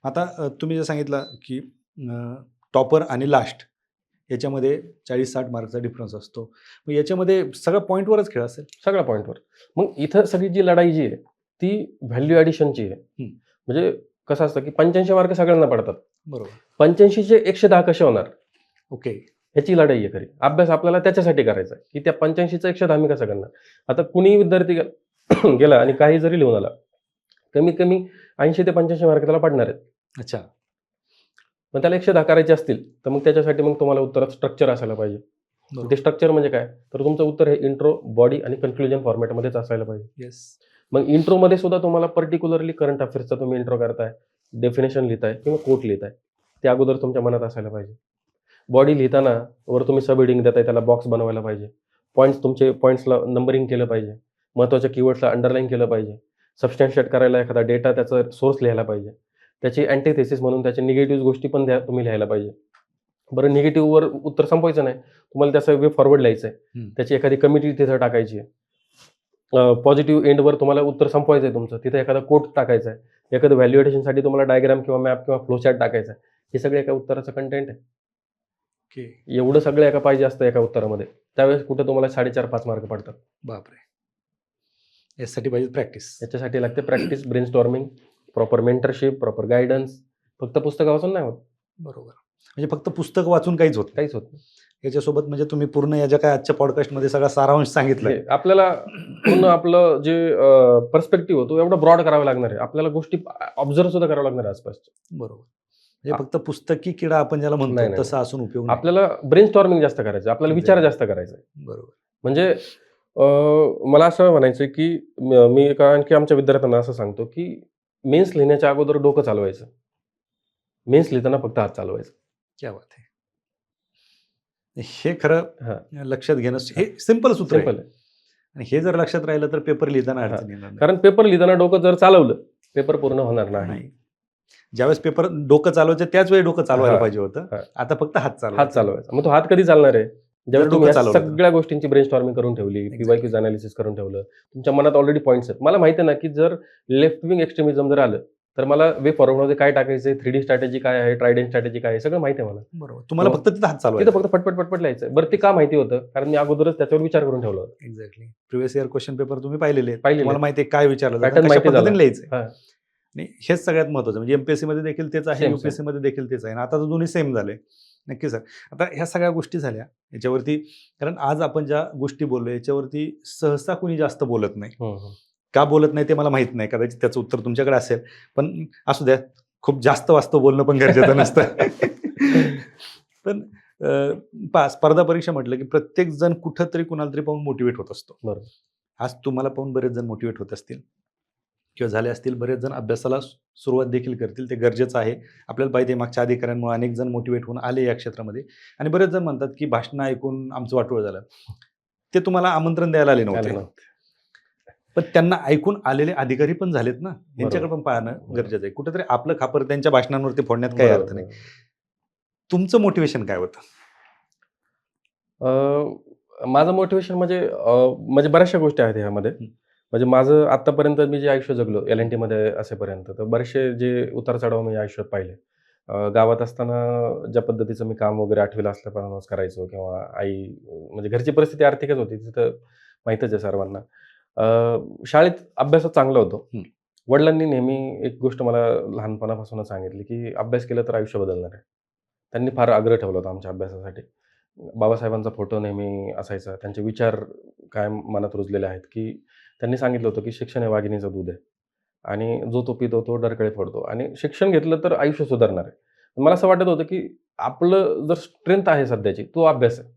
आता तुम्ही जे सांगितलं की टॉपर आणि लास्ट याच्यामध्ये 40-60 मार्कचा डिफरन्स असतो. मग याच्यामध्ये सगळं पॉईंटवरच खेळ असेल. सगळ्या पॉईंटवर. मग इथं सगळी जी लढाई जी आहे, ती व्हॅल्यू ॲडिशनची आहे. म्हणजे कसं असतं की 85 मार्क सगळ्यांना पडतात. बरोबर. 85चे 110 कसे होणार? ओके. ह्याची लढाई आहे खरी. अभ्यास आपल्याला त्याच्यासाठी करायचा आहे, की त्या 85चा 110 मी कसा करणार? आता कुणीही विद्यार्थी गेला आणि काही जरी लिहून आला, कमीत कमी 80 ते 85 मार्क त्याला पडणार आहेत. अच्छा. पण त्याला 110 करायचे असतील, तर मग त्याच्यासाठी मग तुम्हाला उत्तरात स्ट्रक्चर असायला पाहिजे. बरोबर. ते स्ट्रक्चर म्हणजे काय? तर तुमचं उत्तर हे इंट्रो, बॉडी आणि कन्क्लुजन फॉर्मॅटमध्येच असायला पाहिजे. येस. मग इंट्रोमध्ये सुद्धा तुम्हाला पर्टिक्युलरली करंट अफेअर्सचा तुम्ही इंट्रो करताय, डेफिनेशन लिहिताय किंवा कोट लिहिताय, ते अगोदर तुमच्या मनात असायला पाहिजे. बॉडी लिहिताना वर तुम्ही सब हेडिंग देताय, त्याला बॉक्स बनवायला पाहिजे. तुमचे पॉईंट्सला नंबरिंग केलं पाहिजे. महत्त्वाच्या कीवर्ड्सला अंडरलाईन केलं पाहिजे. सबस्टॅन्शिएट करायला एखादा डेटा, त्याचा सोर्स लिहायला पाहिजे. त्याची अँटिथेसिस म्हणून त्याचे निगेटिव्ह गोष्टी पण तुम्ही लिहायला पाहिजे. बरं, निगेटिव्हवर उत्तर संपवायचं नाही, तुम्हाला त्याचं वे फॉरवर्ड लिहायचं आहे. त्याची एखादी कमिटी तिथं टाकायची आहे. पॉझिटिव्ह एंडवर तुम्हाला उत्तर संपवायचं आहे तुमचं, तिथं एखादा कोट टाकायचा आहे. एखादं व्हॅल्युएशनसाठी तुम्हाला डायग्राम किंवा मॅप किंवा फ्लोचार्ट टाकायचा आहे. हे सगळं एका उत्तराचं कंटेंट आहे. ओके. एवढं सगळं एका पाहिजे असतं एका उत्तरामध्ये. त्यावेळेस कुठं तुम्हाला 4.5-5 मार्क पडतात. बापरे. यासाठी पाहिजे प्रॅक्टिस. याच्यासाठी लागते practice, brainstorming, proper mentorship, proper guidance. फक्त पुस्तक वाचून नाही होत. बरोबर. म्हणजे फक्त पुस्तक वाचून काहीच होत नाही. काहीच होत नाही. याच्यासोबत म्हणजे तुम्ही पूर्ण या ज्या काय आजच्या पॉडकास्टमध्ये सगळा सारांश सांगितलाय. आपल्याला पूर्ण आपलं जे पर्स्पेक्टिव्ह होतो एवढं ब्रॉड करावं लागणार आहे. आपल्याला गोष्टी ऑब्झर्व सुद्धा करावं लागणार आहे आसपासच्या. बरोबर. म्हणजे फक्त पुस्तकी किडा आपण ज्याला नाही, म्हणतो नाही. तसं असून उपयोग नाही. आपल्याला ब्रेनस्टॉर्मिंग जास्त करायचं, आपल्याला विचार जास्त करायचा आहे. बरोबर. म्हणजे मला असं म्हणायचं की मी आणखी आमच्या विद्यार्थ्यांना असं सांगतो की मेन्स लिहिण्याच्या अगोदर डोकं चालवायचं. मेन्स लिहिताना फक्त हात चालवायचं. क्या बात आहे. हे खरं हां. लक्षात घेणं हे सिंपल सूत्र आहे. सिंपल आहे. आणि हे जर लक्षात राहिलं तर पेपर लिहिताना हां. अडचण येणार नाही. कारण पेपर लिहिताना डोकं जर चालवलं, पेपर पूर्ण होणार नाही. नाही. ज्यावेळेस पेपर डोकं चालवायचं त्याच वेळी डोकं चालवायला हां. पाहिजे होतं. हां. आता फक्त हात हात चालवायचा. चालवायचा. मग तो हात कधी चालणार आहे? ज्यावेळेस डोकं तुम्ही या चालवलं तर. सगळ्या गोष्टींची ब्रेनस्टॉर्मिंग करून ठेवली, Exactly. PYQचं अनालिसिस करून ठेवलं, तुमच्या मनात ऑलरेडी पॉईंट्स आहेत. मला माहिती आहे ना की जर लेफ्ट विंग एक्स्ट्रीमिझम जर आलं, तर मला वे फॉरवर्डमध्ये काय टाकायचं, 3D स्ट्रॅटेजी काय आहे, ट्रायडेंट स्ट्रॅटेजी काय आहे, सगळं माहिती आहे मला. बरोबर. तुम्हाला हो. फक्त तिथं हात तिथं चालवायचा. फक्त पटपट लिहायचं. बरं, ते का माहिती होतं? कारण मी अगोदरच त्याच्यावर विचार करून ठेवला होता. Exactly. Previous year question paper तुम्ही पाहिलेले आहेत. पाहिलेले तुम्हाला आहेत. माहिती आहे काय विचारलं जातं, Pattern कशा माहिती पद्धतीने झाला. लिहायचं. हां. आणि हेच सगळ्यात महत्त्वाचं. म्हणजे MPSC मध्ये देखील तेच आहे, Same, UPSC मध्ये देखील तेच आहे. आणि आता तर दोन्ही सेम झाले. नक्की सर. आता ह्या सगळ्या गोष्टी झाल्या याच्यावरती, कारण आज आपण ज्या गोष्टी बोललो याच्यावरती सहसा कोणी जास्त बोलत नाही. का बोलत नाही ते मला माहित नाही. कदाचित त्याचं उत्तर तुमच्याकडे असेल, पण असू द्या. खूप जास्त वास्तव बोलणं पण गरजेचं नसतं. पण स्पर्धा परीक्षा म्हटलं की प्रत्येक जण कुठंतरी कुणाला तरी पाहून मोटिवेट होत असतो. बरोबर. आज तुम्हाला पाहून बरेच जण मोटिवेट होत असतील किंवा झाले असतील. बरेच जण अभ्यासाला सुरुवात देखील करतील. ते गरजेचं आहे. आपल्याला पाहिजे मागच्या अधिकाऱ्यांमुळे अनेक जण मोटिवेट होऊन आले या क्षेत्रामध्ये. आणि बरेच जण म्हणतात की भाषणं ऐकून आमचं वाटोळं झालं. ते तुम्हाला आमंत्रण द्यायला आले नव्हते. पण त्यांना ऐकून आलेले अधिकारी पण झालेत ना, यांच्याकडे पण पाहणं गरजेचं आहे. कुठेतरी आपलं खापर त्यांच्या भाषणांवरती फोडण्यात काही अर्थ नाही. तुमचं मोटिवेशन काय होतं? माझं मोटिवेशन म्हणजे बऱ्याचशा गोष्टी आहेत ह्यामध्ये. म्हणजे माझं आतापर्यंत मी जे आयुष्य जगलो L&T मध्ये असेपर्यंत, तर बरेचसे जे उतार चढाव मी आयुष्यात पाहिले. गावात असताना ज्या पद्धतीचं मी काम वगैरे 8वीला असल्यापासूनच करायचो, किंवा आई म्हणजे घरची परिस्थिती आर्थिकच होती, तिथं माहीतच आहे सर्वांना. शाळेत अभ्यासात चांगलं होतो. वडिलांनी नेहमी एक गोष्ट मला लहानपणापासूनच सांगितली की अभ्यास केला तर आयुष्य बदलणार आहे. त्यांनी फार आग्रह ठेवला होता आमच्या अभ्यासासाठी. बाबासाहेबांचा फोटो नेहमी असायचा. त्यांचे विचार कायम मनात रुजलेले आहेत की त्यांनी सांगितलं होतं की शिक्षण हे वाघिणीचं दूध आहे आणि जो तो पितो तो डरकळे फोडतो, आणि शिक्षण घेतलं तर आयुष्य सुधारणार आहे. मला असं वाटत होतं की आपलं जर स्ट्रेंथ आहे सध्याची तो अभ्यास आहे.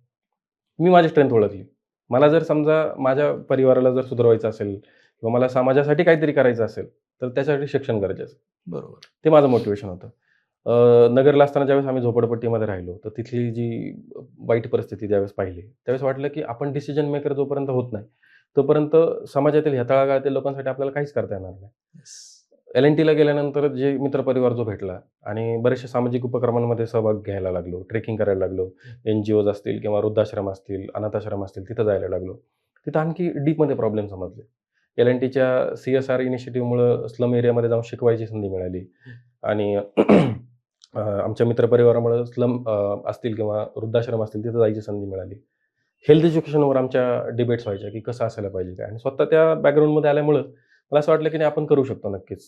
मी माझी स्ट्रेंथ ओळखली. मला जर समजा माझ्या परिवाराला जर सुधारवायचं असेल किंवा मला समाजासाठी काहीतरी करायचं असेल, तर त्याच्यासाठी शिक्षण गरजेचं आहे. बरोबर. ते माझं मोटिव्हेशन होतं. नगरला असताना ज्यावेळेस आम्ही झोपडपट्टीमध्ये राहिलो, तर तिथली जी वाईट परिस्थिती ज्यावेळेस पाहिली, त्यावेळेस वाटलं की आपण डिसिजन मेकर जोपर्यंत होत नाही, तोपर्यंत समाजातील ह्या तळागाळातील लोकांसाठी आपल्याला काहीच करता येणार नाही. येस. एल-एन-टीला गेल्यानंतर जे मित्रपरिवार जो भेटला आणि बरेचशा सामाजिक उपक्रमांमध्ये सहभाग घ्यायला लागलो, ट्रेकिंग करायला लागलो. एन-जी-ओज असतील किंवा वृद्धाश्रम असतील, अनाथाश्रम असतील, तिथं जायला लागलो. तिथं आणखी डीपमध्ये प्रॉब्लेम समजले. एल-एन-टीच्या सी-एस-आर इनिशिएटिव्हमुळं स्लम एरियामध्ये जाऊन शिकवायची संधी मिळाली आणि आमच्या मित्रपरिवारामुळं स्लम असतील किंवा वृद्धाश्रम असतील, तिथं जायची संधी मिळाली. हेल्थ एज्युकेशनवर आमच्या डिबेट्स व्हायच्या, की कसं असायला पाहिजे काय? आणि स्वतः त्या बॅकग्राऊंडमध्ये आल्यामुळं मला असं वाटलं, की नाही आपण करू शकतो नक्कीच.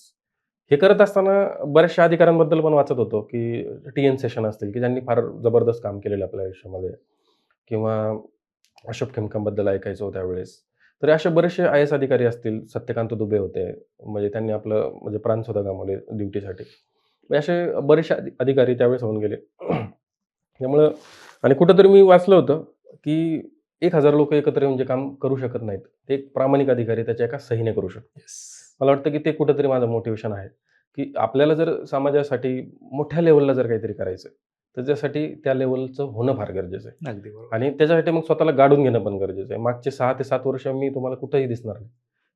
हे करत असताना बऱ्याचशा अधिकाऱ्यांबद्दल पण वाचत होतो, की टी-एन सेशन असतील, की ज्यांनी फार जबरदस्त काम केलेलं आपल्या आयुष्यामध्ये किंवा अशोक खेमकांबद्दल ऐकायचो त्यावेळेस. तर असे बरेचसे आय-एस अधिकारी असतील, सत्यकांत दुबे होते, म्हणजे त्यांनी आपलं म्हणजे प्राणसुद्धा गमावले ड्युटीसाठी. म्हणजे असे बरेचसे अधिकारी त्यावेळेस होऊन गेले. त्यामुळं आणि कुठेतरी मी वाचलं होतं, की 1000 लोकं एकत्र येऊन जे काम करू शकत नाहीत, ते एक प्रामाणिक अधिकारी त्याच्या एका सहीने करू शकतो. येस. मला वाटतं, की ते कुठेतरी माझं मोटिव्हेशन आहे, की आपल्याला जर समाजासाठी मोठ्या लेव्हलला जर काहीतरी करायचं आहे, तर त्यासाठी त्या लेव्हलचं होणं फार गरजेचं आहे. अगदी बरोबर. आणि त्याच्यासाठी मग स्वतःला गाडून घेणं पण गरजेचं आहे. मागचे 6 ते 7 वर्ष मी तुम्हाला कुठेही दिसणार नाही.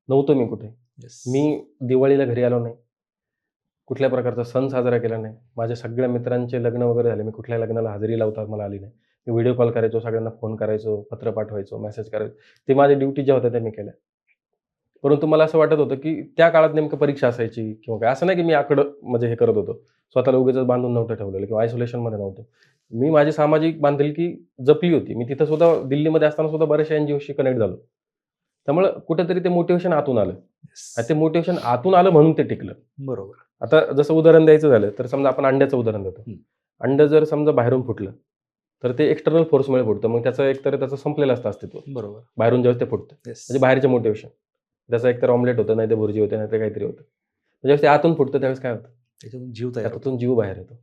नव्हतो मी कुठे. येस. मी दिवाळीला घरी आलो नाही. कुठल्या प्रकारचा सण साजरा केला नाही. माझ्या सगळ्या मित्रांचे लग्न वगैरे झाले. मी कुठल्याही लग्नाला हजेरी लावता मला आली नाही. मी व्हिडिओ कॉल करायचो, सगळ्यांना फोन करायचो, पत्र पाठवायचो, मेसेज करायचो. ते माझ्या ड्युटी ज्या होत्या त्या मी केल्या. परंतु मला असं वाटत होतं, की त्या काळात नेमकं परीक्षा असायची किंवा काय असं नाही, की मी आकडं म्हणजे हे करत होतो. स्वतःला उगीचच बांधून नव्हतं ठेवलेलं किंवा आयसोलेशनमध्ये नव्हतो. मी माझी सामाजिक बांधिलकी जपली होती. मी तिथं सुद्धा दिल्लीमध्ये असताना सुद्धा बऱ्याचशा एन-जी-ओशी कनेक्ट झालो. त्यामुळं कुठेतरी ते मोटिव्हेशन आतून आलं येस. आणि ते मोटिव्हेशन आतून आलं म्हणून ते टिकलं. बरोबर. आता जसं उदाहरण द्यायचं झालं, तर समजा आपण अंड्याचं उदाहरण देतो. हं. अंडं जर समजा बाहेरून फुटलं, तर ते एक्सटर्नल फोर्समुळे फुटतं. मग त्याचं एकतर त्याचं संपलेलं असतं अस्तित्व. बरोबर. बाहेरून ज्यावेळेस ते फुटतं. येस. म्हणजे बाहेरचे मोटिव्हेशन. त्याचं एकतर ऑमलेट होतं, नाहीतर भुर्जी होते, नाहीतर काहीतरी होतं. ज्यावेळेस ते आतून फुटतं त्यावेळेस काय होतं? त्याच्यातून जीव तयार होतो. त्यातून जीव बाहेर येतो.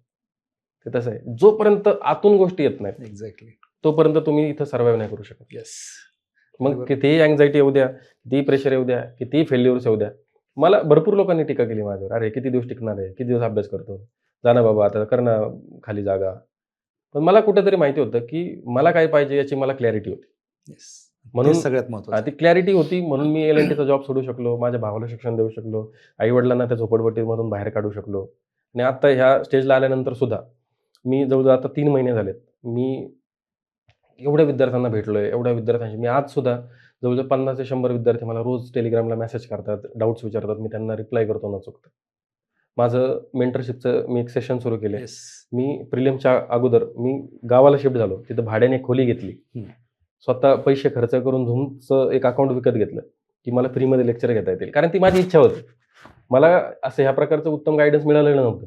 ते तसं आहे. जोपर्यंत आतून गोष्टी येत नाहीत, एक्झॅक्टली. तोपर्यंत तुम्ही इथं सर्व्हाईव्ह नाही करू शकत. येस. मग बरोबर. कितीही अँक्झायटी येऊ द्या, कितीही प्रेशर येऊ द्या, कितीही फेल्युअर्स येऊ द्या. मला भरपूर लोकांनी टीका केली माझ्यावर. "अरे, किती दिवस टिकणार आहे? किती दिवस अभ्यास करतो? जा ना बाबा, आता कर ना खाली जागा." पण मला कुठेतरी माहिती होतं, की मला काय पाहिजे याची मला क्लॅरिटी होती. येस. म्हणून ते सगळ्यात महत्त्वाचं. ती क्लॅरिटी होती म्हणून मी एल-एन-टीचा जॉब सोडू शकलो. माझ्या भावाला शिक्षण देऊ शकलो. आई-वडिलांना त्या झोपडपट्टीमधून बाहेर काढू शकलो. आणि आता ह्या स्टेजला आल्यानंतर सुद्धा मी जवळ-जवळ आता 3 महिने झालेत. मी एवढ्या विद्यार्थ्यांना भेटलोय, एवढ्या विद्यार्थ्यांशी मी आजसुद्धा जवळ-जवळ 50 ते 100 विद्यार्थी मला रोज टेलिग्रामला मेसेज करतात, डाउट्स विचारतात. मी त्यांना रिप्लाय करतो न चुकता. माझं मेंटरशिपचं मी एक सेशन सुरू केले. येस. मी प्रिलिम्सच्या अगोदर मी गावाला शिफ्ट झालो. तिथं भाड्याने एक खोली घेतली. हं. स्वतः पैसे खर्च करून Zoomचं एक अकाउंट विकत घेतलं, की मला फ्रीमध्ये लेक्चर घेता येतील. कारण ती माझी इच्छा होती. मला असं ह्या प्रकारचं उत्तम गाईडन्स मिळालेलं नव्हतं.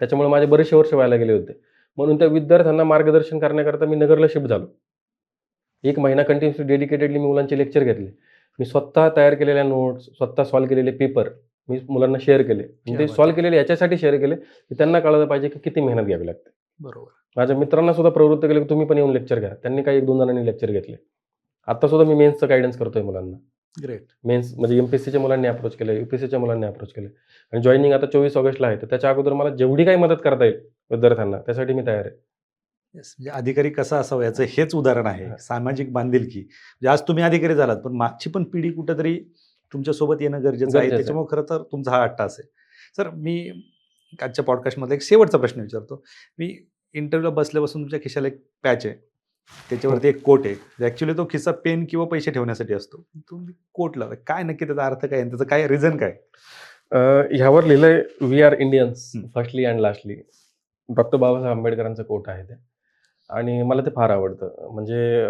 त्याच्यामुळे माझे बरेचसे वर्ष व्हायला गेले होते. म्हणून त्या विद्यार्थ्यांना मार्गदर्शन करण्याकरता मी नगरला शिफ्ट झालो. 1 महिना कंटिन्यूअसली डेडिकेटेडली मी मुलांचे लेक्चर घेतले. मी स्वतः तयार केलेल्या नोट्स, स्वतः सॉल्व्ह केलेले पेपर मी मुलांना शेअर केले. आणि ते क्या बात सॉल्व्ह केलेले याच्यासाठी शेअर केले, की त्यांना कळलं पाहिजे की किती मेहनत घ्यावी लागते. बरोबर. माझ्या मित्रांना सुद्धा प्रवृत्त केलं, की तुम्ही पण येऊन लेक्चर घ्या. त्यांनी काही 1-2 जणांनी लेक्चर घेतले. आता सुद्धा मी मेन्सचं गाईडन्स करतोय मुलांना. ग्रेट. मेन्स म्हणजे एम-पी-एस-सीच्या मुलांनी अप्रोच केलं, यू-पी-एस-सीच्या मुलांनी अप्रोच केलं आणि जॉइनिंग आता 24 ऑगस्टला आहे. तर त्याच्या अगोदर मला जेवढी काही मदत करता येईल विद्यार्थ्यांना, त्यासाठी मी तयार आहे. येस. म्हणजे अधिकारी कसा असावा याचं हेच उदाहरण आहे. हां. सामाजिक बांधिलकी. म्हणजे आज तुम्ही अधिकारी झालात, पण मागची पण पिढी कुठेतरी तुमच्यासोबत येणं गरजेचं आहे. गरजेचं आहे. त्याच्यामुळे खरं तर तुमचा हा अट्टास आहे. सर, मी आजच्या पॉडकास्टमध्ये एक शेवटचा प्रश्न विचारतो. मी इंटरव्ह्यूला बसल्यापासून तुमच्या खिशाला एक पॅच आहे. त्याच्यावरती एक कोट आहे. ॲक्च्युअली तो खिस्सा पेन किंवा पैसे ठेवण्यासाठी असतो. तुम्ही कोट लावला. काय नक्की त्याचा अर्थ काय आणि त्याचं काय रिझन काय? ह्यावर लिहिलंय वी आर इंडियन्स हं. Firstly and lastly. Doctor Babasaheb आंबेडकरांचं कोट आहे ते आणि मला ते फार आवडतं. म्हणजे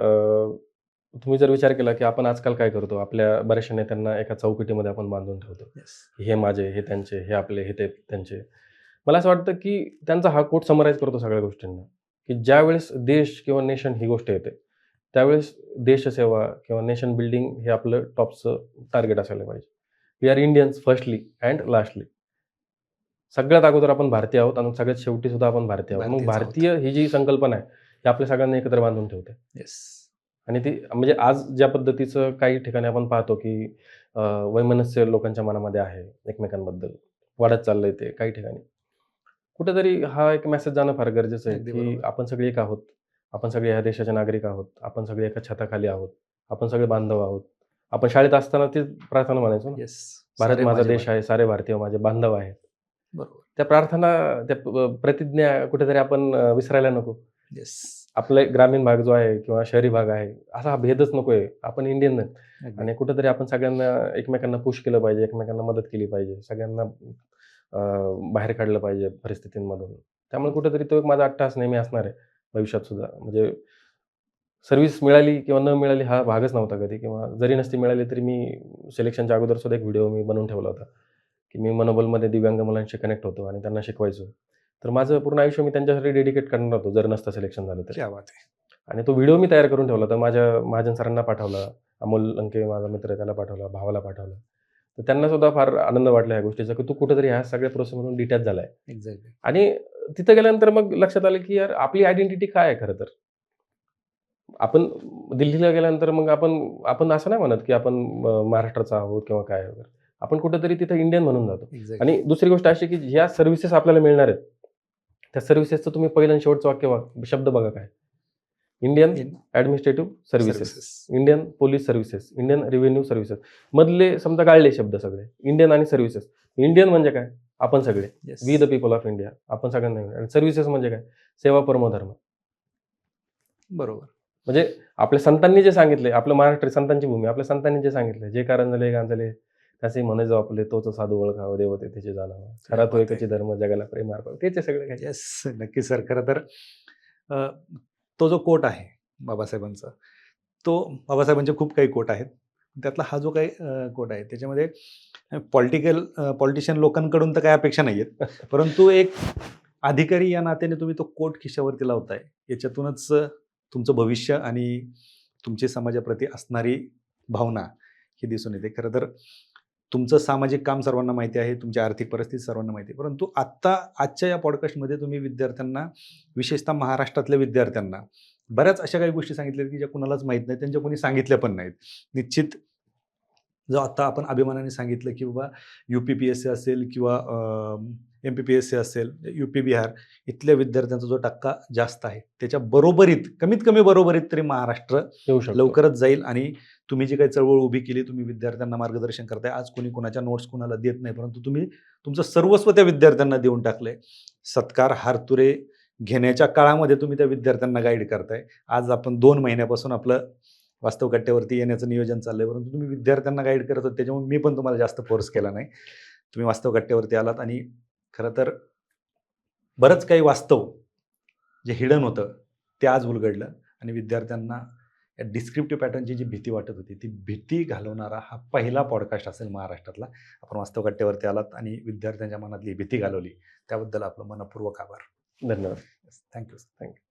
तुम्ही जर विचार केला, की आपण आजकाल काय करतो, आपल्या बऱ्याचशा नेत्यांना एका चौकटीमध्ये आपण बांधून ठेवतो. येस. हे माझे, हे त्यांचे, हे आपले, हे ते त्यांचे. मला असं वाटतं, की त्यांचा हा कोट समराईज करतो सगळ्या गोष्टींना, की ज्यावेळेस देश किंवा नेशन ही गोष्ट येते, त्यावेळेस देशसेवा किंवा नेशन बिल्डिंग हे आपलं टॉपचं टार्गेट असायला पाहिजे. We are Indians firstly and lastly. सगळ्यात अगोदर आपण भारतीय आहोत आणि सगळ्यात शेवटी सुद्धा आपण भारतीय आहोत. मग भारतीयच आहोत. भारतीय ही जी संकल्पना आहे, ती आपल्या सगळ्यांना एकत्र बांधून ठेवते. येस. आणि ती म्हणजे आज ज्या पद्धतीचं काही ठिकाणी आपण पाहतो, की वैमनस्य लोकांच्या मनामध्ये आहे एकमेकांबद्दल, वाढत चाललंय ते काही ठिकाणी. कुठेतरी हा एक मेसेज जाणं फार गरजेचं आहे, अगदी की बरोबर. आपण सगळे एक आहोत. आपण सगळे ह्या देशाचे नागरिक आहोत. आपण सगळे एका छताखाली आहोत. आपण सगळे बांधव आहोत. आपण शाळेत असताना तीच प्रार्थना म्हणायचो ना, येस. भारत सारे माझा माझे देश आहे, सारे भारतीय माझे बांधव आहेत. बरोबर. त्या प्रार्थना, त्या प्रतिज्ञा कुठेतरी आपण विसरायला नको. येस. आपला ग्रामीण भाग जो आहे किंवा शहरी भाग आहे, असा हा भेदच नकोय. आपण इंडियन आहेत अगदी. आणि कुठेतरी आपण सगळ्यांना एकमेकांना पुश केलं पाहिजे, एकमेकांना मदत केली पाहिजे, सगळ्यांना बाहेर काढलं पाहिजे परिस्थितींमधून. त्यामुळे कुठेतरी तो एक माझा अट्टहास नेहमी असणार आहे भविष्यात सुद्धा. म्हणजे सर्व्हिस मिळाली किंवा न मिळाली हा भागच नव्हता कधी, किंवा जरी नसती मिळाली तरी मी सिलेक्शनच्या अगोदर सुद्धा एक व्हिडिओ मी बनवून ठेवला होता, की मी मनोबलमध्ये दिव्यांग मुलांशी कनेक्ट होतो आणि त्यांना शिकवायचो. तर माझं पूर्ण आयुष्य मी त्यांच्यासाठी डेडिकेट करणार होतो, जर नसतं सिलेक्शन झालं तरी. क्या बात आहे. आणि तो व्हिडिओ मी तयार करून ठेवला होता. माझ्या महाजन सरांना पाठवला, अमोल लंके माझा मित्र आहे त्याला पाठवला, भावाला पाठवला. तर त्यांना सुद्धा फार आनंद वाटला ह्या गोष्टीचा, की तू कुठेतरी ह्या सगळ्या प्रोसेसमधून डिटॅच झालाय. एक्झॅक्टली. आणि तिथं गेल्यानंतर मग लक्षात आलं, की यार आपली आयडेंटिटी काय आहे खरं तर? आपण दिल्लीला गेल्यानंतर मग आपण आपण असं नाही म्हणत, की आपण महाराष्ट्राचा आहोत किंवा काय वगैरे. आपण कुठेतरी तिथं इंडियन म्हणून जातो. एक्झॅक्टली. आणि दुसरी गोष्ट अशी, की ज्या सर्व्हिसेस आपल्याला मिळणार आहेत, त्या सर्व्हिसेसचं तुम्ही पहिलं आणि शेवटचं शब्द बघा काय? Indian administrative services, services. Indian police services, Indian revenue services. मधले समजा गाळले शब्द सगळे. इंडियन आणि सर्व्हिसेस. इंडियन म्हणजे काय? आपण सगळे. Yes. We the people of India. आपण सगळ्यांना मिळणार. आणि सर्व्हिसेस म्हणजे काय? सेवा परमो धर्म. बरोबर. म्हणजे आपल्या संतांनी जे सांगितले, आपलं महाराष्ट्र ही संतांची भूमी. आपल्या संतांनी जे सांगितले, "जे कारंजले गांजले, त्याचे म्हणे जो आपले, तोच साधू ओळखावं, देव तेथेचे जाणावं. खरा तो एकची धर्म, जगाला प्रेम अर्पावं." तेच आहे सगळं काही. येस. नक्की सर. खरं तर अ, तो जो कोट आहे बाबासाहेबांचा, तो बाबासाहेबांचे खूप काही कोट आहेत. त्यातला हा जो काही कोट आहे त्याच्यामध्ये पॉलिटिशियन लोकांकडून तर काही अपेक्षा नाही आहेत. परंतु एक अधिकारी या नात्याने तुम्ही तो कोट खिशावरती लावताय. याच्यातूनच तुमचं भविष्य आणि तुमची समाजाप्रती असणारी भावना ही दिसून येते. खरं तर तुमचं सामाजिक काम सर्वांना माहिती आहे, तुमची आर्थिक परिस्थिती सर्वांना माहिती आहे. परंतु आजच्या या पॉडकास्टमध्ये तुम्ही विद्यार्थ्यांना, विशेषतः महाराष्ट्रातल्या विद्यार्थ्यांना बऱ्याच अशा काही गोष्टी सांगितल्या की ज्या कुणालाच माहीत नाहीत, त्यांच्या कोणी सांगितल्या पण नाहीत. निश्चित जो आता आपण अभिमानाने सांगितलं की बाबा UP-PSC असेल किंवा MP-PSC असेल, UP बिहार इथल्या विद्यार्थ्यांचा जो टक्का जास्त आहे, त्याच्या बरोबरीत, कमीत कमी बरोबरीत तरी महाराष्ट्र येऊ शकतो. लवकरच जाईल. आणि तुम्ही जी काही चळवळ उभी केली, तुम्ही विद्यार्थ्यांना मार्गदर्शन करताय. आज कोणी कोणाच्या नोट्स कुणाला देत नाही, परंतु तुम्ही तुमचं सर्वस्व त्या विद्यार्थ्यांना देऊन टाकलंय. सत्कार, हारतुरे घेण्याच्या काळामध्ये तुम्ही त्या विद्यार्थ्यांना गाईड करताय. आज आपण 2 महिन्यापासून आपलं वास्तव कट्ट्यावरती येण्याचं नियोजन चाललंय, परंतु तुम्ही विद्यार्थ्यांना गाईड करत होते, त्याच्यामुळे मी पण तुम्हाला जास्त फोर्स केला नाही. तुम्ही वास्तव कट्ट्यावरती आलात आणि खरं तर बरंच काही वास्तव जे हिडन होतं ते आज उलगडलं. आणि विद्यार्थ्यांना या डिस्क्रिप्टिव्ह पॅटर्नची जी भीती वाटत होती, ती भीती घालवणारा हा पहिला पॉडकास्ट असेल महाराष्ट्रातला. आपण वास्तव कट्ट्यावरती आलात आणि विद्यार्थ्यांच्या मनातली भीती घालवली, त्याबद्दल आपलं मनःपूर्वक आभार. धन्यवाद. थँक्यू. थँक्यू.